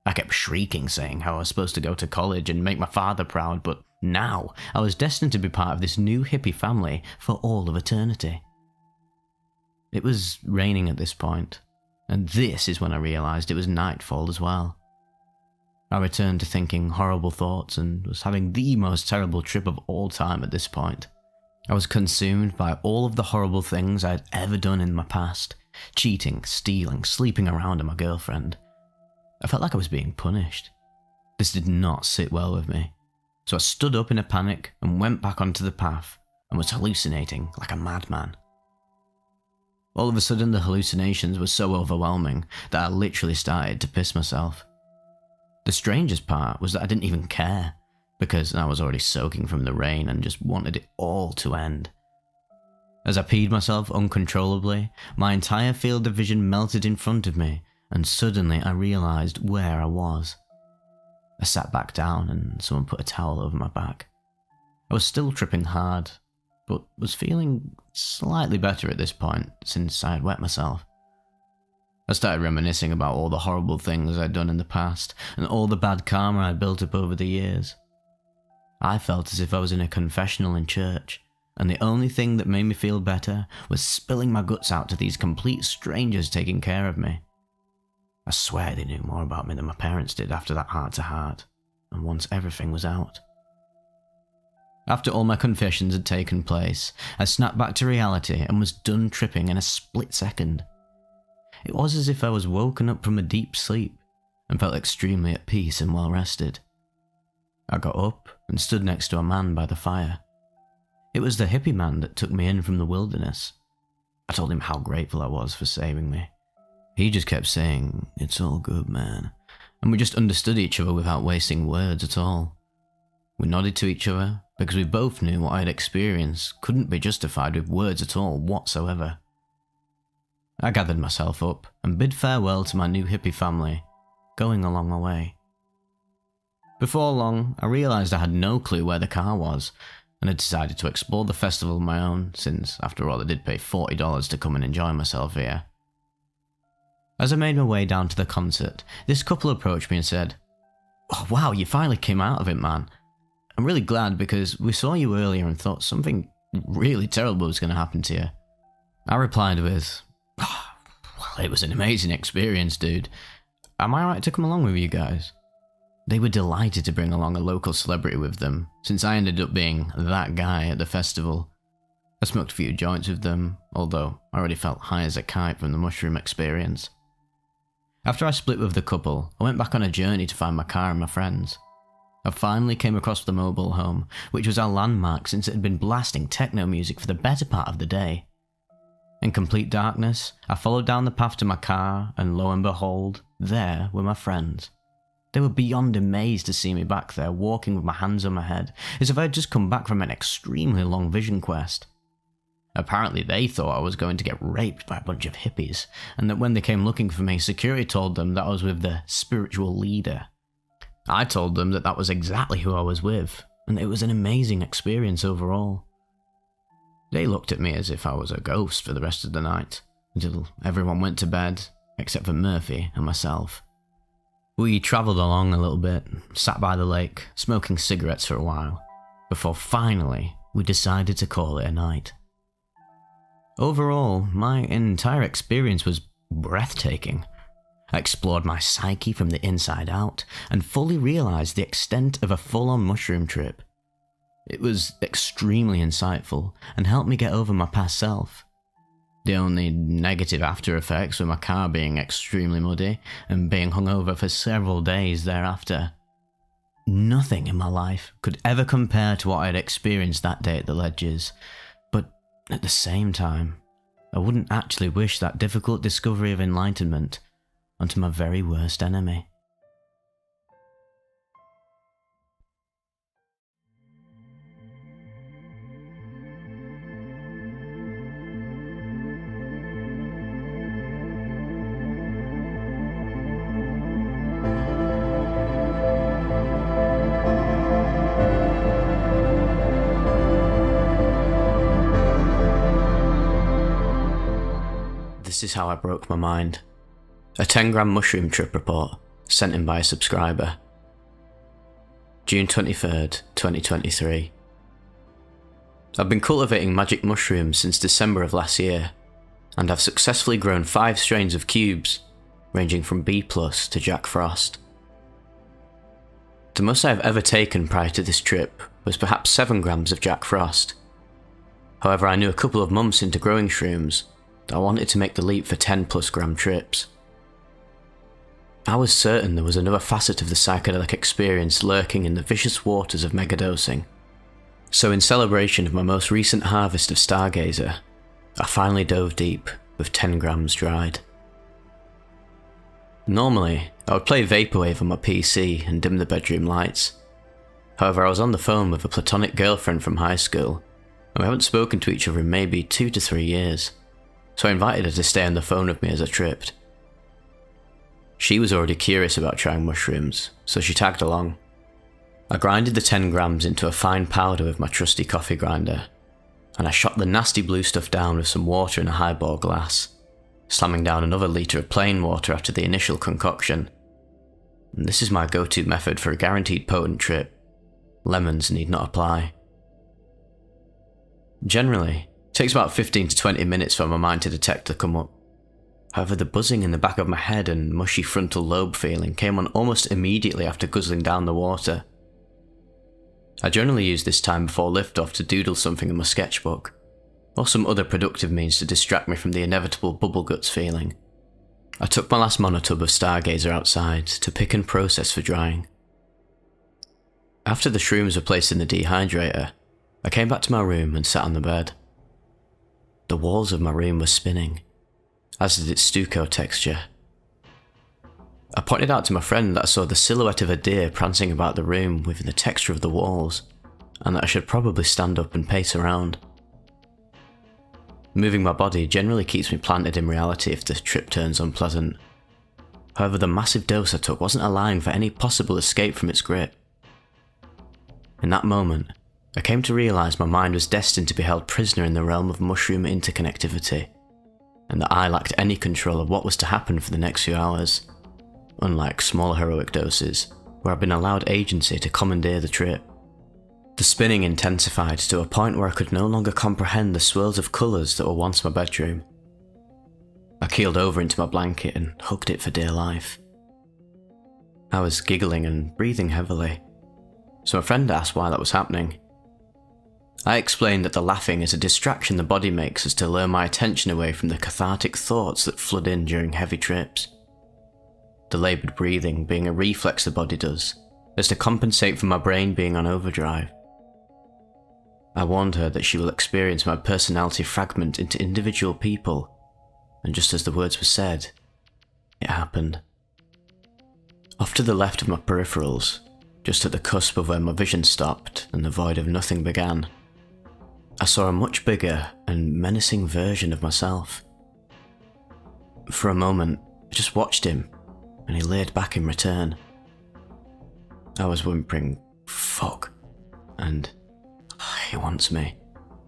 I kept shrieking, saying how I was supposed to go to college and make my father proud, but now I was destined to be part of this new hippie family for all of eternity. It was raining at this point, and this is when I realised it was nightfall as well. I returned to thinking horrible thoughts and was having the most terrible trip of all time at this point. I was consumed by all of the horrible things I had ever done in my past. Cheating, stealing, sleeping around with my girlfriend. I felt like I was being punished. This did not sit well with me, so I stood up in a panic and went back onto the path and was hallucinating like a madman. All of a sudden the hallucinations were so overwhelming that I literally started to piss myself. The strangest part was that I didn't even care, because I was already soaking from the rain and just wanted it all to end. As I peed myself uncontrollably, my entire field of vision melted in front of me, and suddenly I realised where I was. I sat back down and someone put a towel over my back. I was still tripping hard, but was feeling slightly better at this point since I had wet myself. I started reminiscing about all the horrible things I'd done in the past and all the bad karma I'd built up over the years. I felt as if I was in a confessional in church, and the only thing that made me feel better was spilling my guts out to these complete strangers taking care of me. I swear they knew more about me than my parents did after that heart-to-heart, and once everything was out. After all my confessions had taken place, I snapped back to reality and was done tripping in a split second. It was as if I was woken up from a deep sleep and felt extremely at peace and well rested. I got up and stood next to a man by the fire. It was the hippie man that took me in from the wilderness. I told him how grateful I was for saving me. He just kept saying, "It's all good, man," and we just understood each other without wasting words at all. We nodded to each other because we both knew what I had experienced couldn't be justified with words at all whatsoever. I gathered myself up and bid farewell to my new hippie family, going along my way. Before long, I realised I had no clue where the car was, and had decided to explore the festival on my own, since, after all, I did pay $40 to come and enjoy myself here. As I made my way down to the concert, this couple approached me and said, "Oh wow, you finally came out of it, man. I'm really glad because we saw you earlier and thought something really terrible was going to happen to you." I replied with, "Oh, well, it was an amazing experience, dude. Am I right to come along with you guys?" They were delighted to bring along a local celebrity with them, since I ended up being that guy at the festival. I smoked a few joints with them, although I already felt high as a kite from the mushroom experience. After I split with the couple, I went back on a journey to find my car and my friends. I finally came across the mobile home, which was our landmark since it had been blasting techno music for the better part of the day. In complete darkness, I followed down the path to my car, and lo and behold, there were my friends. They were beyond amazed to see me back there, walking with my hands on my head, as if I had just come back from an extremely long vision quest. Apparently they thought I was going to get raped by a bunch of hippies, and that when they came looking for me, security told them that I was with the spiritual leader. I told them that that was exactly who I was with, and it was an amazing experience overall. They looked at me as if I was a ghost for the rest of the night, until everyone went to bed, except for Murphy and myself. We travelled along a little bit, sat by the lake, smoking cigarettes for a while, before finally we decided to call it a night. Overall, my entire experience was breathtaking. I explored my psyche from the inside out, and fully realised the extent of a full-on mushroom trip. It was extremely insightful, and helped me get over my past self. The only negative after effects were my car being extremely muddy, and being hungover for several days thereafter. Nothing in my life could ever compare to what I had experienced that day at the ledges, but at the same time, I wouldn't actually wish that difficult discovery of enlightenment onto my very worst enemy. This is how I broke my mind. A 10-gram mushroom trip report sent in by a subscriber. June 23rd, 2023. I've been cultivating magic mushrooms since December of last year, and I've successfully grown 5 strains of cubes, ranging from B+ to Jack Frost. The most I have ever taken prior to this trip was perhaps 7 grams of Jack Frost. However, I knew a couple of months into growing shrooms that I wanted to make the leap for 10+ gram trips. I was certain there was another facet of the psychedelic experience lurking in the vicious waters of megadosing. So in celebration of my most recent harvest of Stargazer, I finally dove deep with 10 grams dried. Normally, I would play Vaporwave on my PC and dim the bedroom lights. However, I was on the phone with a platonic girlfriend from high school, and we haven't spoken to each other in maybe 2 to 3 years, so I invited her to stay on the phone with me as I tripped. She was already curious about trying mushrooms, so she tagged along. I grinded the 10 grams into a fine powder with my trusty coffee grinder, and I shot the nasty blue stuff down with some water in a highball glass, slamming down another litre of plain water after the initial concoction. And this is my go-to method for a guaranteed potent trip. Lemons need not apply. Generally, it takes about 15 to 20 minutes for my mind to detect the come up. However, the buzzing in the back of my head and mushy frontal lobe feeling came on almost immediately after guzzling down the water. I generally use this time before liftoff to doodle something in my sketchbook, or some other productive means to distract me from the inevitable bubble guts feeling. I took my last monotub of Stargazer outside to pick and process for drying. After the shrooms were placed in the dehydrator, I came back to my room and sat on the bed. The walls of my room were spinning, as did its stucco texture. I pointed out to my friend that I saw the silhouette of a deer prancing about the room within the texture of the walls, and that I should probably stand up and pace around. Moving my body generally keeps me planted in reality if the trip turns unpleasant. However, the massive dose I took wasn't allowing for any possible escape from its grip. In that moment, I came to realise my mind was destined to be held prisoner in the realm of mushroom interconnectivity, and that I lacked any control of what was to happen for the next few hours, unlike smaller heroic doses, where I've been allowed agency to commandeer the trip. The spinning intensified to a point where I could no longer comprehend the swirls of colours that were once my bedroom. I keeled over into my blanket and hugged it for dear life. I was giggling and breathing heavily, so my friend asked why that was happening. I explained that the laughing is a distraction the body makes as to lure my attention away from the cathartic thoughts that flood in during heavy trips. The laboured breathing being a reflex the body does, as to compensate for my brain being on overdrive. I warned her that she will experience my personality fragment into individual people, and just as the words were said, it happened. Off to the left of my peripherals, just at the cusp of where my vision stopped and the void of nothing began, I saw a much bigger and menacing version of myself. For a moment, I just watched him, and he laid back in return. I was whimpering, "Fuck," and "He wants me,"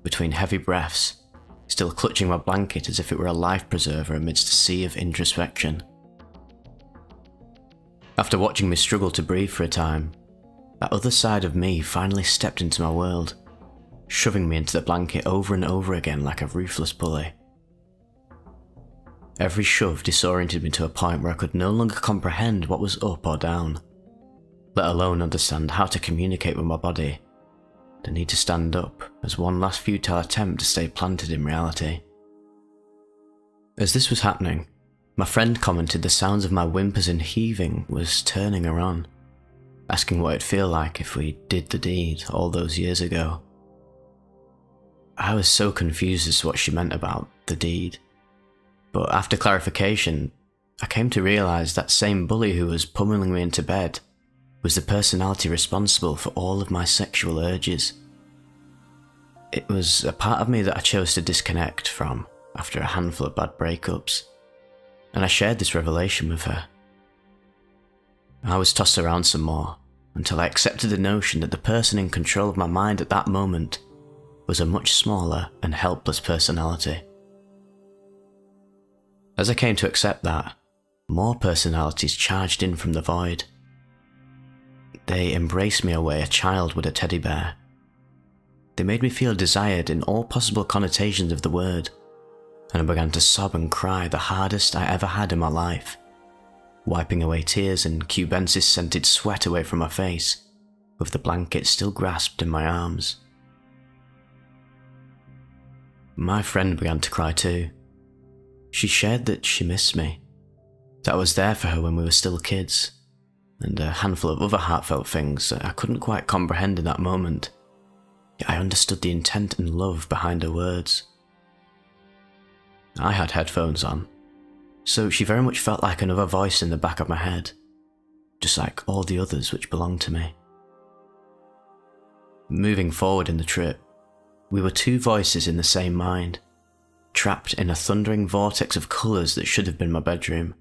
between heavy breaths, still clutching my blanket as if it were a life preserver amidst a sea of introspection. After watching me struggle to breathe for a time, that other side of me finally stepped into my world, shoving me into the blanket over and over again like a ruthless bully. Every shove disoriented me to a point where I could no longer comprehend what was up or down, let alone understand how to communicate with my body. The need to stand up as one last futile attempt to stay planted in reality. As this was happening, my friend commented the sounds of my whimpers and heaving was turning her on, asking what it'd feel like if we did the deed all those years ago. I was so confused as to what she meant about the deed, but after clarification, I came to realise that same bully who was pummeling me into bed was the personality responsible for all of my sexual urges. It was a part of me that I chose to disconnect from after a handful of bad breakups, and I shared this revelation with her. I was tossed around some more until I accepted the notion that the person in control of my mind at that moment was a much smaller and helpless personality. As I came to accept that, more personalities charged in from the void. They embraced me away a child would a teddy bear. They made me feel desired in all possible connotations of the word, and I began to sob and cry the hardest I ever had in my life, wiping away tears and cubensis-scented sweat away from my face, with the blanket still grasped in my arms. My friend began to cry too. She shared that she missed me, that I was there for her when we were still kids, and a handful of other heartfelt things that I couldn't quite comprehend in that moment, yet I understood the intent and love behind her words. I had headphones on, so she very much felt like another voice in the back of my head, just like all the others which belonged to me. Moving forward in the trip, we were two voices in the same mind, trapped in a thundering vortex of colours that should have been my bedroom.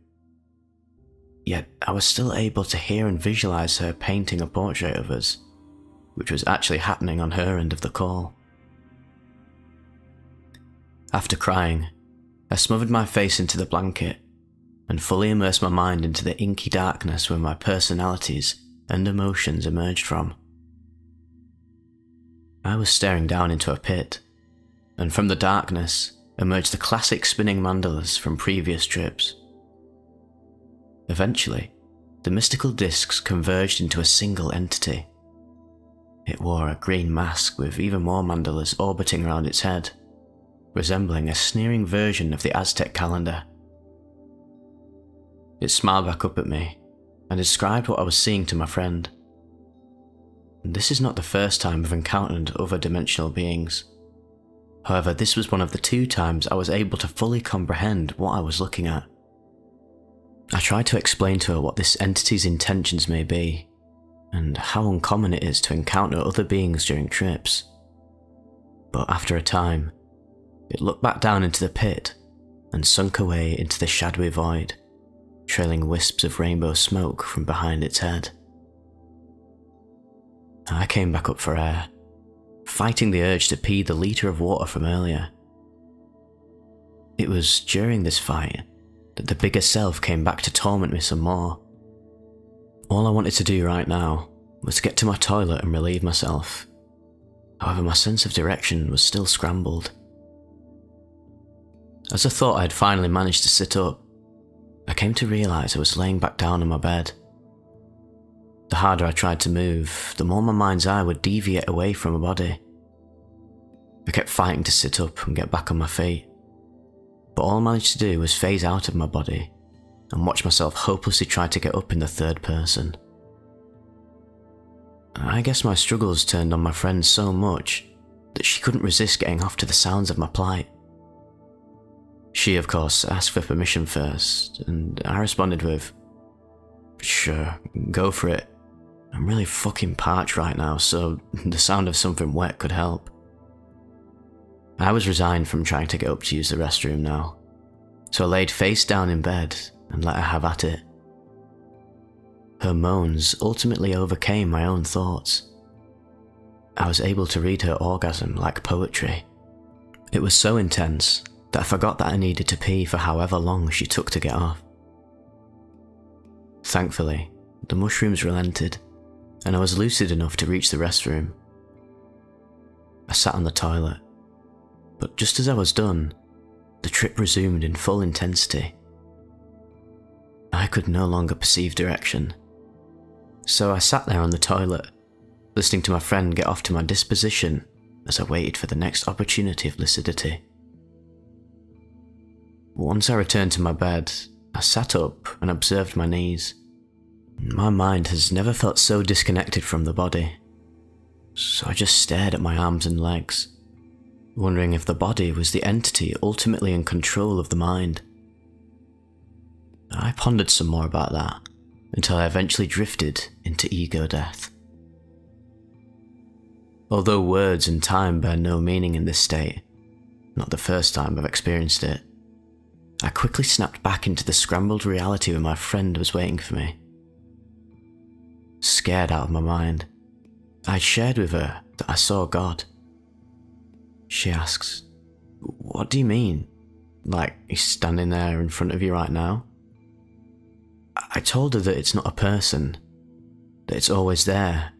Yet I was still able to hear and visualise her painting a portrait of us, which was actually happening on her end of the call. After crying, I smothered my face into the blanket and fully immersed my mind into the inky darkness where my personalities and emotions emerged from. I was staring down into a pit, and from the darkness emerged the classic spinning mandalas from previous trips. Eventually, the mystical discs converged into a single entity. It wore a green mask with even more mandalas orbiting around its head, resembling a sneering version of the Aztec calendar. It smiled back up at me and described what I was seeing to my friend. This is not the first time I've encountered other dimensional beings. However, this was one of the 2 times I was able to fully comprehend what I was looking at. I tried to explain to her what this entity's intentions may be, and how uncommon it is to encounter other beings during trips. But after a time, it looked back down into the pit and sunk away into the shadowy void, trailing wisps of rainbow smoke from behind its head. I came back up for air, fighting the urge to pee the litre of water from earlier. It was during this fight that the bigger self came back to torment me some more. All I wanted to do right now was to get to my toilet and relieve myself. However, my sense of direction was still scrambled. As I thought I had finally managed to sit up, I came to realise I was laying back down on my bed. The harder I tried to move, the more my mind's eye would deviate away from my body. I kept fighting to sit up and get back on my feet, but all I managed to do was phase out of my body and watch myself hopelessly try to get up in the third person. I guess my struggles turned on my friend so much that she couldn't resist getting off to the sounds of my plight. She, of course, asked for permission first, and I responded with, "Sure, go for it. I'm really fucking parched right now, so the sound of something wet could help." I was resigned from trying to get up to use the restroom now, so I laid face down in bed and let her have at it. Her moans ultimately overcame my own thoughts. I was able to read her orgasm like poetry. It was so intense that I forgot that I needed to pee for however long she took to get off. Thankfully, the mushrooms relented, and I was lucid enough to reach the restroom. I sat on the toilet, but just as I was done, the trip resumed in full intensity. I could no longer perceive direction, so I sat there on the toilet, listening to my friend get off to my disposition as I waited for the next opportunity of lucidity. Once I returned to my bed, I sat up and observed my knees. My mind has never felt so disconnected from the body, so I just stared at my arms and legs, wondering if the body was the entity ultimately in control of the mind. I pondered some more about that until I eventually drifted into ego death. Although words and time bear no meaning in this state, not the first time I've experienced it, I quickly snapped back into the scrambled reality where my friend was waiting for me. Scared out of my mind, I shared with her that I saw God. She asks, "What do you mean? Like he's standing there in front of you right now?" I told her that it's not a person, that it's always there,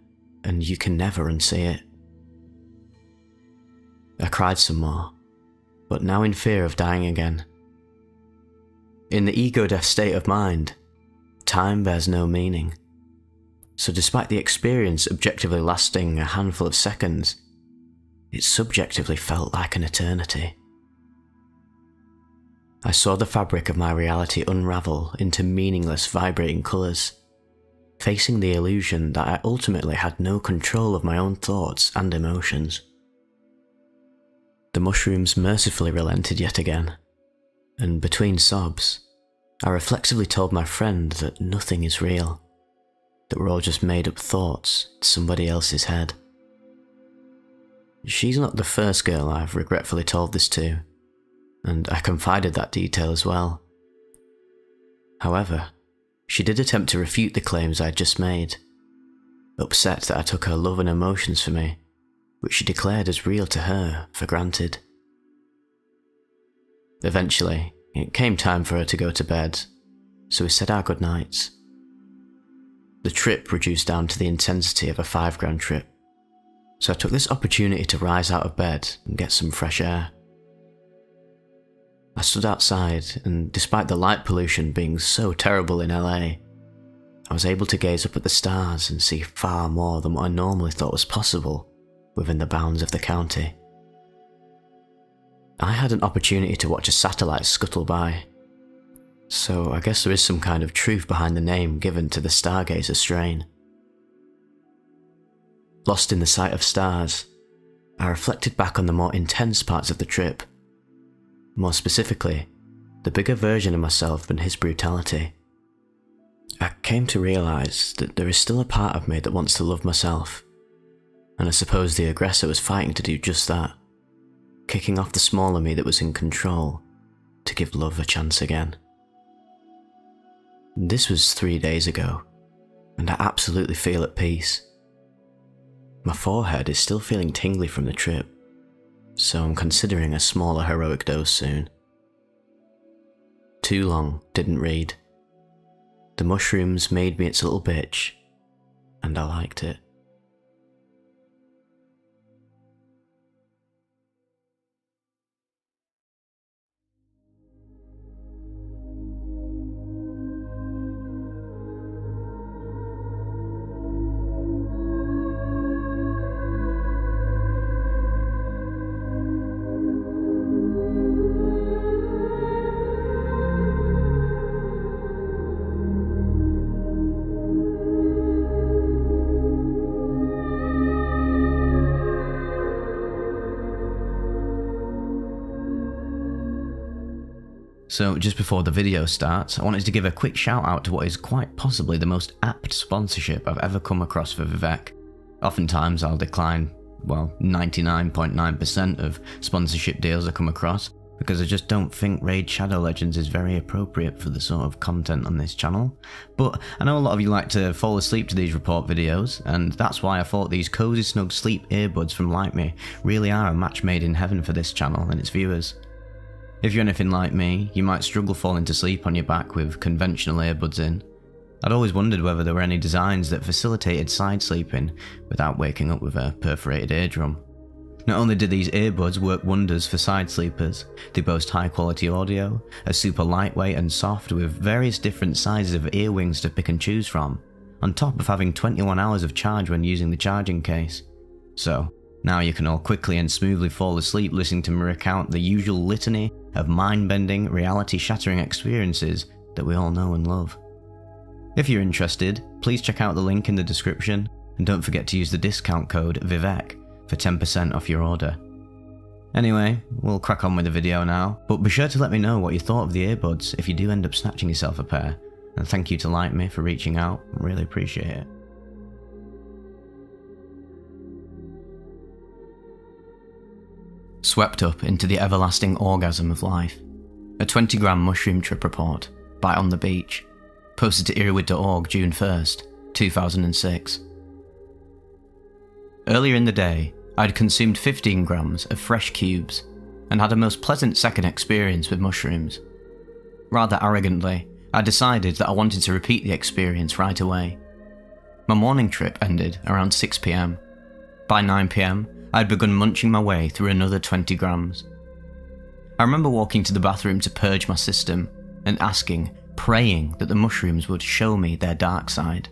and you can never unsee it. I cried some more, but now in fear of dying again. In the ego death state of mind, time bears no meaning. So despite the experience objectively lasting a handful of seconds, it subjectively felt like an eternity. I saw the fabric of my reality unravel into meaningless vibrating colours, facing the illusion that I ultimately had no control of my own thoughts and emotions. The mushrooms mercifully relented yet again, and between sobs, I reflexively told my friend that nothing is real, that we're all just made up thoughts in somebody else's head. She's not the first girl I've regretfully told this to, and I confided that detail as well. However, she did attempt to refute the claims I had just made, upset that I took her love and emotions for me, which she declared as real to her, for granted. Eventually, it came time for her to go to bed, so we said our goodnights. The trip reduced down to the intensity of a 5-gram trip, so I took this opportunity to rise out of bed and get some fresh air. I stood outside, and despite the light pollution being so terrible in LA, I was able to gaze up at the stars and see far more than what I normally thought was possible within the bounds of the county. I had an opportunity to watch a satellite scuttle by, so I guess there is some kind of truth behind the name given to the stargazer strain. Lost in the sight of stars, I reflected back on the more intense parts of the trip. More specifically, the bigger version of myself and his brutality. I came to realise that there is still a part of me that wants to love myself, and I suppose the aggressor was fighting to do just that, kicking off the smaller me that was in control to give love a chance again. This was 3 days ago, and I absolutely feel at peace. My forehead is still feeling tingly from the trip, so I'm considering a smaller heroic dose soon. Too long didn't read. The mushrooms made me its little bitch, and I liked it. So just before the video starts, I wanted to give a quick shout out to what is quite possibly the most apt sponsorship I've ever come across for Vivek. Oftentimes I'll decline 99.9% of sponsorship deals I come across, because I just don't think Raid Shadow Legends is very appropriate for the sort of content on this channel. But I know a lot of you like to fall asleep to these report videos, and that's why I thought these COZYSNUG sleep earbuds from LYTMI really are a match made in heaven for this channel and its viewers. If you're anything like me, you might struggle falling to sleep on your back with conventional earbuds in. I'd always wondered whether there were any designs that facilitated side sleeping without waking up with a perforated eardrum. Not only do these earbuds work wonders for side sleepers, they boast high quality audio, are super lightweight and soft with various different sizes of ear wings to pick and choose from, on top of having 21 hours of charge when using the charging case. So, now you can all quickly and smoothly fall asleep listening to me recount the usual litany of mind-bending, reality-shattering experiences that we all know and love. If you're interested, please check out the link in the description, and don't forget to use the discount code VIVEK for 10% off your order. Anyway, we'll crack on with the video now, but be sure to let me know what you thought of the earbuds if you do end up snatching yourself a pair, and thank you to LYTMI for reaching out, I really appreciate it. Swept up into the everlasting orgasm of life. A 20-gram mushroom trip report by On the Beach, posted to EARBUDS.org June 1st, 2006. Earlier in the day, I'd consumed 15 grams of fresh cubes and had a most pleasant second experience with mushrooms. Rather arrogantly, I decided that I wanted to repeat the experience right away. My morning trip ended around 6 PM. By 9 PM, I'd begun munching my way through another 20 grams. I remember walking to the bathroom to purge my system and asking, praying that the mushrooms would show me their dark side.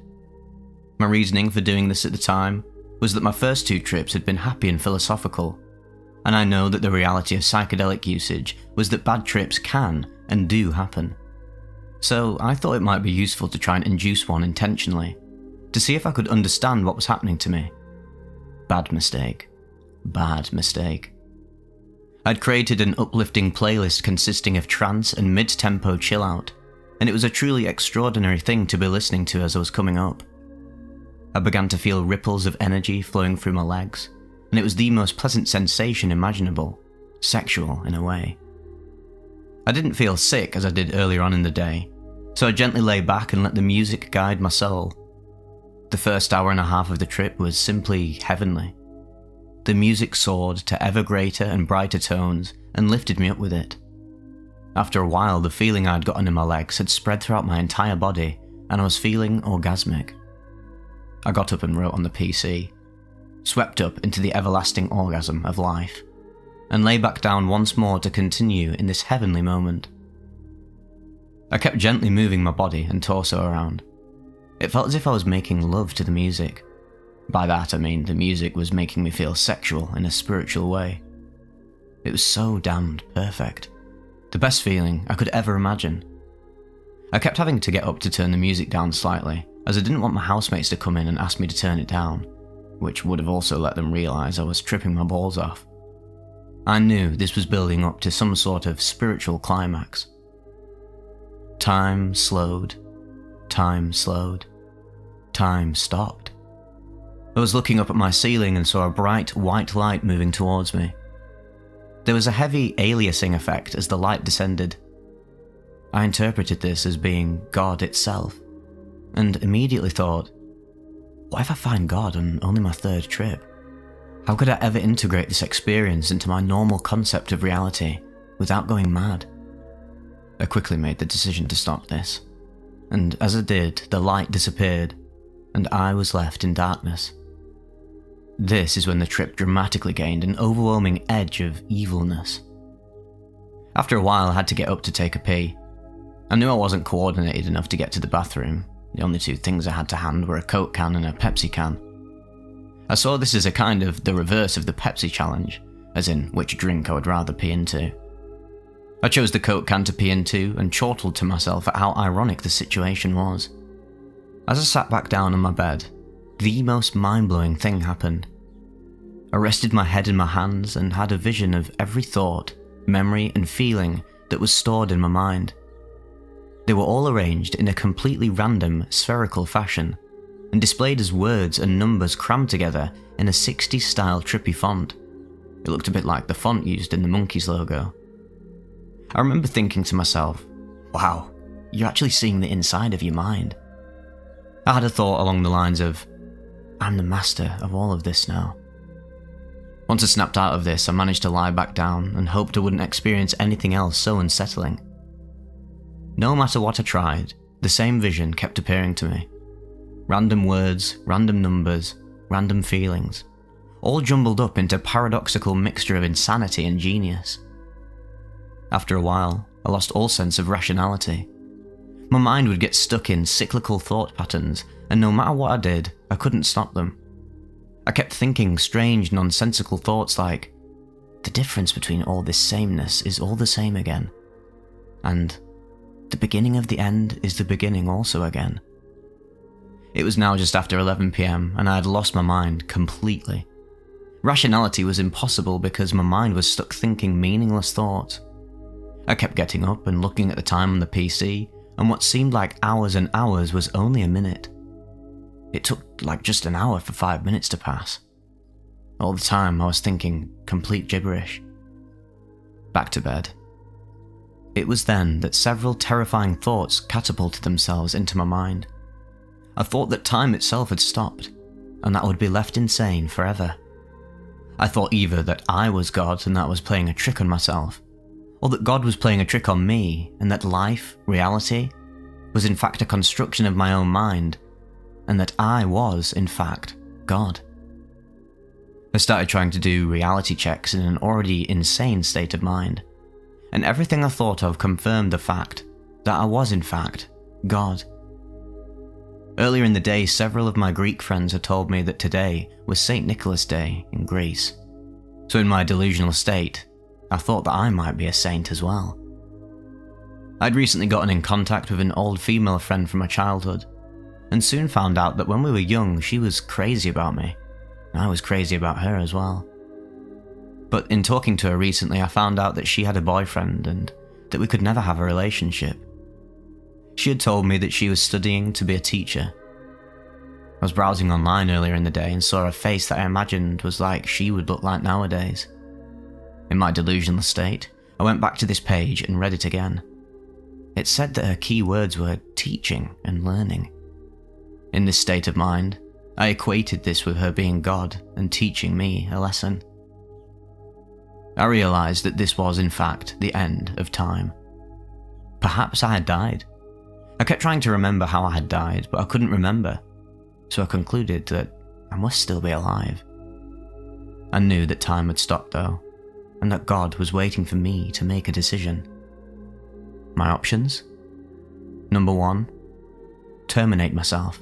My reasoning for doing this at the time was that my first 2 trips had been happy and philosophical, and I know that the reality of psychedelic usage was that bad trips can and do happen. So I thought it might be useful to try and induce one intentionally, to see if I could understand what was happening to me. Bad mistake. Bad mistake. I'd created an uplifting playlist consisting of trance and mid-tempo chill-out, and it was a truly extraordinary thing to be listening to as I was coming up. I began to feel ripples of energy flowing through my legs, and it was the most pleasant sensation imaginable, sexual in a way. I didn't feel sick as I did earlier on in the day, so I gently lay back and let the music guide my soul. The first hour and a half of the trip was simply heavenly. The music soared to ever greater and brighter tones and lifted me up with it. After a while, the feeling I'd gotten in my legs had spread throughout my entire body, and I was feeling orgasmic. I got up and wrote on the PC, swept up into the everlasting orgasm of life, and lay back down once more to continue in this heavenly moment. I kept gently moving my body and torso around. It felt as if I was making love to the music. By that I mean the music was making me feel sexual in a spiritual way. It was so damned perfect. The best feeling I could ever imagine. I kept having to get up to turn the music down slightly, as I didn't want my housemates to come in and ask me to turn it down, which would have also let them realise I was tripping my balls off. I knew this was building up to some sort of spiritual climax. Time slowed. Time slowed. Time stopped. I was looking up at my ceiling and saw a bright white light moving towards me. There was a heavy aliasing effect as the light descended. I interpreted this as being God itself, and immediately thought, what if I find God on only my 3rd trip? How could I ever integrate this experience into my normal concept of reality without going mad? I quickly made the decision to stop this, and as I did, the light disappeared, and I was left in darkness. This is when the trip dramatically gained an overwhelming edge of evilness. After a while, I had to get up to take a pee. I knew I wasn't coordinated enough to get to the bathroom. The only 2 things I had to hand were a Coke can and a Pepsi can. I saw this as a kind of the reverse of the Pepsi challenge, as in which drink I would rather pee into. I chose the Coke can to pee into and chortled to myself at how ironic the situation was. As I sat back down on my bed, the most mind-blowing thing happened. I rested my head in my hands and had a vision of every thought, memory and feeling that was stored in my mind. They were all arranged in a completely random, spherical fashion, and displayed as words and numbers crammed together in a 60s style trippy font. It looked a bit like the font used in the Monkeys logo. I remember thinking to myself, wow, you're actually seeing the inside of your mind. I had a thought along the lines of, I'm the master of all of this now. Once I snapped out of this, I managed to lie back down and hoped I wouldn't experience anything else so unsettling. No matter what I tried, the same vision kept appearing to me. Random words, random numbers, random feelings, all jumbled up into a paradoxical mixture of insanity and genius. After a while, I lost all sense of rationality. My mind would get stuck in cyclical thought patterns, and no matter what I did, I couldn't stop them. I kept thinking strange, nonsensical thoughts like, the difference between all this sameness is all the same again. And the beginning of the end is the beginning also again. It was now just after 11 PM, and I had lost my mind completely. Rationality was impossible because my mind was stuck thinking meaningless thoughts. I kept getting up and looking at the time on the PC, and what seemed like hours and hours was only a minute. It took like just an hour for 5 minutes to pass. All the time I was thinking complete gibberish. Back to bed. It was then that several terrifying thoughts catapulted themselves into my mind. I thought that time itself had stopped, and that I would be left insane forever. I thought either that I was God and that I was playing a trick on myself, or that God was playing a trick on me, and that life, reality, was in fact a construction of my own mind, and that I was, in fact, God. I started trying to do reality checks in an already insane state of mind, and everything I thought of confirmed the fact that I was, in fact, God. Earlier in the day, several of my Greek friends had told me that today was St. Nicholas Day in Greece, so in my delusional state, I thought that I might be a saint as well. I'd recently gotten in contact with an old female friend from my childhood, and soon found out that when we were young she was crazy about me, and I was crazy about her as well. But in talking to her recently, I found out that she had a boyfriend and that we could never have a relationship. She had told me that she was studying to be a teacher. I was browsing online earlier in the day and saw a face that I imagined was like she would look like nowadays. In my delusional state, I went back to this page and read it again. It said that her key words were teaching and learning. In this state of mind, I equated this with her being God and teaching me a lesson. I realized that this was in fact the end of time. Perhaps I had died. I kept trying to remember how I had died, but I couldn't remember, so I concluded that I must still be alive. I knew that time had stopped though, and that God was waiting for me to make a decision. My options? Number 1, terminate myself.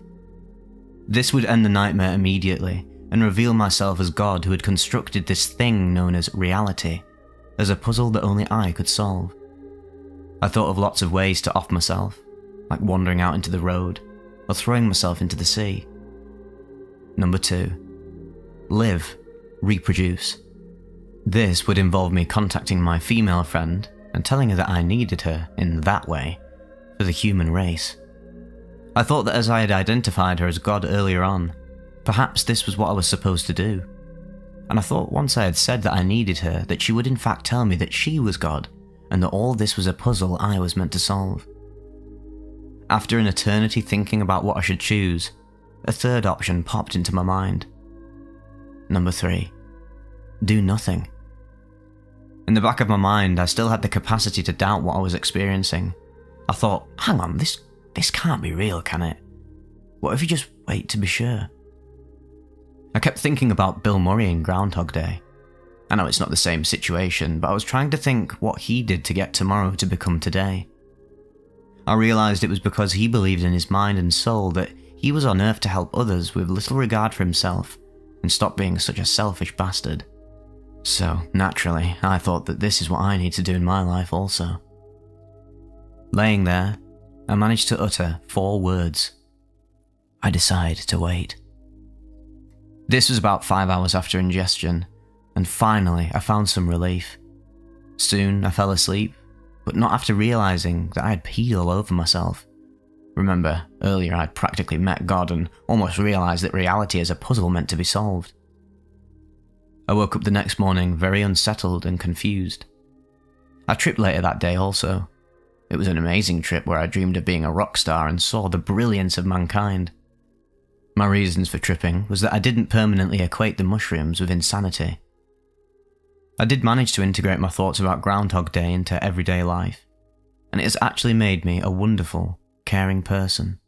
This would end the nightmare immediately and reveal myself as God who had constructed this thing known as reality, as a puzzle that only I could solve. I thought of lots of ways to off myself, like wandering out into the road or throwing myself into the sea. Number 2, live, reproduce. This would involve me contacting my female friend and telling her that I needed her in that way for the human race. I thought that as I had identified her as God earlier on, perhaps this was what I was supposed to do. And I thought once I had said that I needed her, that she would in fact tell me that she was God, and that all this was a puzzle I was meant to solve. After an eternity thinking about what I should choose, a third option popped into my mind. Number 3, do nothing. In the back of my mind, I still had the capacity to doubt what I was experiencing. I thought, hang on, this can't be real, can it? What if you just wait to be sure? I kept thinking about Bill Murray in Groundhog Day. I know it's not the same situation, but I was trying to think what he did to get tomorrow to become today. I realized it was because he believed in his mind and soul that he was on Earth to help others with little regard for himself and stop being such a selfish bastard. So, naturally, I thought that this is what I need to do in my life also. Laying there, I managed to utter 4 words. I decide to wait. This was about 5 hours after ingestion, and finally I found some relief. Soon I fell asleep, but not after realizing that I had peed all over myself. Remember, earlier I'd practically met God and almost realised that reality is a puzzle meant to be solved. I woke up the next morning very unsettled and confused. I tripped later that day also. It was an amazing trip where I dreamed of being a rock star and saw the brilliance of mankind. My reasons for tripping was that I didn't permanently equate the mushrooms with insanity. I did manage to integrate my thoughts about Groundhog Day into everyday life, and it has actually made me a wonderful, caring person.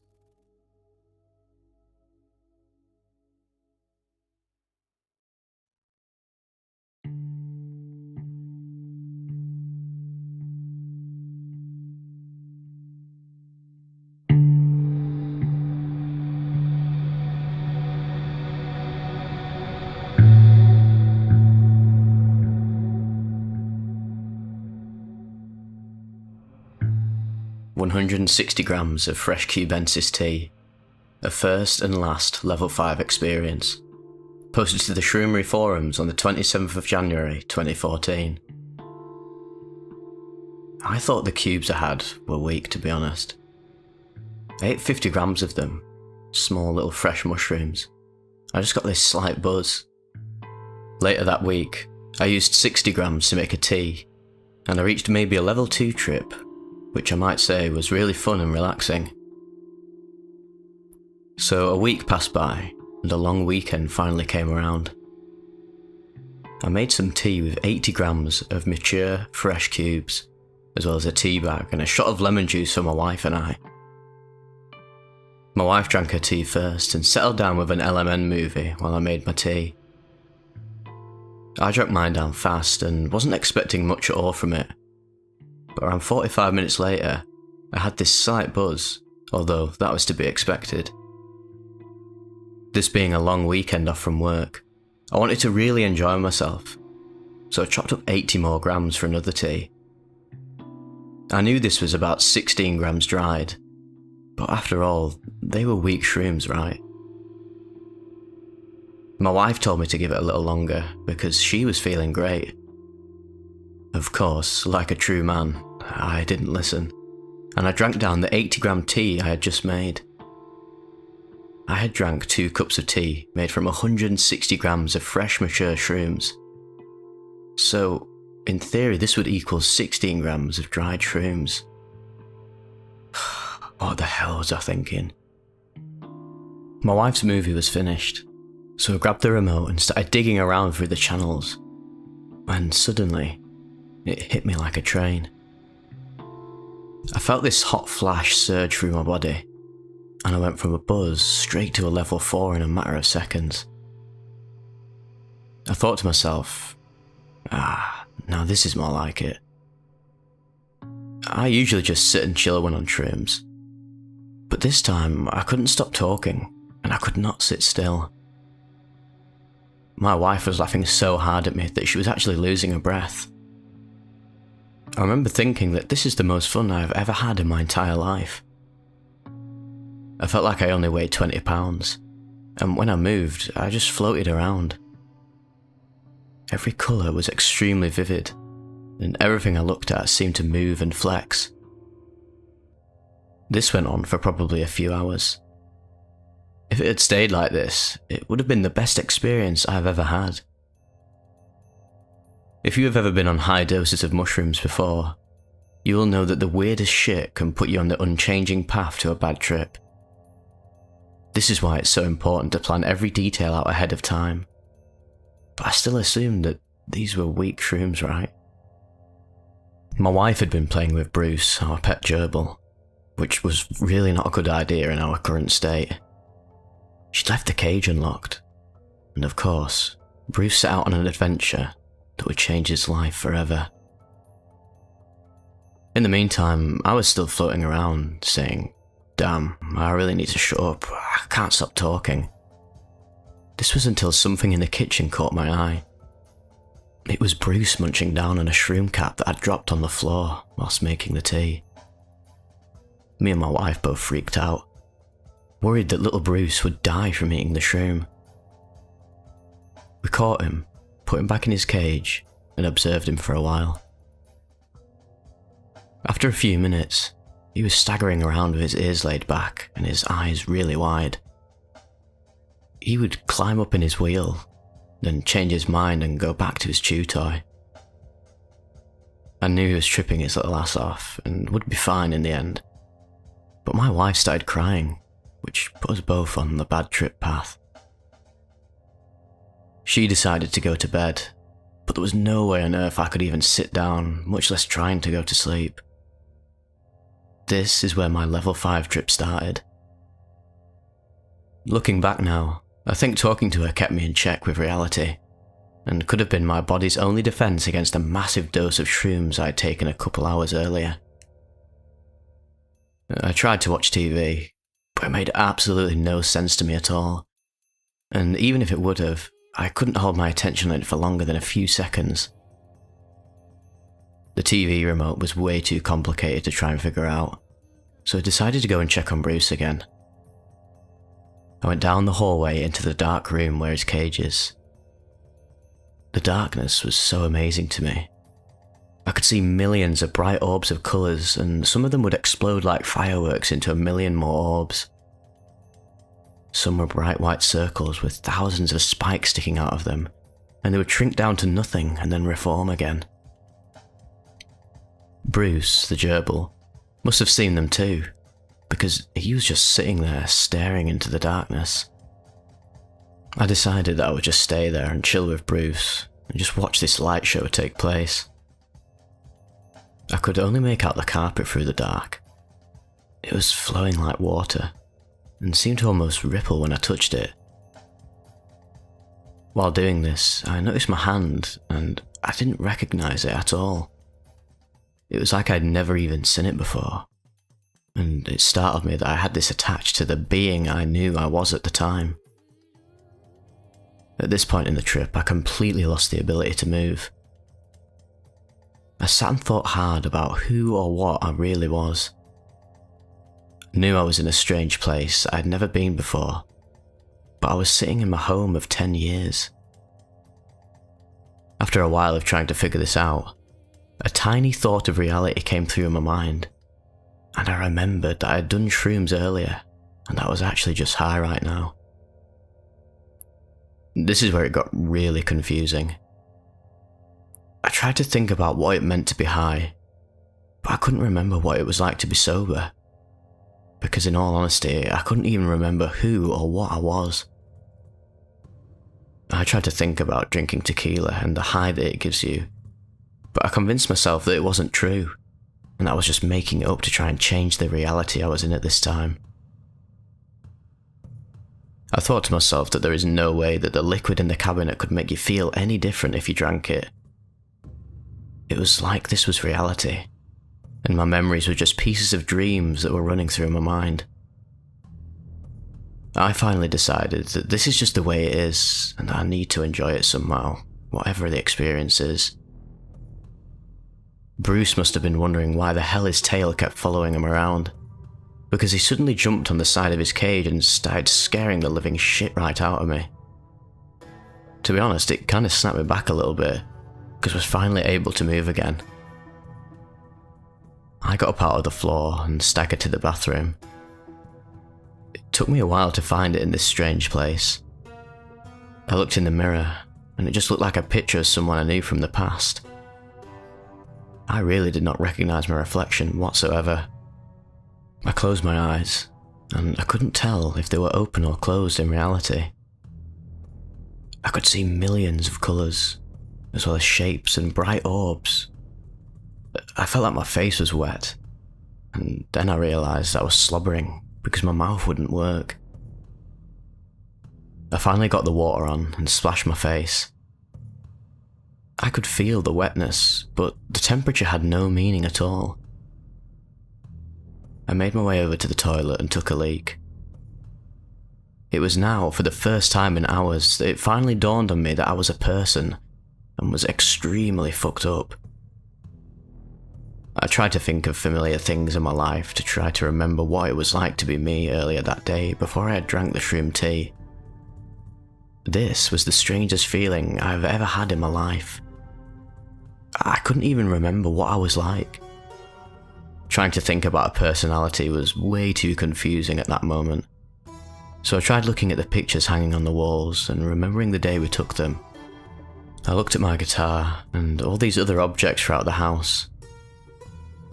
"160 grams of fresh cubensis tea. A first and last level 5 experience." Posted to the Shroomery forums on the 27th of January 2014. I thought the cubes I had were weak, to be honest. I ate 50 grams of them, small little fresh mushrooms. I just got this slight buzz. Later that week, I used 60 grams to make a tea, and I reached maybe a level 2 trip, which I might say was really fun and relaxing. So a week passed by, and a long weekend finally came around. I made some tea with 80 grams of mature, fresh cubes, as well as a tea bag and a shot of lemon juice for my wife and I. My wife drank her tea first and settled down with an LMN movie while I made my tea. I drank mine down fast and wasn't expecting much at all from it. But around 45 minutes later, I had this slight buzz, although that was to be expected. This being a long weekend off from work, I wanted to really enjoy myself, so I chopped up 80 more grams for another tea. I knew this was about 16 grams dried, but after all, they were weak shrooms, right? My wife told me to give it a little longer because she was feeling great. Of course, like a true man, I didn't listen, and I drank down the 80-gram tea I had just made. I had drank 2 cups of tea made from 160 grams of fresh mature shrooms. So, in theory, this would equal 16 grams of dried shrooms. What the hell was I thinking? My wife's movie was finished, so I grabbed the remote and started digging around through the channels, and suddenly, it hit me like a train. I felt this hot flash surge through my body, and I went from a buzz straight to a level 4 in a matter of seconds. I thought to myself, now this is more like it. I usually just sit and chill when on shrooms, but this time I couldn't stop talking, and I could not sit still. My wife was laughing so hard at me that she was actually losing her breath. I remember thinking that this is the most fun I've ever had in my entire life. I felt like I only weighed 20 pounds, and when I moved, I just floated around. Every colour was extremely vivid, and everything I looked at seemed to move and flex. This went on for probably a few hours. If it had stayed like this, it would have been the best experience I've ever had. If you have ever been on high doses of mushrooms before, you will know that the weirdest shit can put you on the unchanging path to a bad trip. This is why it's so important to plan every detail out ahead of time. But I still assumed that these were weak shrooms, right? My wife had been playing with Bruce, our pet gerbil, which was really not a good idea in our current state. She'd left the cage unlocked, and of course, Bruce set out on an adventure that would change his life forever. In the meantime, I was still floating around, saying, "Damn, I really need to shut up, I can't stop talking." This was until something in the kitchen caught my eye. It was Bruce munching down on a shroom cap that I'd dropped on the floor whilst making the tea. Me and my wife both freaked out, worried that little Bruce would die from eating the shroom. We caught him, put him back in his cage, and observed him for a while. After a few minutes, He was staggering around with his ears laid back and his eyes really wide. He would climb up in his wheel, then change his mind and go back to his chew toy. I knew he was tripping his little ass off and would be fine in the end. But my wife started crying, which put us both on the bad trip path. She decided to go to bed, but there was no way on earth I could even sit down, much less trying to go to sleep. This is where my level 5 trip started. Looking back now, I think talking to her kept me in check with reality, and could have been my body's only defense against a massive dose of shrooms I'd taken a couple hours earlier. I tried to watch TV, but it made absolutely no sense to me at all, and even if it would have, I couldn't hold my attention on it for longer than a few seconds. The TV remote was way too complicated to try and figure out, so I decided to go and check on Bruce again. I went down the hallway into the dark room where his cage is. The darkness was so amazing to me. I could see millions of bright orbs of colours, and some of them would explode like fireworks into a million more orbs. Some were bright white circles with thousands of spikes sticking out of them, and they would shrink down to nothing and then reform again. Bruce, the gerbil, must have seen them too, because he was just sitting there staring into the darkness. I decided that I would just stay there and chill with Bruce and just watch this light show take place. I could only make out the carpet through the dark. It was flowing like water and seemed to almost ripple when I touched it. While doing this, I noticed my hand and I didn't recognize it at all. It was like I'd never even seen it before, and it startled me that I had this attached to the being I knew I was at the time. At this point in the trip, I completely lost the ability to move. I sat and thought hard about who or what I really was. I knew I was in a strange place I'd never been before, but I was sitting in my home of 10 years. After a while of trying to figure this out, a tiny thought of reality came through my mind, and I remembered that I had done shrooms earlier, and I was actually just high right now. This is where it got really confusing. I tried to think about what it meant to be high, but I couldn't remember what it was like to be sober, because in all honesty, I couldn't even remember who or what I was. I tried to think about drinking tequila and the high that it gives you, but I convinced myself that it wasn't true, and I was just making it up to try and change the reality I was in at this time. I thought to myself that there is no way that the liquid in the cabinet could make you feel any different if you drank it. It was like this was reality, and my memories were just pieces of dreams that were running through my mind. I finally decided that this is just the way it is, and I need to enjoy it somehow, whatever the experience is. Bruce must have been wondering why the hell his tail kept following him around, because he suddenly jumped on the side of his cage and started scaring the living shit right out of me. To be honest, it kind of snapped me back a little bit, because I was finally able to move again. I got up out of the floor and staggered to the bathroom. It took me a while to find it in this strange place. I looked in the mirror, and it just looked like a picture of someone I knew from the past. I really did not recognize my reflection whatsoever. I closed my eyes, and I couldn't tell if they were open or closed in reality. I could see millions of colours, as well as shapes and bright orbs. I felt like my face was wet, and then I realised I was slobbering because my mouth wouldn't work. I finally got the water on and splashed my face. I could feel the wetness, but the temperature had no meaning at all. I made my way over to the toilet and took a leak. It was now, for the first time in hours, that it finally dawned on me that I was a person, and was extremely fucked up. I tried to think of familiar things in my life to try to remember what it was like to be me earlier that day before I had drank the shroom tea. This was the strangest feeling I've ever had in my life. I couldn't even remember what I was like. trying to think about a personality was way too confusing at that moment. So I tried looking at the pictures hanging on the walls and remembering the day we took them. I looked at my guitar and all these other objects throughout the house.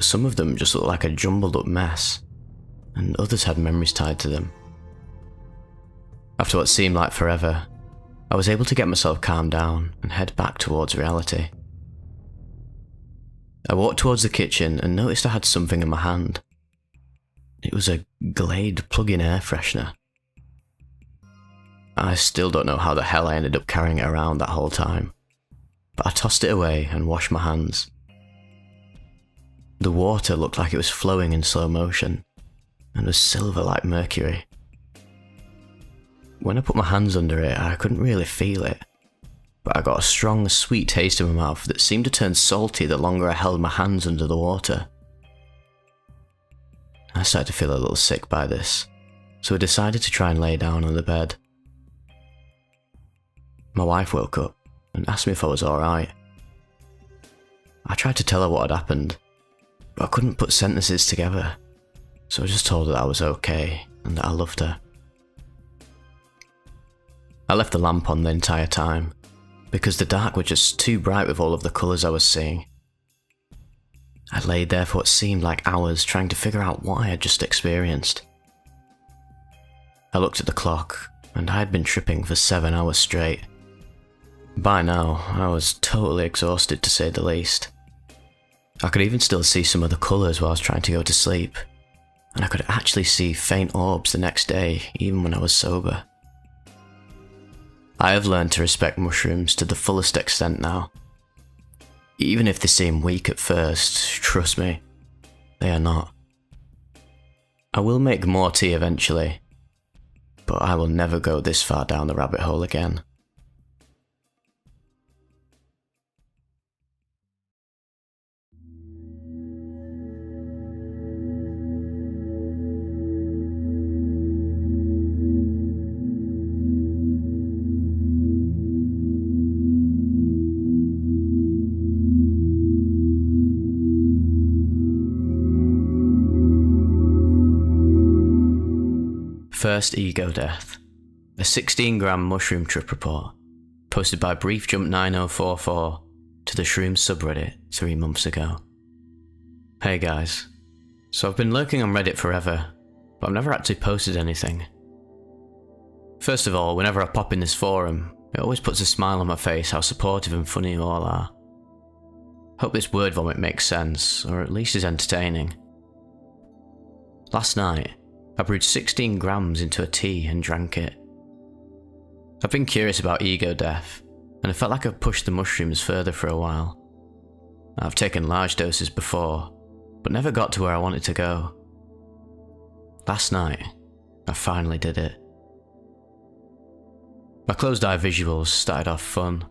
Some of them just looked like a jumbled up mess, and others had memories tied to them. After what seemed like forever, I was able to get myself calmed down and head back towards reality. I walked towards the kitchen and noticed I had something in my hand. It was a Glade plug-in air freshener. I still don't know how the hell I ended up carrying it around that whole time, but I tossed it away and washed my hands. The water looked like it was flowing in slow motion, and was silver like mercury. When I put my hands under it, I couldn't really feel it, but I got a strong, sweet taste in my mouth that seemed to turn salty the longer I held my hands under the water. I started to feel a little sick by this, so I decided to try and lay down on the bed. My wife woke up and asked me if I was alright. I tried to tell her what had happened, but I couldn't put sentences together, so I just told her that I was okay and that I loved her. I left the lamp on the entire time, because the dark was just too bright with all of the colours I was seeing. I laid there for what seemed like hours trying to figure out what I had just experienced. I looked at the clock, and I had been tripping for 7 hours straight. By now, I was totally exhausted to say the least. I could even still see some of the colours while I was trying to go to sleep, and I could actually see faint orbs the next day, even when I was sober. I have learned to respect mushrooms to the fullest extent now. Even if they seem weak at first, trust me, they are not. I will make more tea eventually, but I will never go this far down the rabbit hole again. First ego death. A 16-gram mushroom trip report, posted by BriefJump9044 to the Shrooms subreddit 3 months ago. Hey guys, so I've been lurking on Reddit forever, but I've never actually posted anything. First of all, whenever I pop in this forum, it always puts a smile on my face how supportive and funny you all are. Hope this word vomit makes sense, or at least is entertaining. Last night, I brewed 16 grams into a tea and drank it. I've been curious about ego death, and I felt like I've pushed the mushrooms further for a while. I've taken large doses before, but never got to where I wanted to go. Last night, I finally did it. My closed eye visuals started off fun.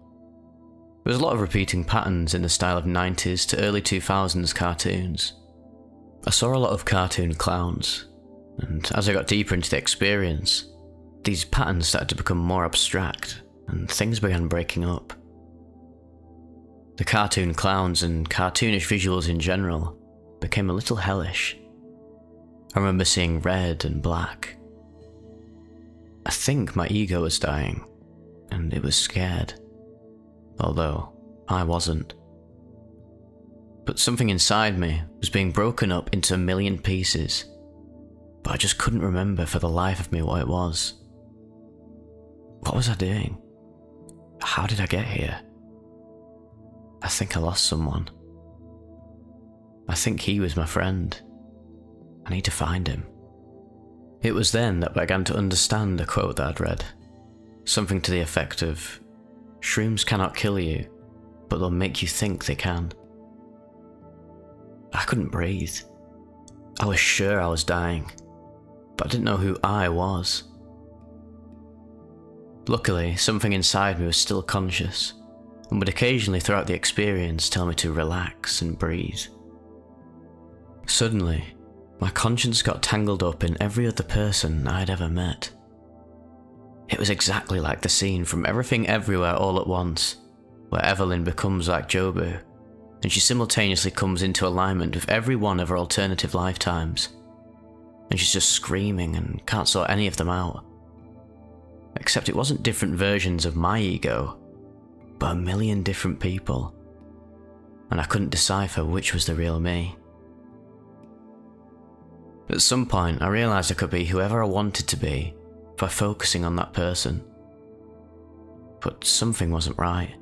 There was a lot of repeating patterns in the style of 90s to early 2000s cartoons. I saw a lot of cartoon clowns, and as I got deeper into the experience, these patterns started to become more abstract, and things began breaking up. The cartoon clowns and cartoonish visuals in general became a little hellish. I remember seeing red and black. I think my ego was dying, and it was scared, although I wasn't. But something inside me was being broken up into a million pieces, but I just couldn't remember for the life of me what it was. What was I doing? How did I get here? I think I lost someone. I think he was my friend. I need to find him. It was then that I began to understand a quote that I'd read. Something to the effect of, "Shrooms cannot kill you, but they'll make you think they can." I couldn't breathe. I was sure I was dying, but I didn't know who I was. Luckily, something inside me was still conscious, and would occasionally throughout the experience tell me to relax and breathe. Suddenly, my conscience got tangled up in every other person I'd ever met. It was exactly like the scene from Everything Everywhere All at Once, where Evelyn becomes like Jobu, and she simultaneously comes into alignment with every one of her alternative lifetimes, and she's just screaming and can't sort any of them out. Except it wasn't different versions of my ego, but a million different people, and I couldn't decipher which was the real me. At some point, I realised I could be whoever I wanted to be by focusing on that person. But something wasn't right.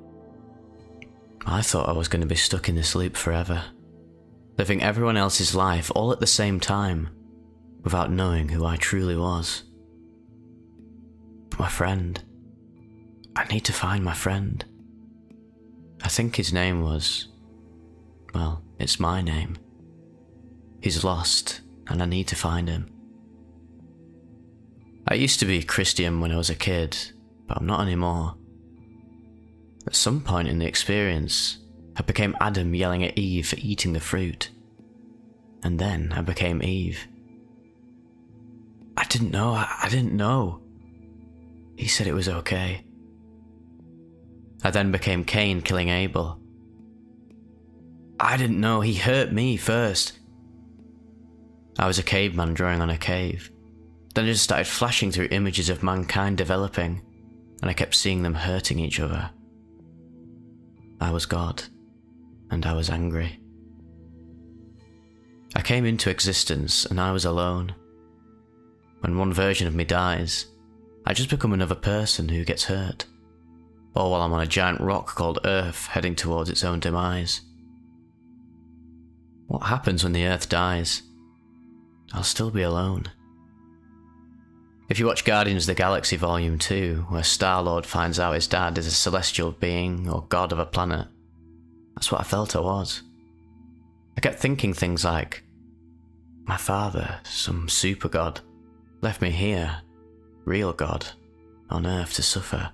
I thought I was going to be stuck in this loop forever, living everyone else's life all at the same time, without knowing who I truly was. But my friend, I need to find my friend. I think his name was, well, it's my name. He's lost, and I need to find him. I used to be Christian when I was a kid, but I'm not anymore. At some point in the experience, I became Adam yelling at Eve for eating the fruit. And then I became Eve. I didn't know. He said it was okay. I then became Cain killing Abel. I didn't know, he hurt me first. I was a caveman drawing on a cave. Then it just started flashing through images of mankind developing, and I kept seeing them hurting each other. I was God, and I was angry. I came into existence and I was alone. When one version of me dies, I just become another person who gets hurt. All while I'm on a giant rock called Earth heading towards its own demise. What happens when the Earth dies? I'll still be alone. If you watch Guardians of the Galaxy Volume 2, where Star-Lord finds out his dad is a celestial being or god of a planet, that's what I felt I was. I kept thinking things like, my father, some super god, left me here, real god, on Earth to suffer.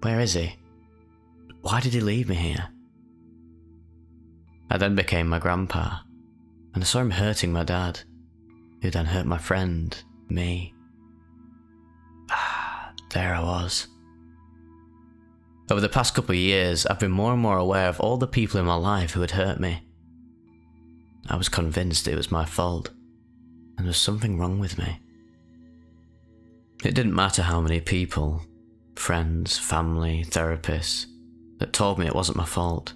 Where is he? Why did he leave me here? I then became my grandpa, and I saw him hurting my dad, who then hurt my friend, me. There I was. Over the past couple of years, I've been more and more aware of all the people in my life who had hurt me. I was convinced it was my fault, and there was something wrong with me. It didn't matter how many people, friends, family, therapists, that told me it wasn't my fault,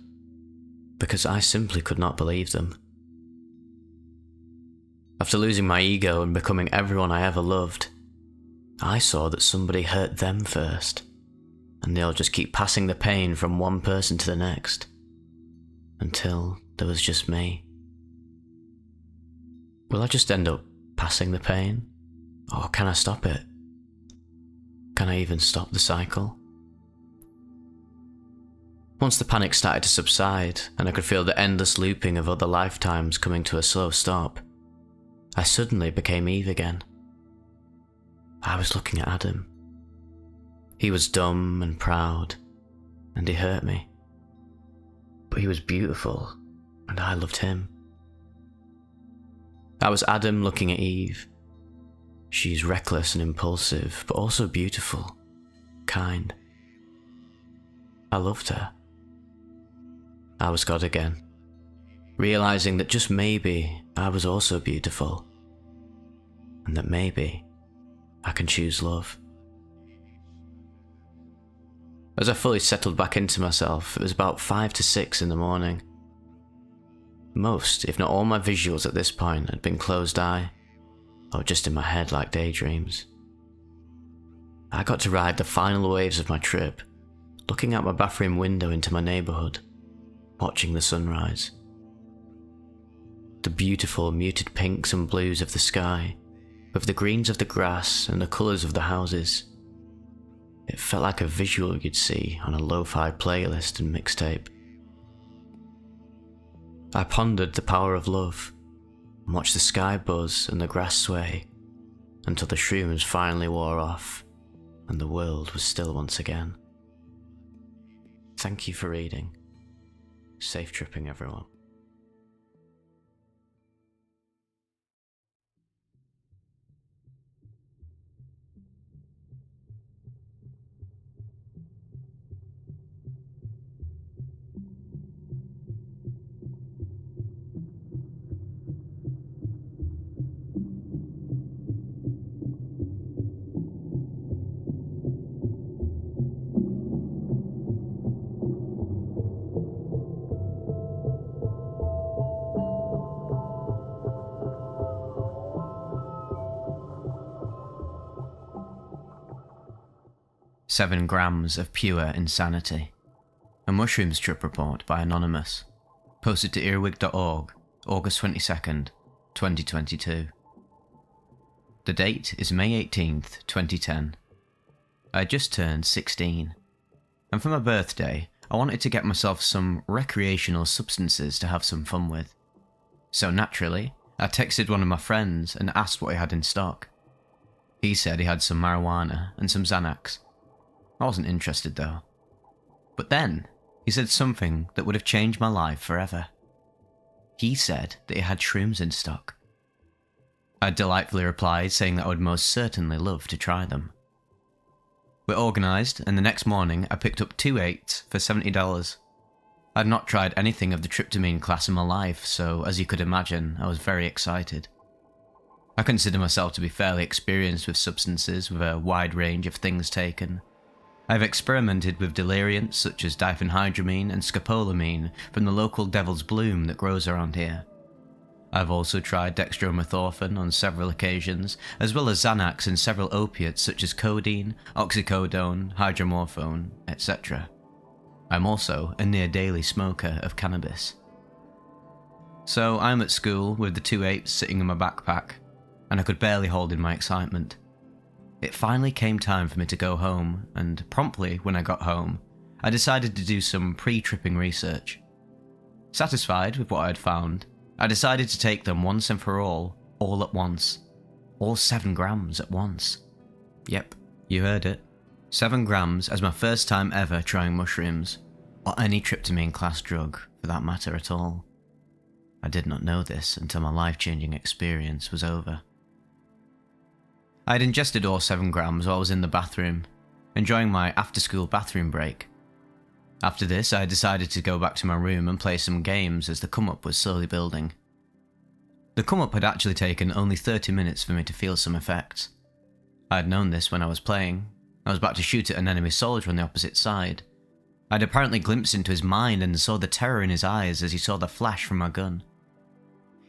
because I simply could not believe them. After losing my ego and becoming everyone I ever loved, I saw that somebody hurt them first, and they'll just keep passing the pain from one person to the next, until there was just me. Will I just end up passing the pain, or can I stop it? Can I even stop the cycle? Once the panic started to subside, and I could feel the endless looping of other lifetimes coming to a slow stop, I suddenly became Eve again. I was looking at Adam. He was dumb and proud, and he hurt me. But he was beautiful, and I loved him. I was Adam looking at Eve. She's reckless and impulsive, but also beautiful, kind. I loved her. I was God again, realizing that just maybe I was also beautiful, and that maybe I can choose love. As I fully settled back into myself, it was about 5 to 6 in the morning. Most, if not all my visuals at this point had been closed eye, or just in my head like daydreams. I got to ride the final waves of my trip, looking out my bathroom window into my neighbourhood, watching the sunrise. The beautiful muted pinks and blues of the sky, with the greens of the grass and the colours of the houses. It felt like a visual you'd see on a lo-fi playlist and mixtape. I pondered the power of love, and watched the sky buzz and the grass sway, until the shrooms finally wore off, and the world was still once again. Thank you for reading. Safe tripping, everyone. 7 grams of pure insanity. A mushrooms trip report by Anonymous. Posted to earwig.org, August 22nd, 2022. The date is May 18th, 2010. I had just turned 16. And for my birthday, I wanted to get myself some recreational substances to have some fun with. So naturally, I texted one of my friends and asked what he had in stock. He said he had some marijuana and some Xanax. I wasn't interested though. But then, he said something that would have changed my life forever. He said that he had shrooms in stock. I delightfully replied saying that I would most certainly love to try them. We organised, and the next morning I picked up 2 8s for $70. I had not tried anything of the tryptamine class in my life, so as you could imagine, I was very excited. I consider myself to be fairly experienced with substances with a wide range of things taken. I have experimented with deliriants such as diphenhydramine and scopolamine from the local Devil's Bloom that grows around here. I have also tried dextromethorphan on several occasions, as well as Xanax and several opiates such as codeine, oxycodone, hydromorphone, etc. I am also a near daily smoker of cannabis. So I am at school with the 2 8s sitting in my backpack, and I could barely hold in my excitement. It finally came time for me to go home, and promptly when I got home, I decided to do some pre-tripping research. Satisfied with what I had found, I decided to take them once and for all at once. All 7 grams at once. Yep, you heard it. 7 grams as my first time ever trying mushrooms, or any tryptamine class drug for that matter at all. I did not know this until my life-changing experience was over. I had ingested all 7 grams while I was in the bathroom, enjoying my after-school bathroom break. After this, I decided to go back to my room and play some games as the come-up was slowly building. The come-up had actually taken only 30 minutes for me to feel some effects. I had known this when I was playing. I was about to shoot at an enemy soldier on the opposite side. I had apparently glimpsed into his mind and saw the terror in his eyes as he saw the flash from my gun.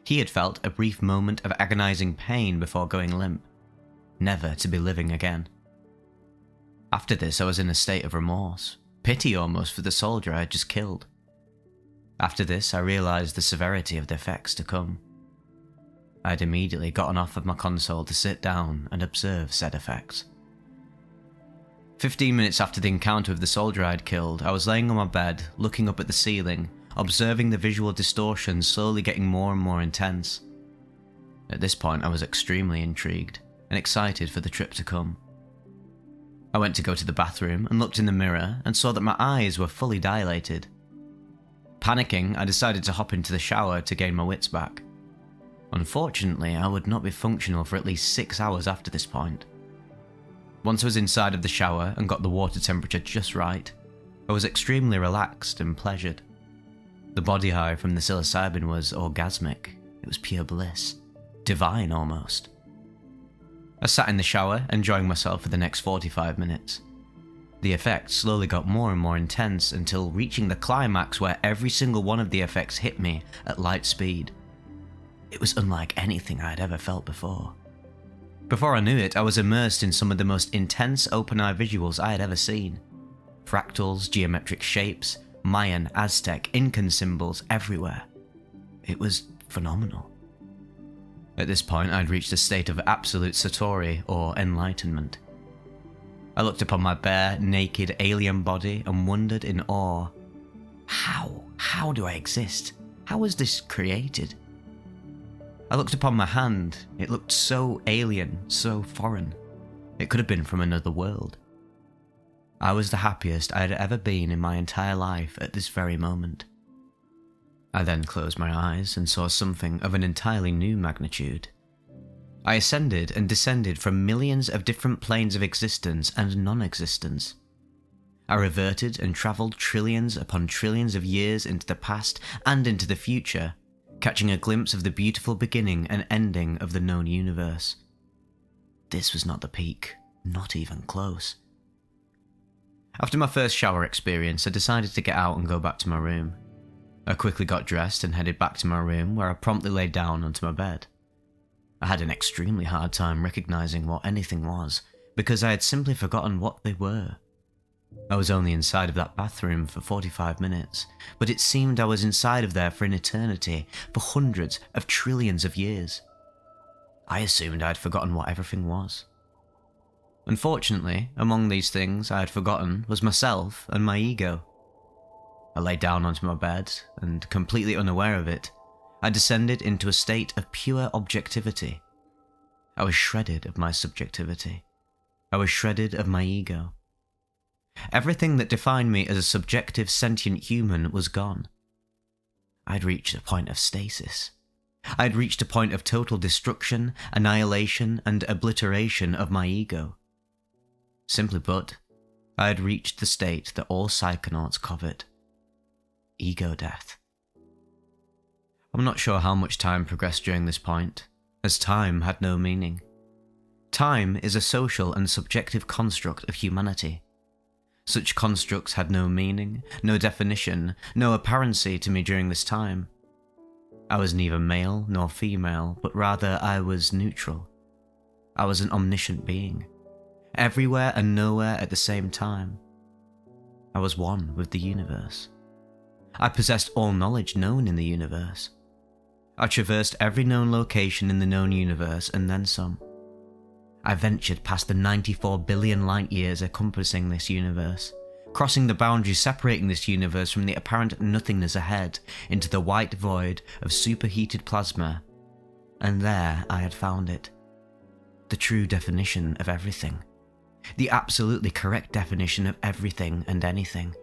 He had felt a brief moment of agonizing pain before going limp, never to be living again. After this, I was in a state of remorse, pity almost for the soldier I had just killed. After this, I realized the severity of the effects to come. I had immediately gotten off of my console to sit down and observe said effects. 15 minutes after the encounter with the soldier I had killed, I was laying on my bed, looking up at the ceiling, observing the visual distortion slowly getting more and more intense. At this point, I was extremely intrigued and excited for the trip to come. I went to go to the bathroom and looked in the mirror and saw that my eyes were fully dilated. Panicking, I decided to hop into the shower to gain my wits back. Unfortunately, I would not be functional for at least 6 hours after this point. Once I was inside of the shower and got the water temperature just right, I was extremely relaxed and pleasured. The body high from the psilocybin was orgasmic. It was pure bliss. Divine almost. I sat in the shower, enjoying myself for the next 45 minutes. The effects slowly got more and more intense until reaching the climax where every single one of the effects hit me at light speed. It was unlike anything I had ever felt before. Before I knew it, I was immersed in some of the most intense open-eye visuals I had ever seen. Fractals, geometric shapes, Mayan, Aztec, Incan symbols everywhere. It was phenomenal. At this point, I'd reached a state of absolute satori, or enlightenment. I looked upon my bare, naked, alien body and wondered in awe. How do I exist? How was this created? I looked upon my hand. It looked so alien, so foreign. It could have been from another world. I was the happiest I had ever been in my entire life at this very moment. I then closed my eyes and saw something of an entirely new magnitude. I ascended and descended from millions of different planes of existence and non-existence. I reverted and travelled trillions upon trillions of years into the past and into the future, catching a glimpse of the beautiful beginning and ending of the known universe. This was not the peak, not even close. After my first shower experience, I decided to get out and go back to my room. I quickly got dressed and headed back to my room, where I promptly lay down onto my bed. I had an extremely hard time recognizing what anything was, because I had simply forgotten what they were, I was only inside of that bathroom for 45 minutes, but it seemed I was inside of there for an eternity, for hundreds of trillions of years. I assumed I'd forgotten what everything was. Unfortunately, among these things I had forgotten was myself and my ego. I lay down onto my bed, and completely unaware of it, I descended into a state of pure objectivity. I was shredded of my subjectivity. I was shredded of my ego. Everything that defined me as a subjective sentient human was gone. I'd reached a point of stasis. I'd reached a point of total destruction, annihilation, and obliteration of my ego. Simply put, I had reached the state that all psychonauts covet. Ego death. I'm not sure how much time progressed during this point, as time had no meaning. Time is a social and subjective construct of humanity. Such constructs had no meaning, no definition, no apparency to me during this time. I was neither male nor female, but rather I was neutral. I was an omniscient being, everywhere and nowhere at the same time. I was one with the universe. I possessed all knowledge known in the universe. I traversed every known location in the known universe and then some. I ventured past the 94 billion light years encompassing this universe, crossing the boundaries separating this universe from the apparent nothingness ahead into the white void of superheated plasma, and there I had found it. The true definition of everything. The absolutely correct definition of everything and anything.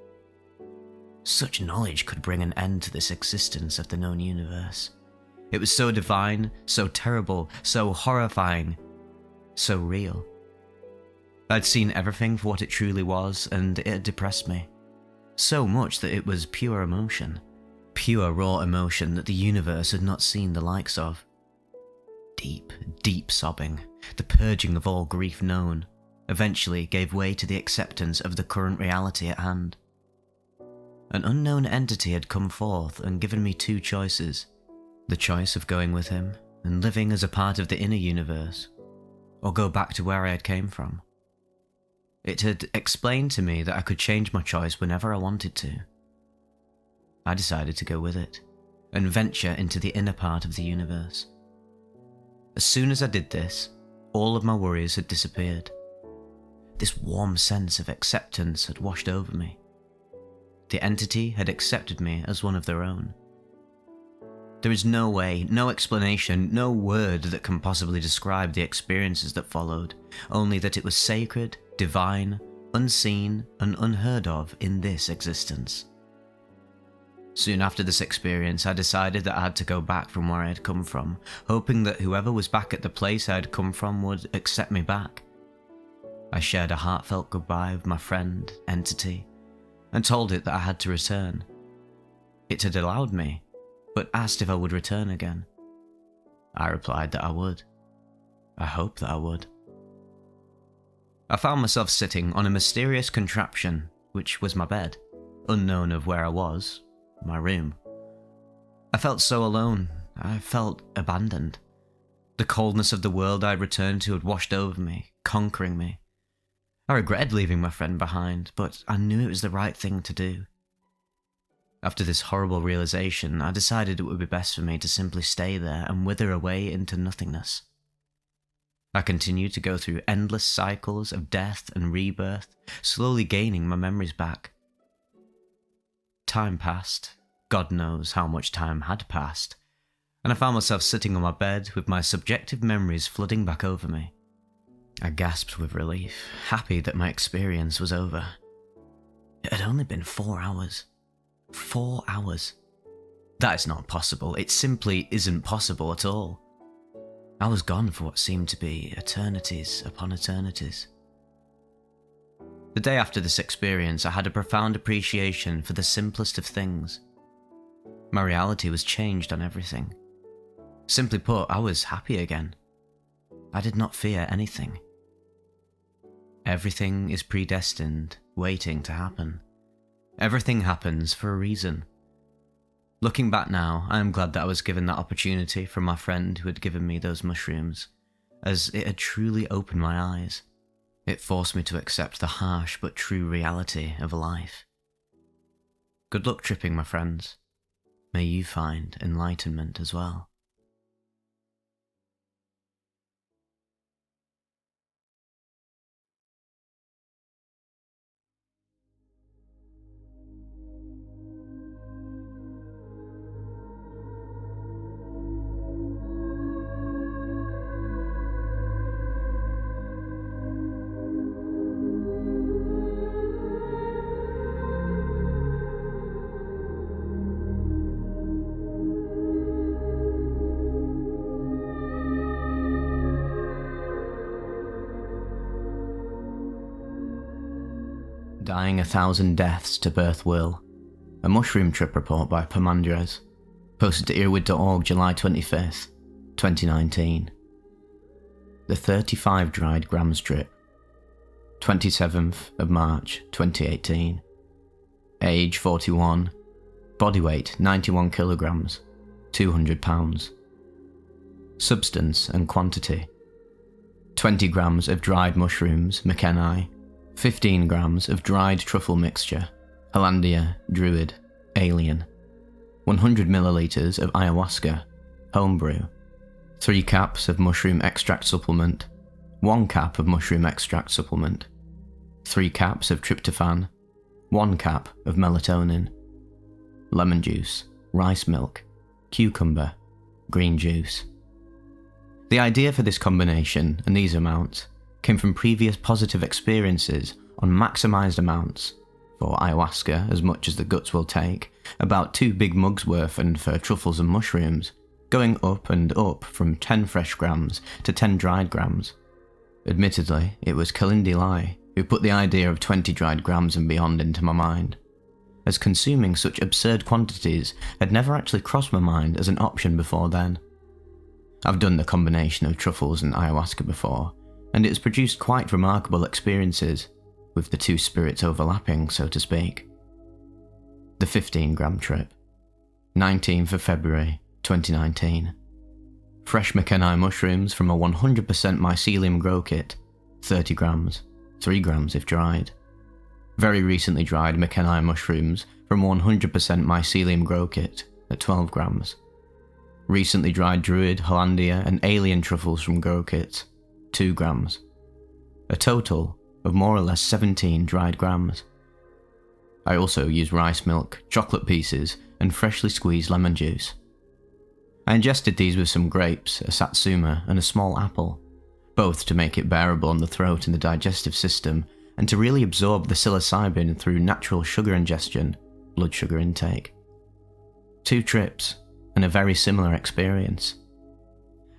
Such knowledge could bring an end to this existence of the known universe. It was so divine, so terrible, so horrifying, so real. I'd seen everything for what it truly was, and it had depressed me. So much that it was pure emotion. Pure raw emotion that the universe had not seen the likes of. Deep, deep sobbing, the purging of all grief known, eventually gave way to the acceptance of the current reality at hand. An unknown entity had come forth and given me two choices. The choice of going with him and living as a part of the inner universe, or go back to where I had came from. It had explained to me that I could change my choice whenever I wanted to. I decided to go with it, and venture into the inner part of the universe. As soon as I did this, all of my worries had disappeared. This warm sense of acceptance had washed over me. The entity had accepted me as one of their own. There is no way, no explanation, no word that can possibly describe the experiences that followed, only that it was sacred, divine, unseen, and unheard of in this existence. Soon after this experience, I decided that I had to go back from where I had come from, hoping that whoever was back at the place I had come from would accept me back. I shared a heartfelt goodbye with my friend, entity, and told it that I had to return. It had allowed me, but asked if I would return again. I replied that I would. I hoped that I would. I found myself sitting on a mysterious contraption, which was my bed, unknown of where I was, my room. I felt so alone. I felt abandoned. The coldness of the world I had returned to had washed over me, conquering me. I regretted leaving my friend behind, but I knew it was the right thing to do. After this horrible realization, I decided it would be best for me to simply stay there and wither away into nothingness. I continued to go through endless cycles of death and rebirth, slowly gaining my memories back. Time passed. God knows how much time had passed, and I found myself sitting on my bed with my subjective memories flooding back over me. I gasped with relief, happy that my experience was over. It had only been 4 hours. 4 hours. That is not possible. It simply isn't possible at all. I was gone for what seemed to be eternities upon eternities. The day after this experience, I had a profound appreciation for the simplest of things. My reality was changed on everything. Simply put, I was happy again. I did not fear anything. Everything is predestined, waiting to happen. Everything happens for a reason. Looking back now, I am glad that I was given that opportunity from my friend who had given me those mushrooms, as it had truly opened my eyes. It forced me to accept the harsh but true reality of life. Good luck tripping, my friends. May you find enlightenment as well. Dying 1,000 Deaths to Birth Will, a mushroom trip report by Permandres, posted to earwid.org July 25th, 2019. The 35 dried grams trip, 27th of March 2018. Age 41, body weight 91 kilograms, 200 pounds. Substance and quantity: 20 grams of dried mushrooms, McKenna, 15 grams of dried truffle mixture, Hollandia, Druid, Alien, 100 milliliters of ayahuasca, homebrew, 3 caps of mushroom extract supplement, 1 cap of mushroom extract supplement, 3 caps of tryptophan, 1 cap of melatonin, lemon juice, rice milk, cucumber, green juice. The idea for this combination and these amounts came from previous positive experiences on maximised amounts, for ayahuasca as much as the guts will take, about 2 big mugs worth, and for truffles and mushrooms, going up and up from 10 fresh grams to 10 dried grams. Admittedly, it was Kalindi Lai who put the idea of 20 dried grams and beyond into my mind, as consuming such absurd quantities had never actually crossed my mind as an option before then. I've done the combination of truffles and ayahuasca before, and it has produced quite remarkable experiences, with the 2 spirits overlapping, so to speak. The 15-gram trip, 19th of February 2019. Fresh McKenna mushrooms from a 100% mycelium grow kit, 30 grams, 3 grams if dried. Very recently dried McKenna mushrooms from 100% mycelium grow kit at 12 grams. Recently dried Druid, Hollandia and Alien truffles from grow kits, 2 grams. A total of more or less 17 dried grams. I also used rice milk, chocolate pieces and freshly squeezed lemon juice. I ingested these with some grapes, a satsuma and a small apple, both to make it bearable on the throat and the digestive system, and to really absorb the psilocybin through natural sugar ingestion, blood sugar intake. 2 trips, and a very similar experience.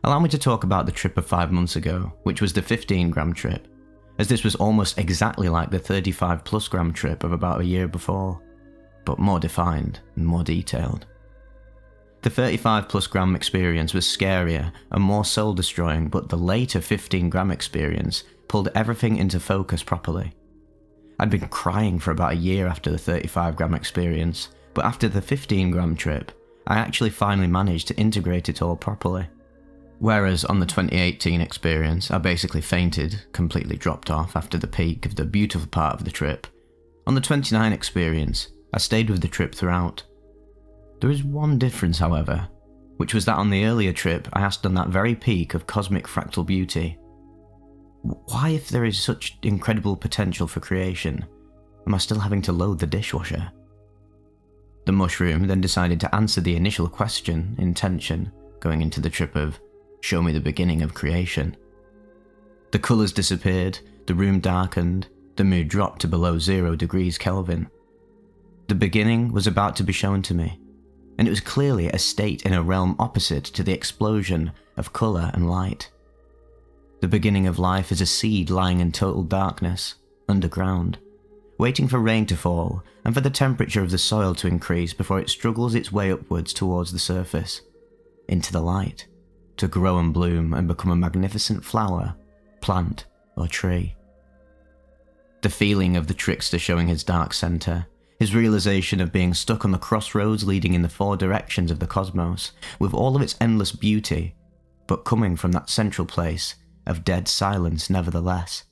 Allow me to talk about the trip of 5 months ago, which was the 15-gram trip, as this was almost exactly like the 35+ gram trip of about a year before, but more defined and more detailed. The 35+ gram experience was scarier and more soul-destroying, but the later 15-gram experience pulled everything into focus properly. I'd been crying for about a year after the 35-gram experience, but after the 15-gram trip, I actually finally managed to integrate it all properly. Whereas on the 2018 experience, I basically fainted, completely dropped off after the peak of the beautiful part of the trip, on the 29 experience, I stayed with the trip throughout. There is one difference, however, which was that on the earlier trip I asked on that very peak of cosmic fractal beauty, why, if there is such incredible potential for creation, am I still having to load the dishwasher? The mushroom then decided to answer the initial question, intention, going into the trip of, show me the beginning of creation. The colours disappeared, the room darkened, the mood dropped to below 0 degrees Kelvin. The beginning was about to be shown to me, and it was clearly a state in a realm opposite to the explosion of colour and light. The beginning of life is a seed lying in total darkness, underground, waiting for rain to fall and for the temperature of the soil to increase before it struggles its way upwards towards the surface, into the light, to grow and bloom and become a magnificent flower, plant, or tree. The feeling of the trickster showing his dark centre, his realisation of being stuck on the crossroads leading in the 4 directions of the cosmos, with all of its endless beauty, but coming from that central place of dead silence nevertheless.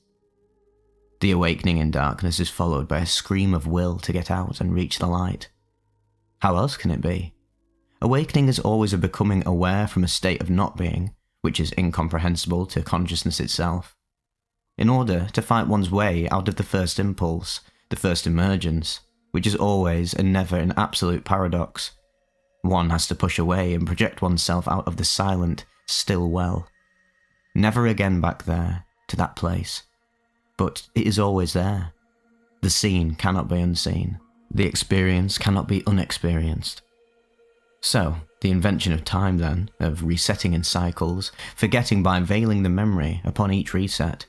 The awakening in darkness is followed by a scream of will to get out and reach the light. How else can it be? Awakening is always a becoming aware from a state of not being, which is incomprehensible to consciousness itself. In order to fight one's way out of the first impulse, the first emergence, which is always and never an absolute paradox, one has to push away and project oneself out of the silent, still well. Never again back there, to that place. But it is always there. The seen cannot be unseen. The experience cannot be unexperienced. So, the invention of time then, of resetting in cycles, forgetting by veiling the memory upon each reset.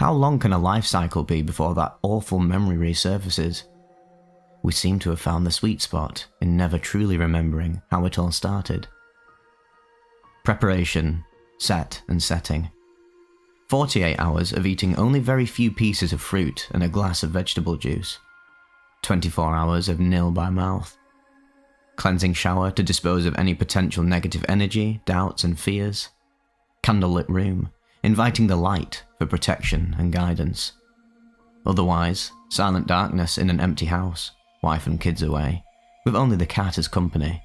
How long can a life cycle be before that awful memory resurfaces? We seem to have found the sweet spot in never truly remembering how it all started. Preparation, set and setting. 48 hours of eating only very few pieces of fruit and a glass of vegetable juice. 24 hours of nil by mouth. Cleansing shower to dispose of any potential negative energy, doubts and fears. Candlelit room, inviting the light for protection and guidance. Otherwise, silent darkness in an empty house, wife and kids away, with only the cat as company.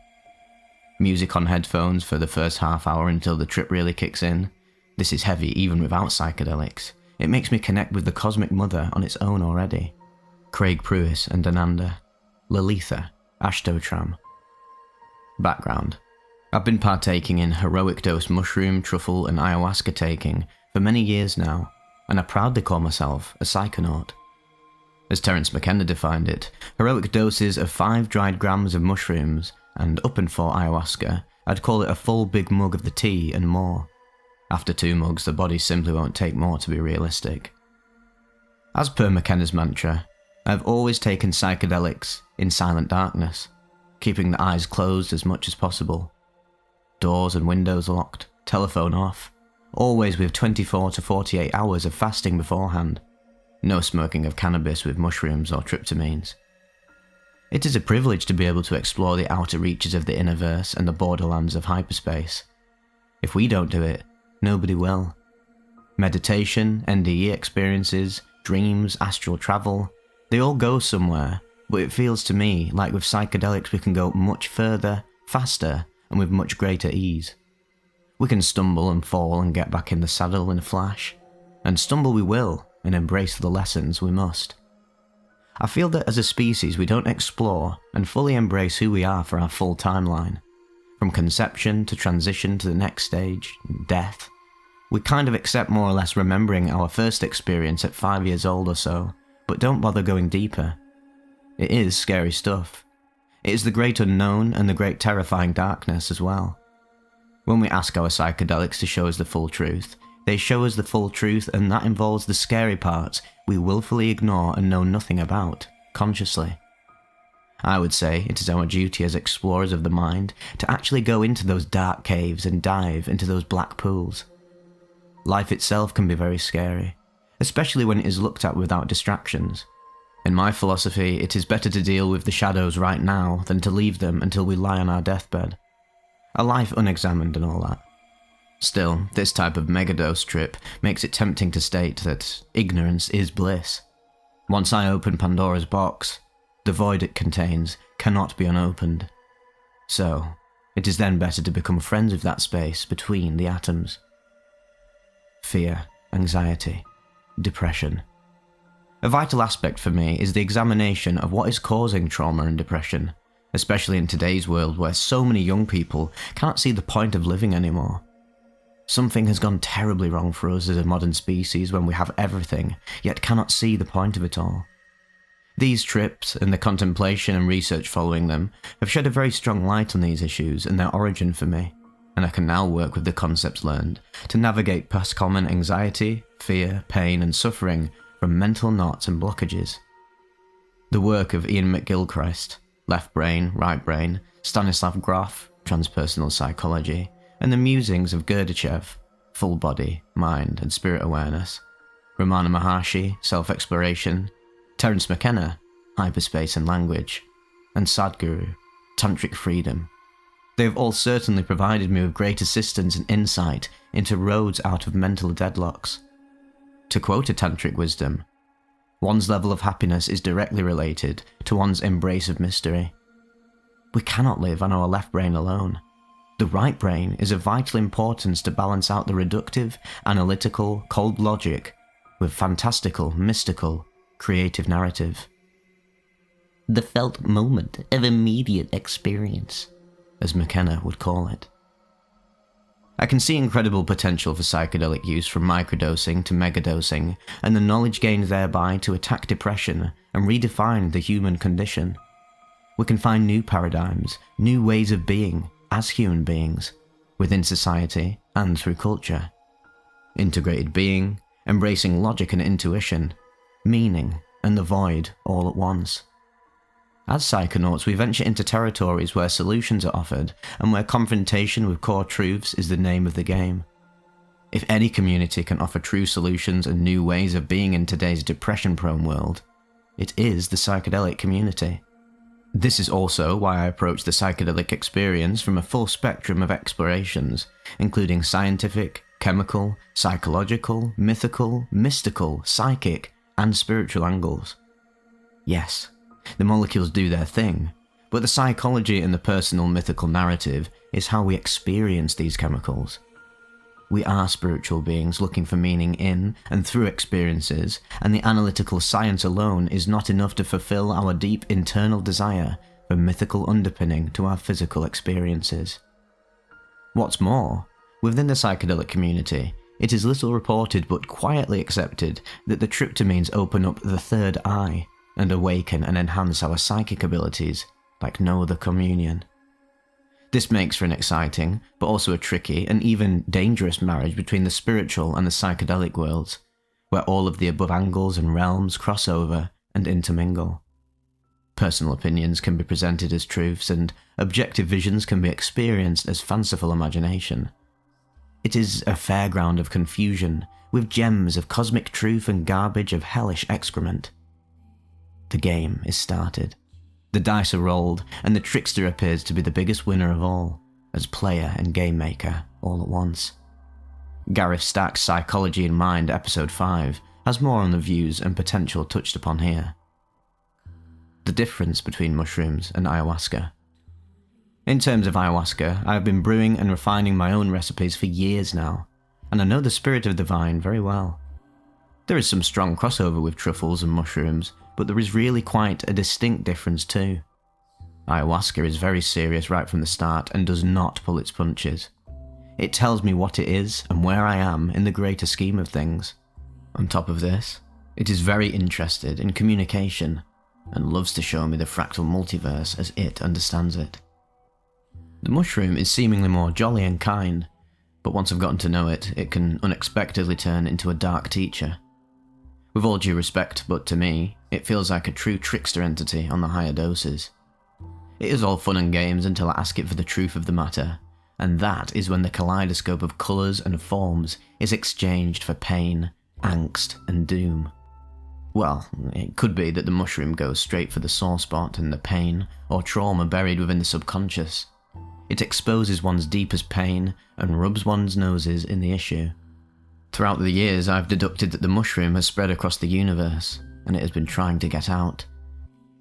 Music on headphones for the first half hour until the trip really kicks in. This is heavy even without psychedelics. It makes me connect with the cosmic mother on its own already. Craig Pruis and Ananda. Lalitha, Ashtotram. Background. I've been partaking in heroic dose mushroom, truffle and ayahuasca taking for many years now, and I proudly call myself a psychonaut. As Terence McKenna defined it, heroic doses of 5 dried grams of mushrooms, and up and for ayahuasca, I'd call it a full big mug of the tea and more. After 2 mugs, the body simply won't take more to be realistic. As per McKenna's mantra, I've always taken psychedelics in silent darkness, keeping the eyes closed as much as possible. Doors and windows locked, telephone off, always with 24 to 48 hours of fasting beforehand. No smoking of cannabis with mushrooms or tryptamines. It is a privilege to be able to explore the outer reaches of the innerverse and the borderlands of hyperspace. If we don't do it, nobody will. Meditation, NDE experiences, dreams, astral travel, they all go somewhere, but it feels to me like with psychedelics we can go much further, faster, and with much greater ease. We can stumble and fall and get back in the saddle in a flash, and stumble we will, and embrace the lessons we must. I feel that as a species we don't explore and fully embrace who we are for our full timeline. From conception to transition to the next stage, death. We kind of accept more or less remembering our first experience at 5 years old or so, but don't bother going deeper. It is scary stuff. It is the great unknown and the great terrifying darkness as well. When we ask our psychedelics to show us the full truth, they show us the full truth, and that involves the scary parts we willfully ignore and know nothing about, consciously. I would say it is our duty as explorers of the mind to actually go into those dark caves and dive into those black pools. Life itself can be very scary, especially when it is looked at without distractions. In my philosophy, it is better to deal with the shadows right now than to leave them until we lie on our deathbed. A life unexamined and all that. Still, this type of megadose trip makes it tempting to state that ignorance is bliss. Once I open Pandora's box, the void it contains cannot be unopened. So, it is then better to become friends with that space between the atoms. Fear, anxiety, depression. A vital aspect for me is the examination of what is causing trauma and depression, especially in today's world where so many young people can't see the point of living anymore. Something has gone terribly wrong for us as a modern species when we have everything, yet cannot see the point of it all. These trips, and the contemplation and research following them, have shed a very strong light on these issues and their origin for me, and I can now work with the concepts learned to navigate past common anxiety, fear, pain and suffering from mental knots and blockages. The work of Ian McGilchrist, Left Brain, Right Brain, Stanislav Grof, Transpersonal Psychology, and the musings of Gurdjieff, Full Body, Mind and Spirit Awareness, Ramana Maharshi, Self-Exploration, Terence McKenna, Hyperspace and Language, and Sadhguru, Tantric Freedom. They have all certainly provided me with great assistance and insight into roads out of mental deadlocks. To quote a tantric wisdom, One's level of happiness is directly related to one's embrace of mystery. We cannot live on our left brain alone. The right brain is of vital importance to balance out the reductive, analytical, cold logic with fantastical, mystical, creative narrative. The felt moment of immediate experience, as McKenna would call it. I can see incredible potential for psychedelic use from microdosing to megadosing, and the knowledge gained thereby to attack depression and redefine the human condition. We can find new paradigms, new ways of being as human beings, within society and through culture. Integrated being, embracing logic and intuition, meaning and the void all at once. As psychonauts, we venture into territories where solutions are offered and where confrontation with core truths is the name of the game. If any community can offer true solutions and new ways of being in today's depression-prone world, it is the psychedelic community. This is also why I approach the psychedelic experience from a full spectrum of explorations, including scientific, chemical, psychological, mythical, mystical, psychic, and spiritual angles. Yes, the molecules do their thing, but the psychology and the personal mythical narrative is how we experience these chemicals. We are spiritual beings looking for meaning in and through experiences, and the analytical science alone is not enough to fulfill our deep internal desire for mythical underpinning to our physical experiences. What's more, within the psychedelic community, it is little reported but quietly accepted that the tryptamines open up the third eye and awaken and enhance our psychic abilities like no other communion. This makes for an exciting, but also a tricky and even dangerous marriage between the spiritual and the psychedelic worlds, where all of the above angles and realms cross over and intermingle. Personal opinions can be presented as truths, and objective visions can be experienced as fanciful imagination. It is a fairground of confusion, with gems of cosmic truth and garbage of hellish excrement. The game is started. The dice are rolled, and the trickster appears to be the biggest winner of all, as player and game maker all at once. Gareth Stack's Psychology in Mind Episode 5 has more on the views and potential touched upon here. The difference between mushrooms and ayahuasca. In terms of ayahuasca, I have been brewing and refining my own recipes for years now, and I know the spirit of the vine very well. There is some strong crossover with truffles and mushrooms, but there is really quite a distinct difference too. Ayahuasca is very serious right from the start and does not pull its punches. It tells me what it is and where I am in the greater scheme of things. On top of this, it is very interested in communication and loves to show me the fractal multiverse as it understands it. The mushroom is seemingly more jolly and kind, but once I've gotten to know it, it can unexpectedly turn into a dark teacher. With all due respect, but to me, it feels like a true trickster entity on the higher doses. It is all fun and games until I ask it for the truth of the matter, and that is when the kaleidoscope of colours and forms is exchanged for pain, angst, and doom. Well, it could be that the mushroom goes straight for the sore spot and the pain or trauma buried within the subconscious. It exposes one's deepest pain and rubs one's noses in the issue. Throughout the years, I've deducted that the mushroom has spread across the universe, and it has been trying to get out.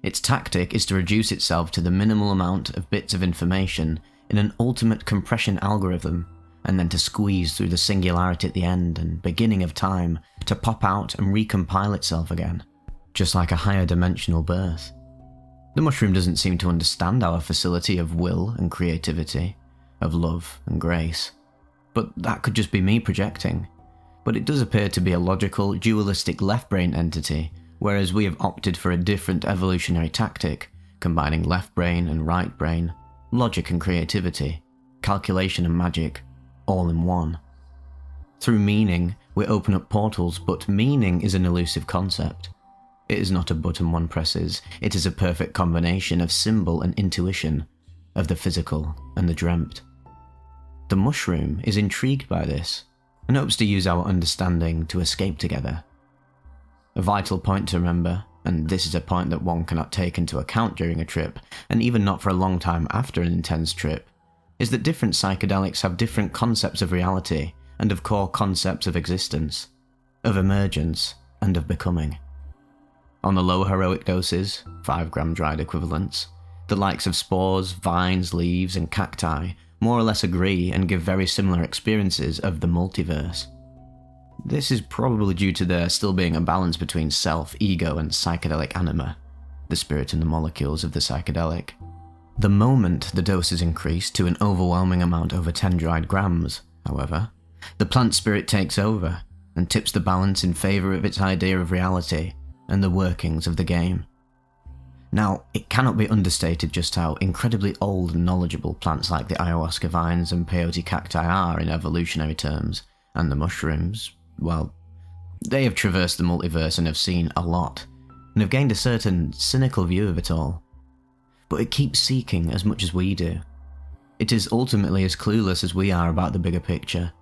Its tactic is to reduce itself to the minimal amount of bits of information in an ultimate compression algorithm, and then to squeeze through the singularity at the end and beginning of time to pop out and recompile itself again, just like a higher dimensional birth. The mushroom doesn't seem to understand our facility of will and creativity, of love and grace, but that could just be me projecting. But it does appear to be a logical, dualistic left brain entity, whereas we have opted for a different evolutionary tactic, combining left brain and right brain, logic and creativity, calculation and magic, all in one. Through meaning, we open up portals, but meaning is an elusive concept. It is not a button one presses, it is a perfect combination of symbol and intuition, of the physical and the dreamt. The mushroom is intrigued by this, and hopes to use our understanding to escape together. A vital point to remember, and this is a point that one cannot take into account during a trip, and even not for a long time after an intense trip, is that different psychedelics have different concepts of reality and of core concepts of existence, of emergence, and of becoming. On the lower heroic doses, 5 gram dried equivalents, the likes of spores, vines, leaves, and cacti more or less agree and give very similar experiences of the multiverse. This is probably due to there still being a balance between self, ego, and psychedelic anima, the spirit and the molecules of the psychedelic. The moment the doses increase to an overwhelming amount over 10 dried grams, however, the plant spirit takes over and tips the balance in favour of its idea of reality and the workings of the game. Now, it cannot be understated just how incredibly old and knowledgeable plants like the ayahuasca vines and peyote cacti are in evolutionary terms, and the mushrooms, well, they have traversed the multiverse and have seen a lot, and have gained a certain cynical view of it all. But it keeps seeking as much as we do. It is ultimately as clueless as we are about the bigger picture.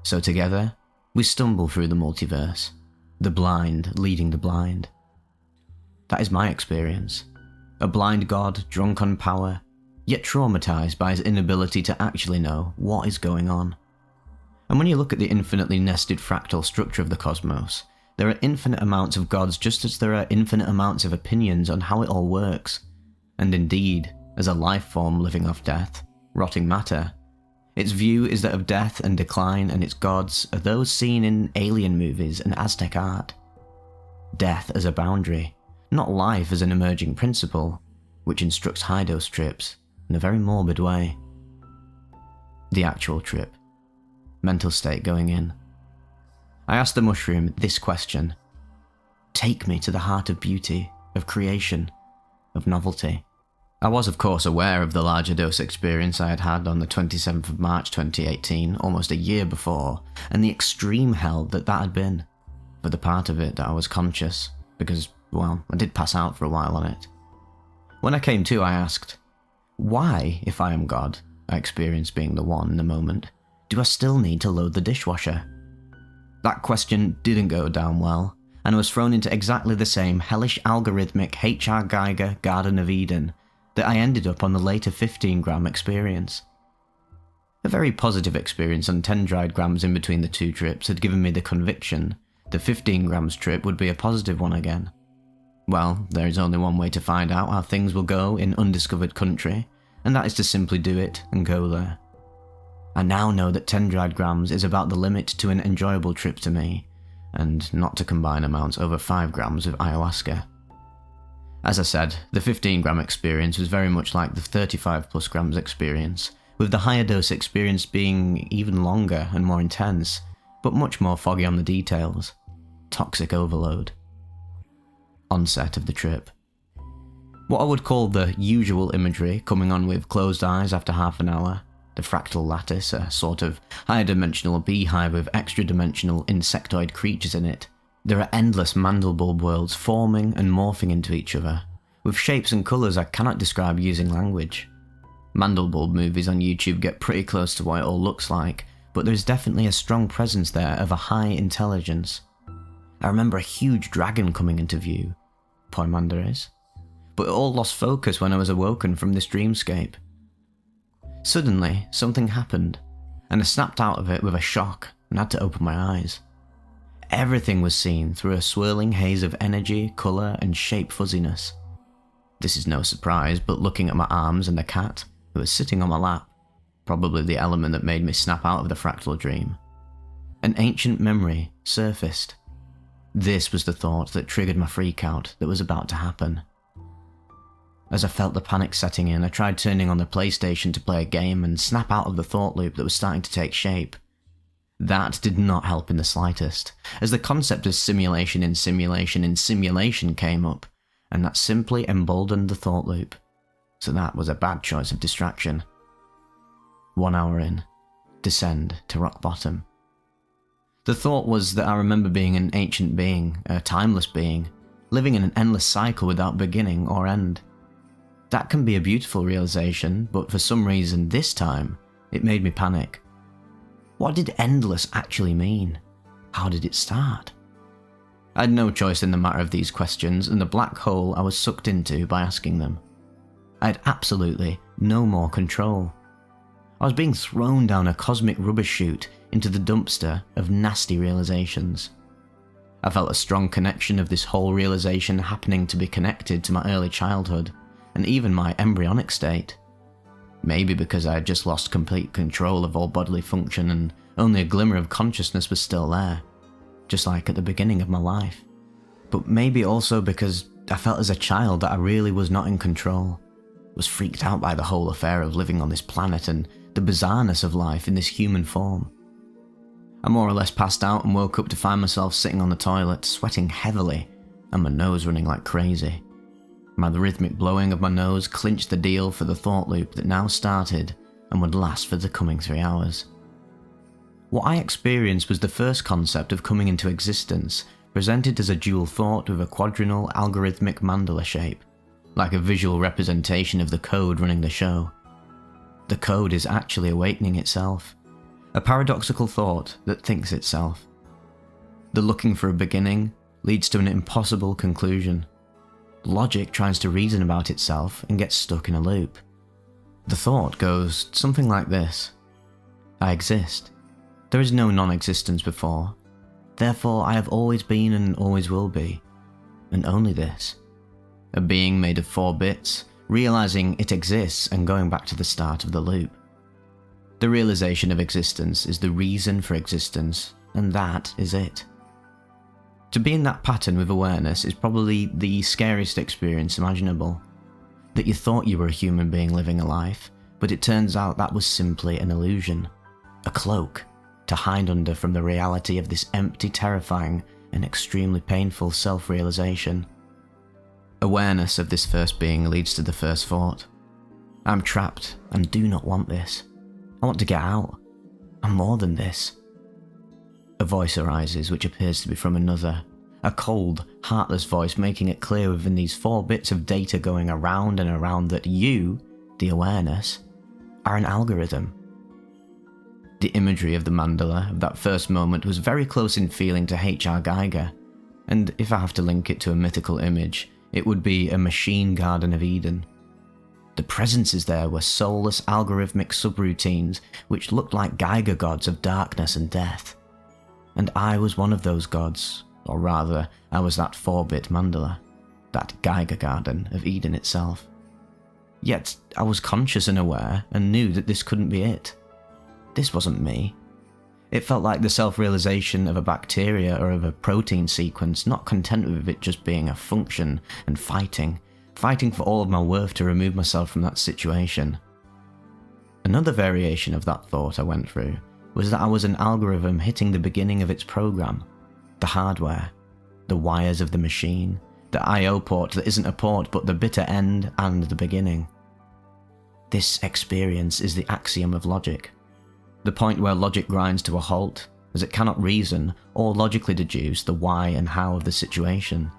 So together, we stumble through the multiverse, the blind leading the blind. That is my experience. A blind god drunk on power, yet traumatized by his inability to actually know what is going on. And when you look at the infinitely nested fractal structure of the cosmos, there are infinite amounts of gods just as there are infinite amounts of opinions on how it all works. And indeed, as a life form living off death, rotting matter, its view is that of death and decline, and its gods are those seen in alien movies and Aztec art. Death as a boundary, not life as an emerging principle, which instructs high-dose trips in a very morbid way. The actual trip. Mental state going in. I asked the mushroom this question. Take me to the heart of beauty, of creation, of novelty. I was of course aware of the larger dose experience I had had on the 27th of March 2018, almost a year before, and the extreme hell that had been. For the part of it that I was conscious, because, well, I did pass out for a while on it. When I came to, I asked, why, if I am God, I experienced being the one in the moment, do I still need to load the dishwasher? That question didn't go down well, and I was thrown into exactly the same hellish algorithmic H.R. Geiger Garden of Eden that I ended up on the later 15 gram experience. A very positive experience on 10 dried grams in between the two trips had given me the conviction the 15 grams trip would be a positive one again. Well, there is only one way to find out how things will go in undiscovered country, and that is to simply do it and go there. I now know that 10 dried grams is about the limit to an enjoyable trip to me, and not to combine amounts over 5 grams of ayahuasca. As I said, the 15 gram experience was very much like the 35 plus grams experience, with the higher dose experience being even longer and more intense, but much more foggy on the details. Toxic overload. Onset of the trip. What I would call the usual imagery coming on with closed eyes after half an hour, the fractal lattice, a sort of higher dimensional beehive with extra dimensional insectoid creatures in it. There are endless mandelbulb worlds forming and morphing into each other, with shapes and colours I cannot describe using language. Mandelbulb movies on YouTube get pretty close to what it all looks like, but there's definitely a strong presence there of a high intelligence. I remember a huge dragon coming into view, Poimanda is, but it all lost focus when I was awoken from this dreamscape. Suddenly, something happened, and I snapped out of it with a shock and had to open my eyes. Everything was seen through a swirling haze of energy, colour, and shape fuzziness. This is no surprise, but looking at my arms and the cat, who was sitting on my lap, probably the element that made me snap out of the fractal dream, an ancient memory surfaced. This was the thought that triggered my freakout that was about to happen. As I felt the panic setting in, I tried turning on the PlayStation to play a game and snap out of the thought loop that was starting to take shape. That did not help in the slightest, as the concept of simulation in simulation in simulation came up, and that simply emboldened the thought loop. So that was a bad choice of distraction. 1 hour in, descend to rock bottom. The thought was that I remember being an ancient being, a timeless being, living in an endless cycle without beginning or end. That can be a beautiful realization, but for some reason this time, it made me panic. What did endless actually mean? How did it start? I had no choice in the matter of these questions, and the black hole I was sucked into by asking them. I had absolutely no more control. I was being thrown down a cosmic rubbish chute into the dumpster of nasty realizations. I felt a strong connection of this whole realization happening to be connected to my early childhood, and even my embryonic state. Maybe because I had just lost complete control of all bodily function and only a glimmer of consciousness was still there, just like at the beginning of my life. But maybe also because I felt as a child that I really was not in control, was freaked out by the whole affair of living on this planet and the bizarreness of life in this human form. I more or less passed out and woke up to find myself sitting on the toilet, sweating heavily, and my nose running like crazy. My rhythmic blowing of my nose clinched the deal for the thought loop that now started and would last for the coming 3 hours. What I experienced was the first concept of coming into existence, presented as a dual thought with a quadrennial algorithmic mandala shape, like a visual representation of the code running the show. The code is actually awakening itself, a paradoxical thought that thinks itself. The looking for a beginning leads to an impossible conclusion. Logic tries to reason about itself and gets stuck in a loop. The thought goes something like this: I exist. There is no non-existence before. Therefore, I have always been and always will be. And only this. A being made of 4 bits, realizing it exists and going back to the start of the loop. The realization of existence is the reason for existence, and that is it. To be in that pattern with awareness is probably the scariest experience imaginable. That you thought you were a human being living a life, but it turns out that was simply an illusion, a cloak to hide under from the reality of this empty, terrifying, and extremely painful self-realization. Awareness of this first being leads to the first thought. I'm trapped and do not want this. I want to get out. I'm more than this. A voice arises which appears to be from another, a cold, heartless voice making it clear within these 4 bits of data going around and around that you, the awareness, are an algorithm. The imagery of the mandala of that first moment was very close in feeling to H.R. Geiger, and if I have to link it to a mythical image, it would be a machine garden of Eden. The presences there were soulless algorithmic subroutines which looked like Geiger gods of darkness and death. And I was one of those gods, or rather, I was that 4-bit mandala, that Geiger garden of Eden itself. Yet, I was conscious and aware, and knew that this couldn't be it. This wasn't me. It felt like the self-realization of a bacteria or of a protein sequence, not content with it just being a function and fighting for all of my worth to remove myself from that situation. Another variation of that thought I went through was that I was an algorithm hitting the beginning of its program, the hardware, the wires of the machine, the I/O port that isn't a port but the bitter end and the beginning. This experience is the axiom of logic, the point where logic grinds to a halt, as it cannot reason or logically deduce the why and how of the situation.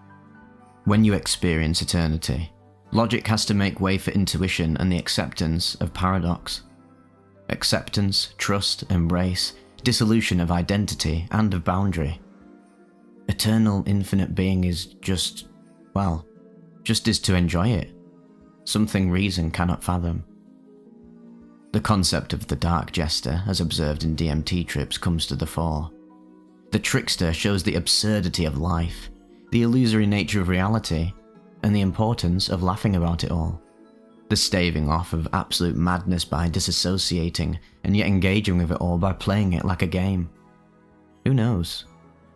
When you experience eternity, logic has to make way for intuition and the acceptance of paradox. Acceptance, trust, embrace, dissolution of identity and of boundary. Eternal, infinite being is just is to enjoy it. Something reason cannot fathom. The concept of the dark jester, as observed in DMT trips, comes to the fore. The trickster shows the absurdity of life, the illusory nature of reality, and the importance of laughing about it all. The staving off of absolute madness by disassociating and yet engaging with it all by playing it like a game. Who knows?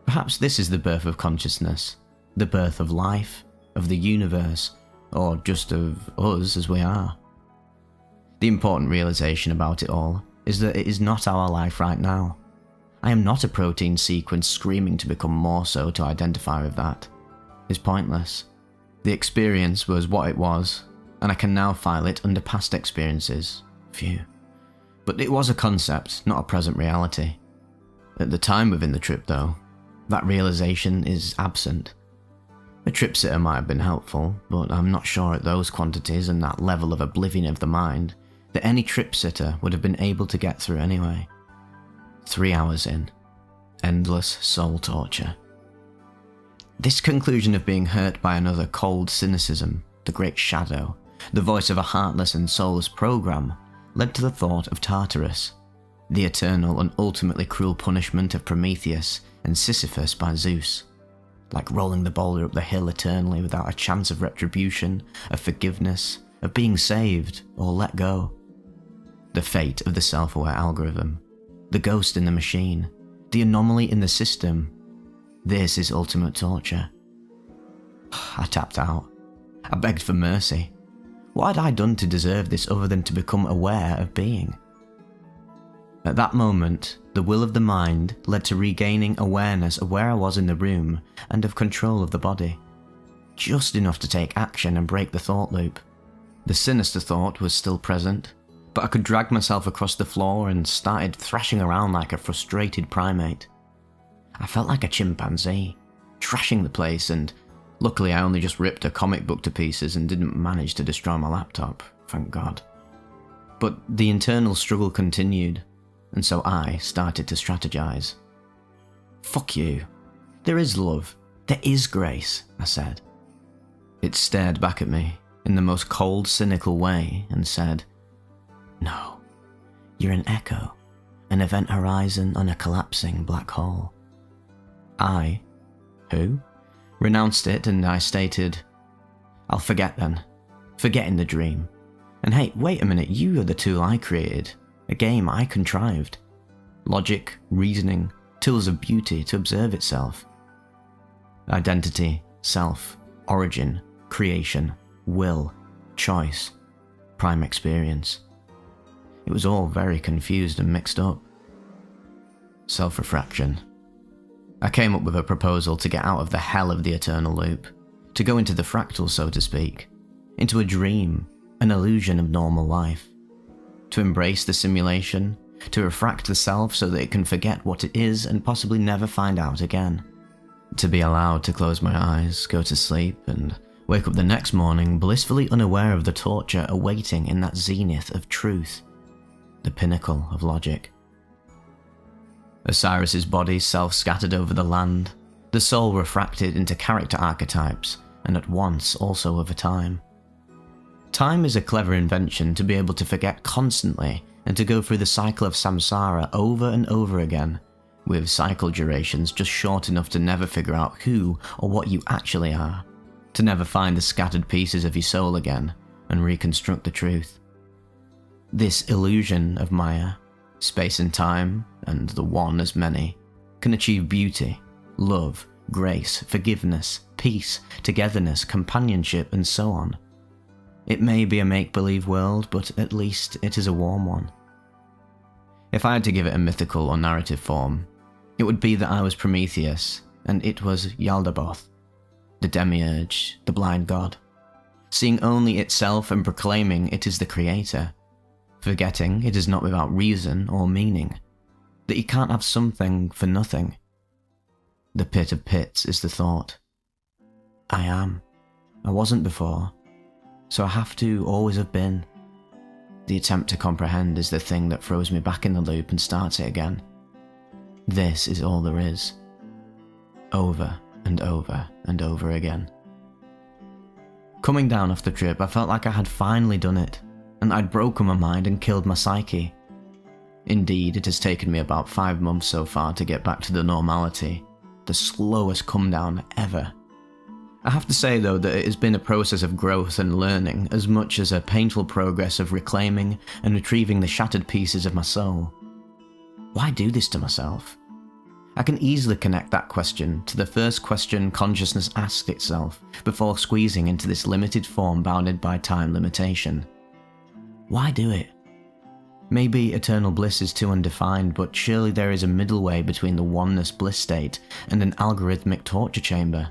Perhaps this is the birth of consciousness, the birth of life, of the universe, or just of us as we are. The important realization about it all is that it is not our life right now. I am not a protein sequence screaming to become more so to identify with that. It's pointless. The experience was what it was, and I can now file it under past experiences. Phew. But it was a concept, not a present reality. At the time within the trip though, that realization is absent. A trip sitter might have been helpful, but I'm not sure at those quantities and that level of oblivion of the mind that any trip sitter would have been able to get through anyway. 3 hours in. Endless soul torture. This conclusion of being hurt by another cold cynicism, the great shadow, the voice of a heartless and soulless program, led to the thought of Tartarus, the eternal and ultimately cruel punishment of Prometheus and Sisyphus by Zeus, like rolling the boulder up the hill eternally without a chance of retribution, of forgiveness, of being saved or let go. The fate of the self-aware algorithm, the ghost in the machine, the anomaly in the system. This is ultimate torture. I tapped out. I begged for mercy. What had I done to deserve this other than to become aware of being? At that moment, the will of the mind led to regaining awareness of where I was in the room and of control of the body. Just enough to take action and break the thought loop. The sinister thought was still present, but I could drag myself across the floor and started thrashing around like a frustrated primate. I felt like a chimpanzee, trashing the place, and luckily I only just ripped a comic book to pieces and didn't manage to destroy my laptop, thank God. But the internal struggle continued, and so I started to strategize. Fuck you. There is love. There is grace, I said. It stared back at me in the most cold, cynical way and said, "No, you're an echo, an event horizon on a collapsing black hole." I, who? Renounced it, and I stated, "I'll forget then. Forget in the dream. And hey, wait a minute, you are the tool I created. A game I contrived. Logic, reasoning, tools of beauty to observe itself. Identity, self, origin, creation, will, choice, prime experience. It was all very confused and mixed up. Self-refraction. I came up with a proposal to get out of the hell of the eternal loop, to go into the fractal, so to speak, into a dream, an illusion of normal life. To embrace the simulation, to refract the self so that it can forget what it is and possibly never find out again. To be allowed to close my eyes, go to sleep, and wake up the next morning blissfully unaware of the torture awaiting in that zenith of truth, the pinnacle of logic. Osiris's body self-scattered over the land, the soul refracted into character archetypes, and at once also over time. Time is a clever invention to be able to forget constantly and to go through the cycle of samsara over and over again, with cycle durations just short enough to never figure out who or what you actually are, to never find the scattered pieces of your soul again and reconstruct the truth. This illusion of Maya, space and time, and the one as many, can achieve beauty, love, grace, forgiveness, peace, togetherness, companionship, and so on. It may be a make-believe world, but at least it is a warm one. If I had to give it a mythical or narrative form, it would be that I was Prometheus, and it was Yaldabaoth, the demiurge, the blind god, seeing only itself and proclaiming it is the creator, forgetting it is not without reason or meaning, that you can't have something for nothing. The pit of pits is the thought. I am. I wasn't before. So I have to always have been. The attempt to comprehend is the thing that throws me back in the loop and starts it again. This is all there is. Over and over and over again. Coming down off the trip, I felt like I had finally done it, and I'd broken my mind and killed my psyche. Indeed, it has taken me about 5 months so far to get back to the normality, the slowest come down ever. I have to say though that it has been a process of growth and learning as much as a painful progress of reclaiming and retrieving the shattered pieces of my soul. Why do this to myself? I can easily connect that question to the first question consciousness asked itself before squeezing into this limited form bounded by time limitation. Why do it? Maybe eternal bliss is too undefined, but surely there is a middle way between the oneness bliss state and an algorithmic torture chamber.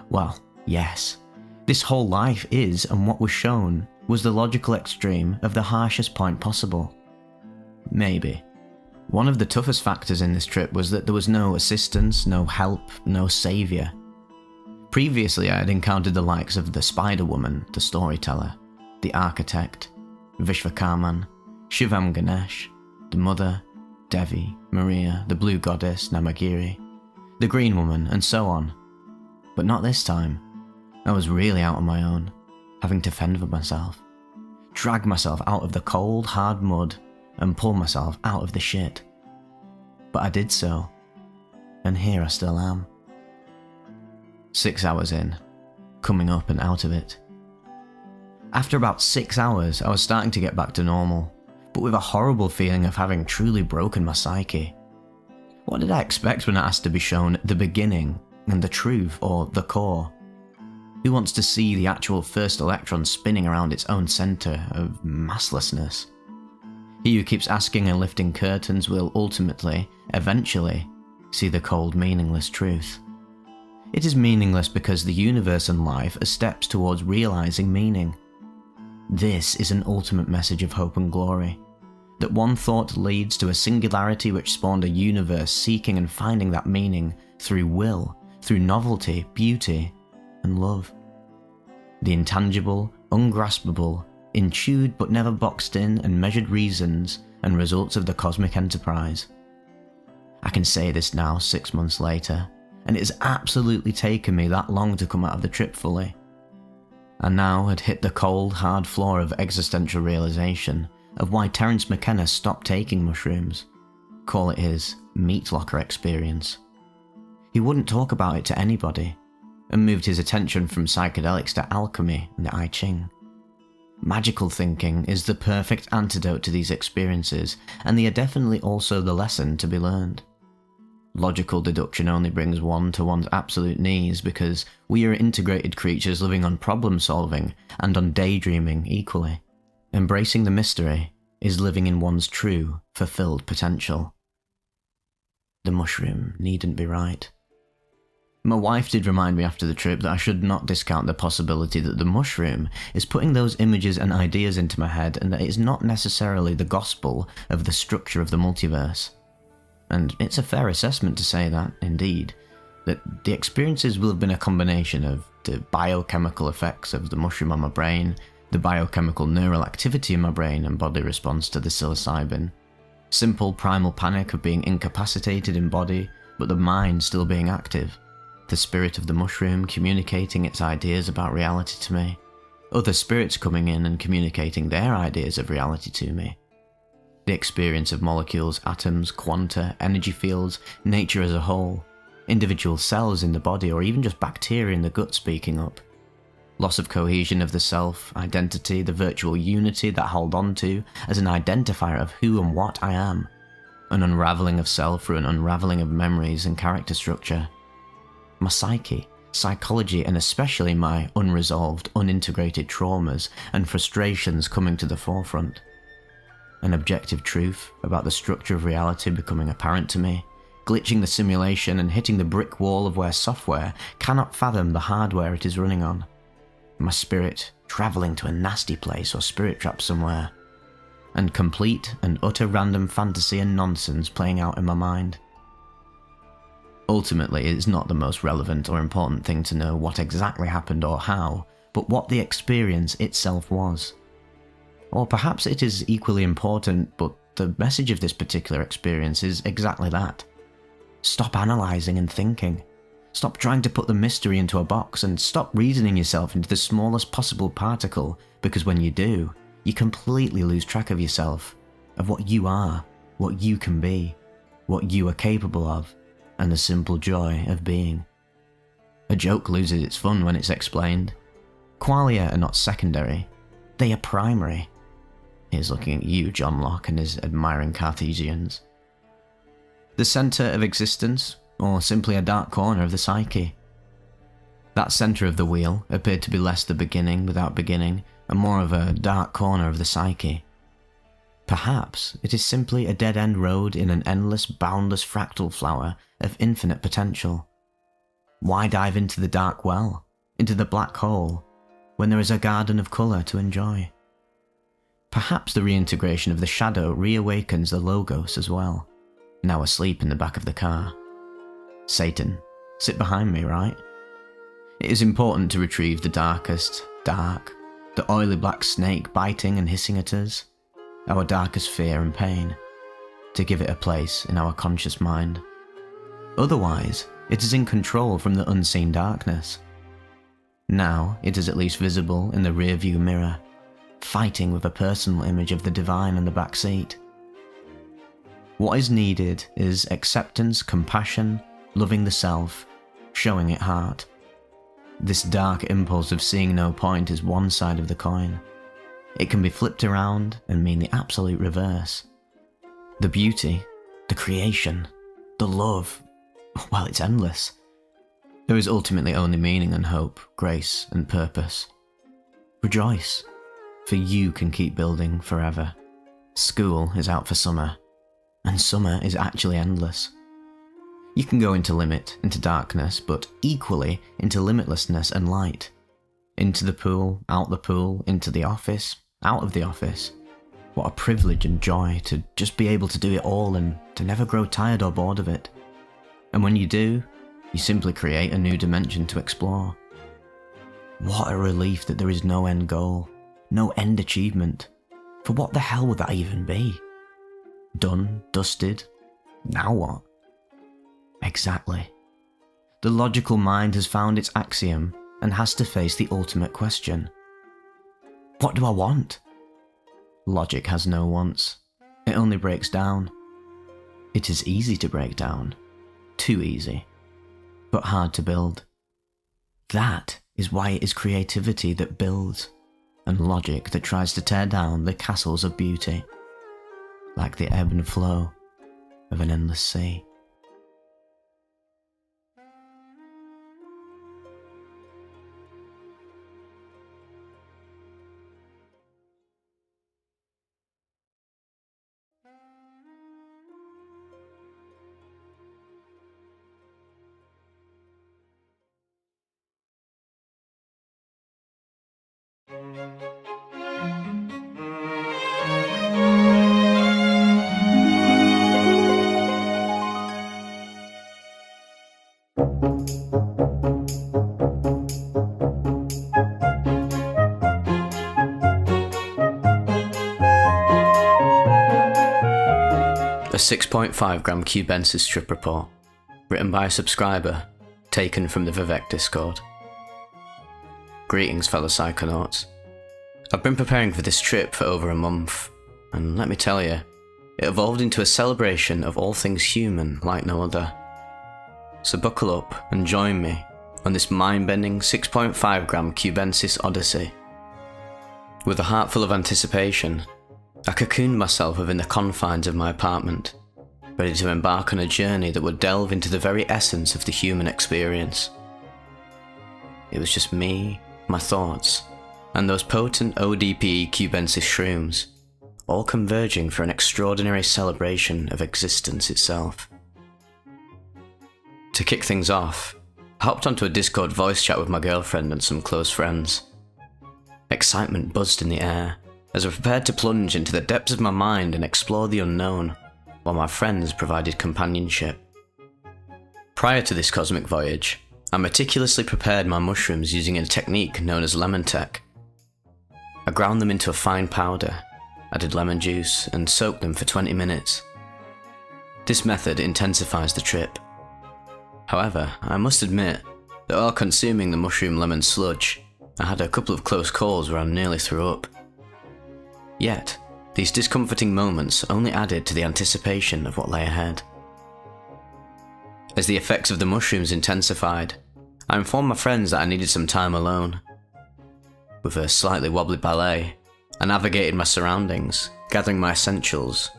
Well, yes. This whole life is, and what was shown, was the logical extreme of the harshest point possible. Maybe. One of the toughest factors in this trip was that there was no assistance, no help, no saviour. Previously I had encountered the likes of the Spider-Woman, the storyteller, the architect, Vishvakarman, Shivam Ganesh, the Mother, Devi, Maria, the Blue Goddess, Namagiri, the Green Woman, and so on. But not this time. I was really out on my own, having to fend for myself, drag myself out of the cold, hard mud, and pull myself out of the shit. But I did so, and here I still am, 6 hours in, coming up and out of it. After about 6 hours, I was starting to get back to normal, but with a horrible feeling of having truly broken my psyche. What did I expect when I asked to be shown the beginning and the truth, or the core? Who wants to see the actual first electron spinning around its own center of masslessness? He who keeps asking and lifting curtains will ultimately, eventually, see the cold, meaningless truth. It is meaningless because the universe and life are steps towards realizing meaning. This is an ultimate message of hope and glory, that one thought leads to a singularity which spawned a universe seeking and finding that meaning through will, through novelty, beauty, and love. The intangible, ungraspable, intuited but never boxed in and measured reasons and results of the cosmic enterprise. I can say this now 6 months later, and it has absolutely taken me that long to come out of the trip fully. I now had hit the cold, hard floor of existential realization of why Terence McKenna stopped taking mushrooms. Call it his meat locker experience. He wouldn't talk about it to anybody, and moved his attention from psychedelics to alchemy and the I Ching. Magical thinking is the perfect antidote to these experiences, and they are definitely also the lesson to be learned. Logical deduction only brings one to one's absolute knees because we are integrated creatures living on problem solving and on daydreaming equally. Embracing the mystery is living in one's true, fulfilled potential. The mushroom needn't be right. My wife did remind me after the trip that I should not discount the possibility that the mushroom is putting those images and ideas into my head, and that it is not necessarily the gospel of the structure of the multiverse. And it's a fair assessment to say that, indeed, that the experiences will have been a combination of the biochemical effects of the mushroom on my brain, the biochemical neural activity in my brain and body response to the psilocybin, simple primal panic of being incapacitated in body, but the mind still being active, the spirit of the mushroom communicating its ideas about reality to me, other spirits coming in and communicating their ideas of reality to me, the experience of molecules, atoms, quanta, energy fields, nature as a whole, individual cells in the body, or even just bacteria in the gut speaking up, loss of cohesion of the self, identity, the virtual unity that I hold on to as an identifier of who and what I am, an unravelling of self through an unravelling of memories and character structure, my psyche, psychology, and especially my unresolved, unintegrated traumas and frustrations coming to the forefront. An objective truth about the structure of reality becoming apparent to me, glitching the simulation and hitting the brick wall of where software cannot fathom the hardware it is running on. My spirit travelling to a nasty place or spirit trap somewhere, and complete and utter random fantasy and nonsense playing out in my mind. Ultimately, it is not the most relevant or important thing to know what exactly happened or how, but what the experience itself was. Or perhaps it is equally important, but the message of this particular experience is exactly that. Stop analysing and thinking. Stop trying to put the mystery into a box, and stop reasoning yourself into the smallest possible particle, because when you do, you completely lose track of yourself, of what you are, what you can be, what you are capable of, and the simple joy of being. A joke loses its fun when it's explained. Qualia are not secondary, they are primary. Here's looking at you, John Locke, and his admiring Cartesians. The centre of existence, or simply a dark corner of the psyche. That centre of the wheel appeared to be less the beginning without beginning, and more of a dark corner of the psyche. Perhaps it is simply a dead-end road in an endless, boundless fractal flower of infinite potential. Why dive into the dark well, into the black hole, when there is a garden of colour to enjoy? Perhaps the reintegration of the shadow reawakens the logos as well, now asleep in the back of the car. Satan, sit behind me, right? It is important to retrieve the darkest dark, the oily black snake biting and hissing at us, our darkest fear and pain, to give it a place in our conscious mind. Otherwise, it is in control from the unseen darkness. Now it is at least visible in the rear-view mirror, fighting with a personal image of the divine in the back seat. What is needed is acceptance, compassion, loving the self, showing it heart, This dark impulse of seeing no point is one side of the coin. It can be flipped around and mean the absolute reverse. The beauty, the creation, the love, well, it's endless. There is ultimately only meaning and hope, grace and purpose. Rejoice, for you can keep building forever. School is out for summer, and summer is actually endless. You can go into limit, into darkness, but equally into limitlessness and light. Into the pool, out the pool, into the office, out of the office. What a privilege and joy to just be able to do it all and to never grow tired or bored of it. And when you do, you simply create a new dimension to explore. What a relief that there is no end goal, no end achievement. For what the hell would that even be? Done, dusted, now what? Exactly. The logical mind has found its axiom and has to face the ultimate question. What do I want? Logic has no wants. It only breaks down. It is easy to break down. Too easy. But hard to build. That is why it is creativity that builds, and logic that tries to tear down the castles of beauty, like the ebb and flow of an endless sea. A 6.5 gram cubensis trip report, written by a subscriber, taken from the Vivek Discord. Greetings, fellow psychonauts. I've been preparing for this trip for over a month, and let me tell you, it evolved into a celebration of all things human like no other. So buckle up and join me on this mind-bending 6.5 gram cubensis odyssey. With a heart full of anticipation, I cocooned myself within the confines of my apartment, ready to embark on a journey that would delve into the very essence of the human experience. It was just me, my thoughts, and those potent ODPE cubensis shrooms, all converging for an extraordinary celebration of existence itself. To kick things off, I hopped onto a Discord voice chat with my girlfriend and some close friends. Excitement buzzed in the air as I prepared to plunge into the depths of my mind and explore the unknown, while my friends provided companionship. Prior to this cosmic voyage, I meticulously prepared my mushrooms using a technique known as lemon tech. I ground them into a fine powder, added lemon juice, and soaked them for 20 minutes. This method intensifies the trip. However, I must admit that while consuming the mushroom lemon sludge, I had a couple of close calls where I nearly threw up. Yet, these discomforting moments only added to the anticipation of what lay ahead. As the effects of the mushrooms intensified, I informed my friends that I needed some time alone. With a slightly wobbly ballet, I navigated my surroundings, gathering my essentials,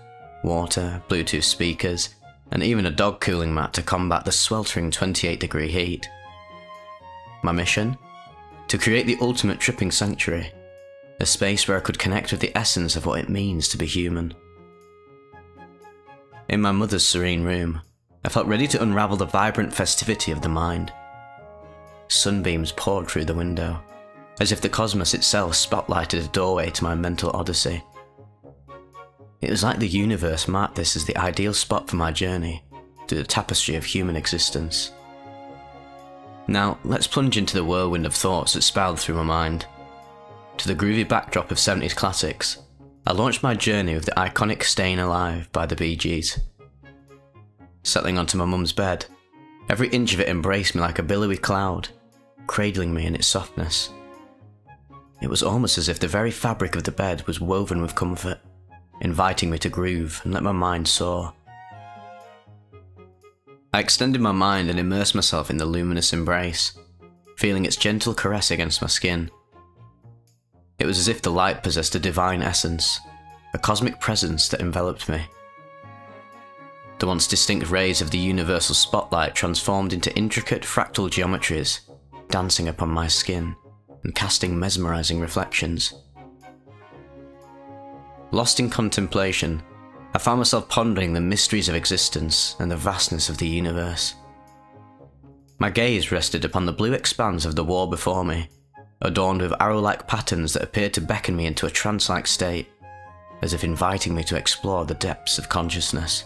water, Bluetooth speakers, and even a dog cooling mat to combat the sweltering 28-degree heat. My mission? To create the ultimate tripping sanctuary, a space where I could connect with the essence of what it means to be human. In my mother's serene room, I felt ready to unravel the vibrant festivity of the mind. Sunbeams poured through the window, as if the cosmos itself spotlighted a doorway to my mental odyssey. It was like the universe marked this as the ideal spot for my journey through the tapestry of human existence. Now, let's plunge into the whirlwind of thoughts that spiraled through my mind. To the groovy backdrop of 70s classics, I launched my journey with the iconic Staying Alive by the Bee Gees. Settling onto my mum's bed, every inch of it embraced me like a billowy cloud, cradling me in its softness. It was almost as if the very fabric of the bed was woven with comfort, inviting me to groove and let my mind soar. I extended my mind and immersed myself in the luminous embrace, feeling its gentle caress against my skin. It was as if the light possessed a divine essence, a cosmic presence that enveloped me. The once distinct rays of the universal spotlight transformed into intricate fractal geometries, dancing upon my skin and casting mesmerizing reflections. Lost in contemplation, I found myself pondering the mysteries of existence and the vastness of the universe. My gaze rested upon the blue expanse of the wall before me, adorned with arrow-like patterns that appeared to beckon me into a trance-like state, as if inviting me to explore the depths of consciousness.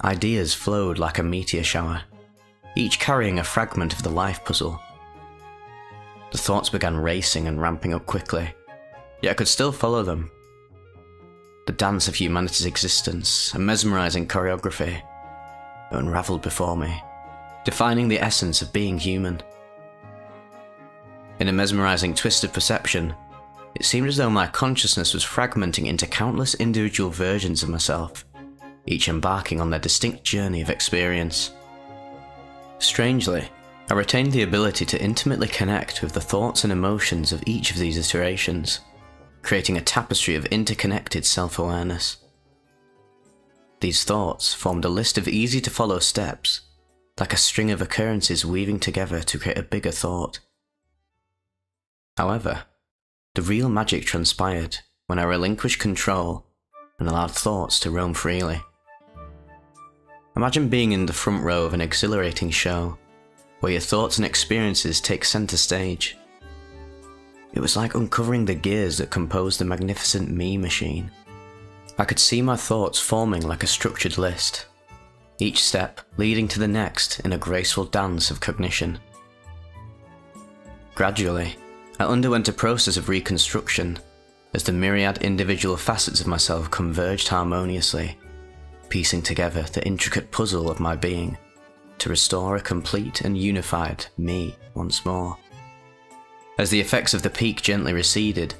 Ideas flowed like a meteor shower, each carrying a fragment of the life puzzle. The thoughts began racing and ramping up quickly, yet I could still follow them. The dance of humanity's existence, a mesmerizing choreography, unraveled before me, defining the essence of being human. In a mesmerizing twist of perception, it seemed as though my consciousness was fragmenting into countless individual versions of myself, each embarking on their distinct journey of experience. Strangely, I retained the ability to intimately connect with the thoughts and emotions of each of these iterations, creating a tapestry of interconnected self-awareness. These thoughts formed a list of easy-to-follow steps, like a string of occurrences weaving together to create a bigger thought. However, the real magic transpired when I relinquished control and allowed thoughts to roam freely. Imagine being in the front row of an exhilarating show, where your thoughts and experiences take center stage. It was like uncovering the gears that compose the magnificent me machine. I could see my thoughts forming like a structured list, each step leading to the next in a graceful dance of cognition. Gradually, I underwent a process of reconstruction as the myriad individual facets of myself converged harmoniously, piecing together the intricate puzzle of my being to restore a complete and unified me once more. As the effects of the peak gently receded,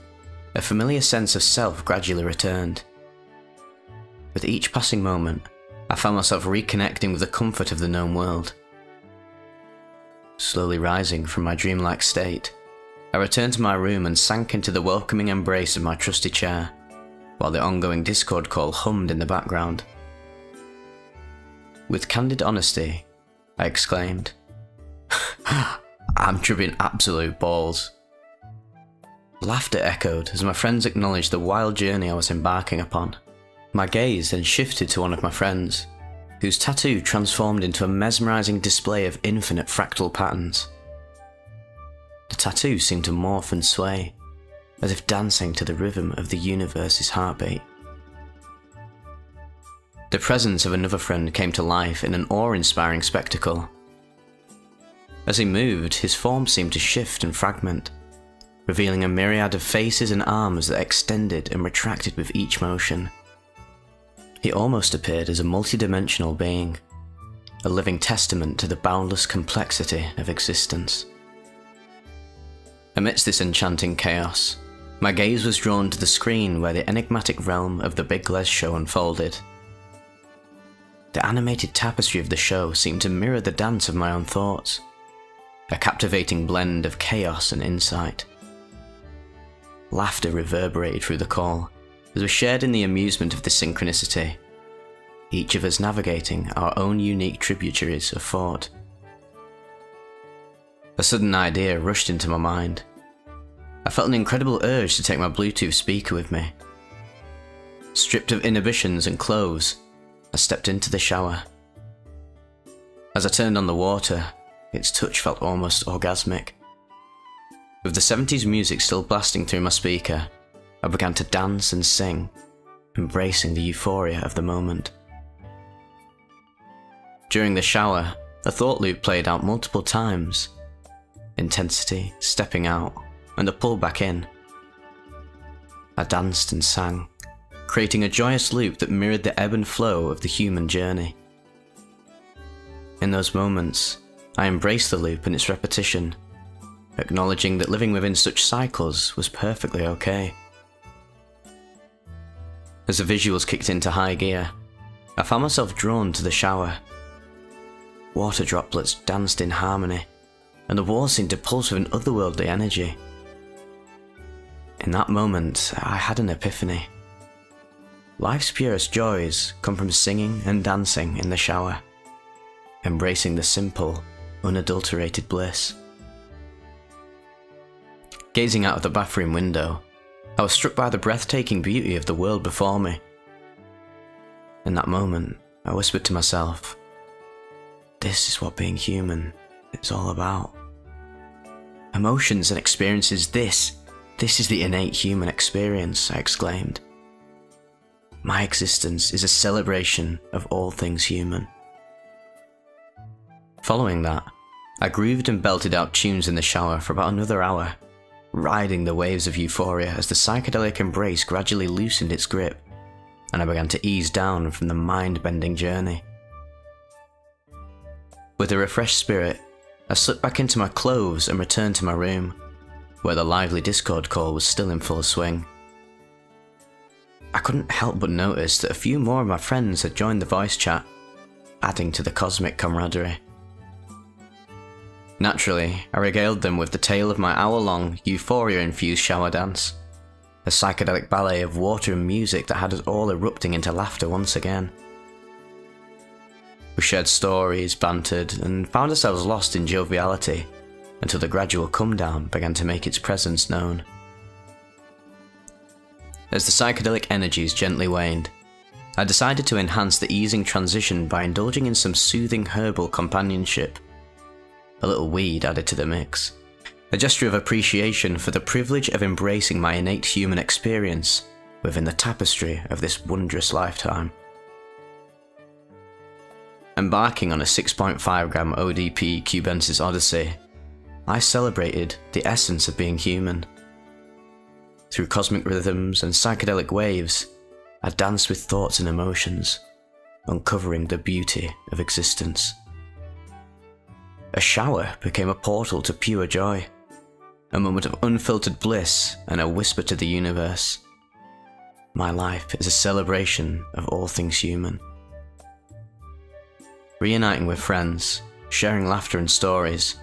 a familiar sense of self gradually returned. With each passing moment, I found myself reconnecting with the comfort of the known world. Slowly rising from my dreamlike state, I returned to my room and sank into the welcoming embrace of my trusty chair, while the ongoing Discord call hummed in the background. With candid honesty, I exclaimed, "I'm tripping absolute balls." Laughter echoed as my friends acknowledged the wild journey I was embarking upon. My gaze then shifted to one of my friends, whose tattoo transformed into a mesmerizing display of infinite fractal patterns. The tattoo seemed to morph and sway, as if dancing to the rhythm of the universe's heartbeat. The presence of another friend came to life in an awe-inspiring spectacle. As he moved, his form seemed to shift and fragment, revealing a myriad of faces and arms that extended and retracted with each motion. He almost appeared as a multidimensional being, a living testament to the boundless complexity of existence. Amidst this enchanting chaos, my gaze was drawn to the screen where the enigmatic realm of the Big Les show unfolded. The animated tapestry of the show seemed to mirror the dance of my own thoughts, a captivating blend of chaos and insight. Laughter reverberated through the call, as we shared in the amusement of this synchronicity, each of us navigating our own unique tributaries of thought. A sudden idea rushed into my mind. I felt an incredible urge to take my Bluetooth speaker with me. Stripped of inhibitions and clothes, I stepped into the shower. As I turned on the water, its touch felt almost orgasmic. With the 70s music still blasting through my speaker, I began to dance and sing, embracing the euphoria of the moment. During the shower, a thought loop played out multiple times. Intensity, stepping out, and a pull back in. I danced and sang, creating a joyous loop that mirrored the ebb and flow of the human journey. In those moments, I embraced the loop and its repetition, acknowledging that living within such cycles was perfectly okay. As the visuals kicked into high gear, I found myself drawn to the shower. Water droplets danced in harmony, and the walls seemed to pulse with an otherworldly energy. In that moment, I had an epiphany. Life's purest joys come from singing and dancing in the shower, embracing the simple, unadulterated bliss. Gazing out of the bathroom window, I was struck by the breathtaking beauty of the world before me. In that moment, I whispered to myself, "This is what being human is all about." "Emotions and experiences, this is the innate human experience," I exclaimed. "My existence is a celebration of all things human." Following that, I grooved and belted out tunes in the shower for about another hour, riding the waves of euphoria as the psychedelic embrace gradually loosened its grip, and I began to ease down from the mind-bending journey. With a refreshed spirit, I slipped back into my clothes and returned to my room, where the lively Discord call was still in full swing. I couldn't help but notice that a few more of my friends had joined the voice chat, adding to the cosmic camaraderie. Naturally, I regaled them with the tale of my hour-long, euphoria-infused shower dance, a psychedelic ballet of water and music that had us all erupting into laughter once again. We shared stories, bantered, and found ourselves lost in joviality until the gradual come-down began to make its presence known. As the psychedelic energies gently waned, I decided to enhance the easing transition by indulging in some soothing herbal companionship. A little weed added to the mix, a gesture of appreciation for the privilege of embracing my innate human experience within the tapestry of this wondrous lifetime. Embarking on a 6.5 gram ODP Cubensis Odyssey, I celebrated the essence of being human. Through cosmic rhythms and psychedelic waves, I danced with thoughts and emotions, uncovering the beauty of existence. A shower became a portal to pure joy, a moment of unfiltered bliss and a whisper to the universe. My life is a celebration of all things human. Reuniting with friends, sharing laughter and stories,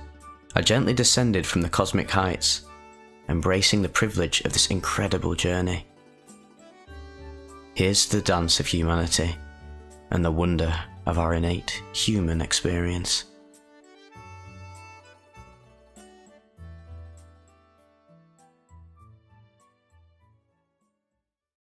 I gently descended from the cosmic heights, embracing the privilege of this incredible journey. Here's the dance of humanity, and the wonder of our innate human experience.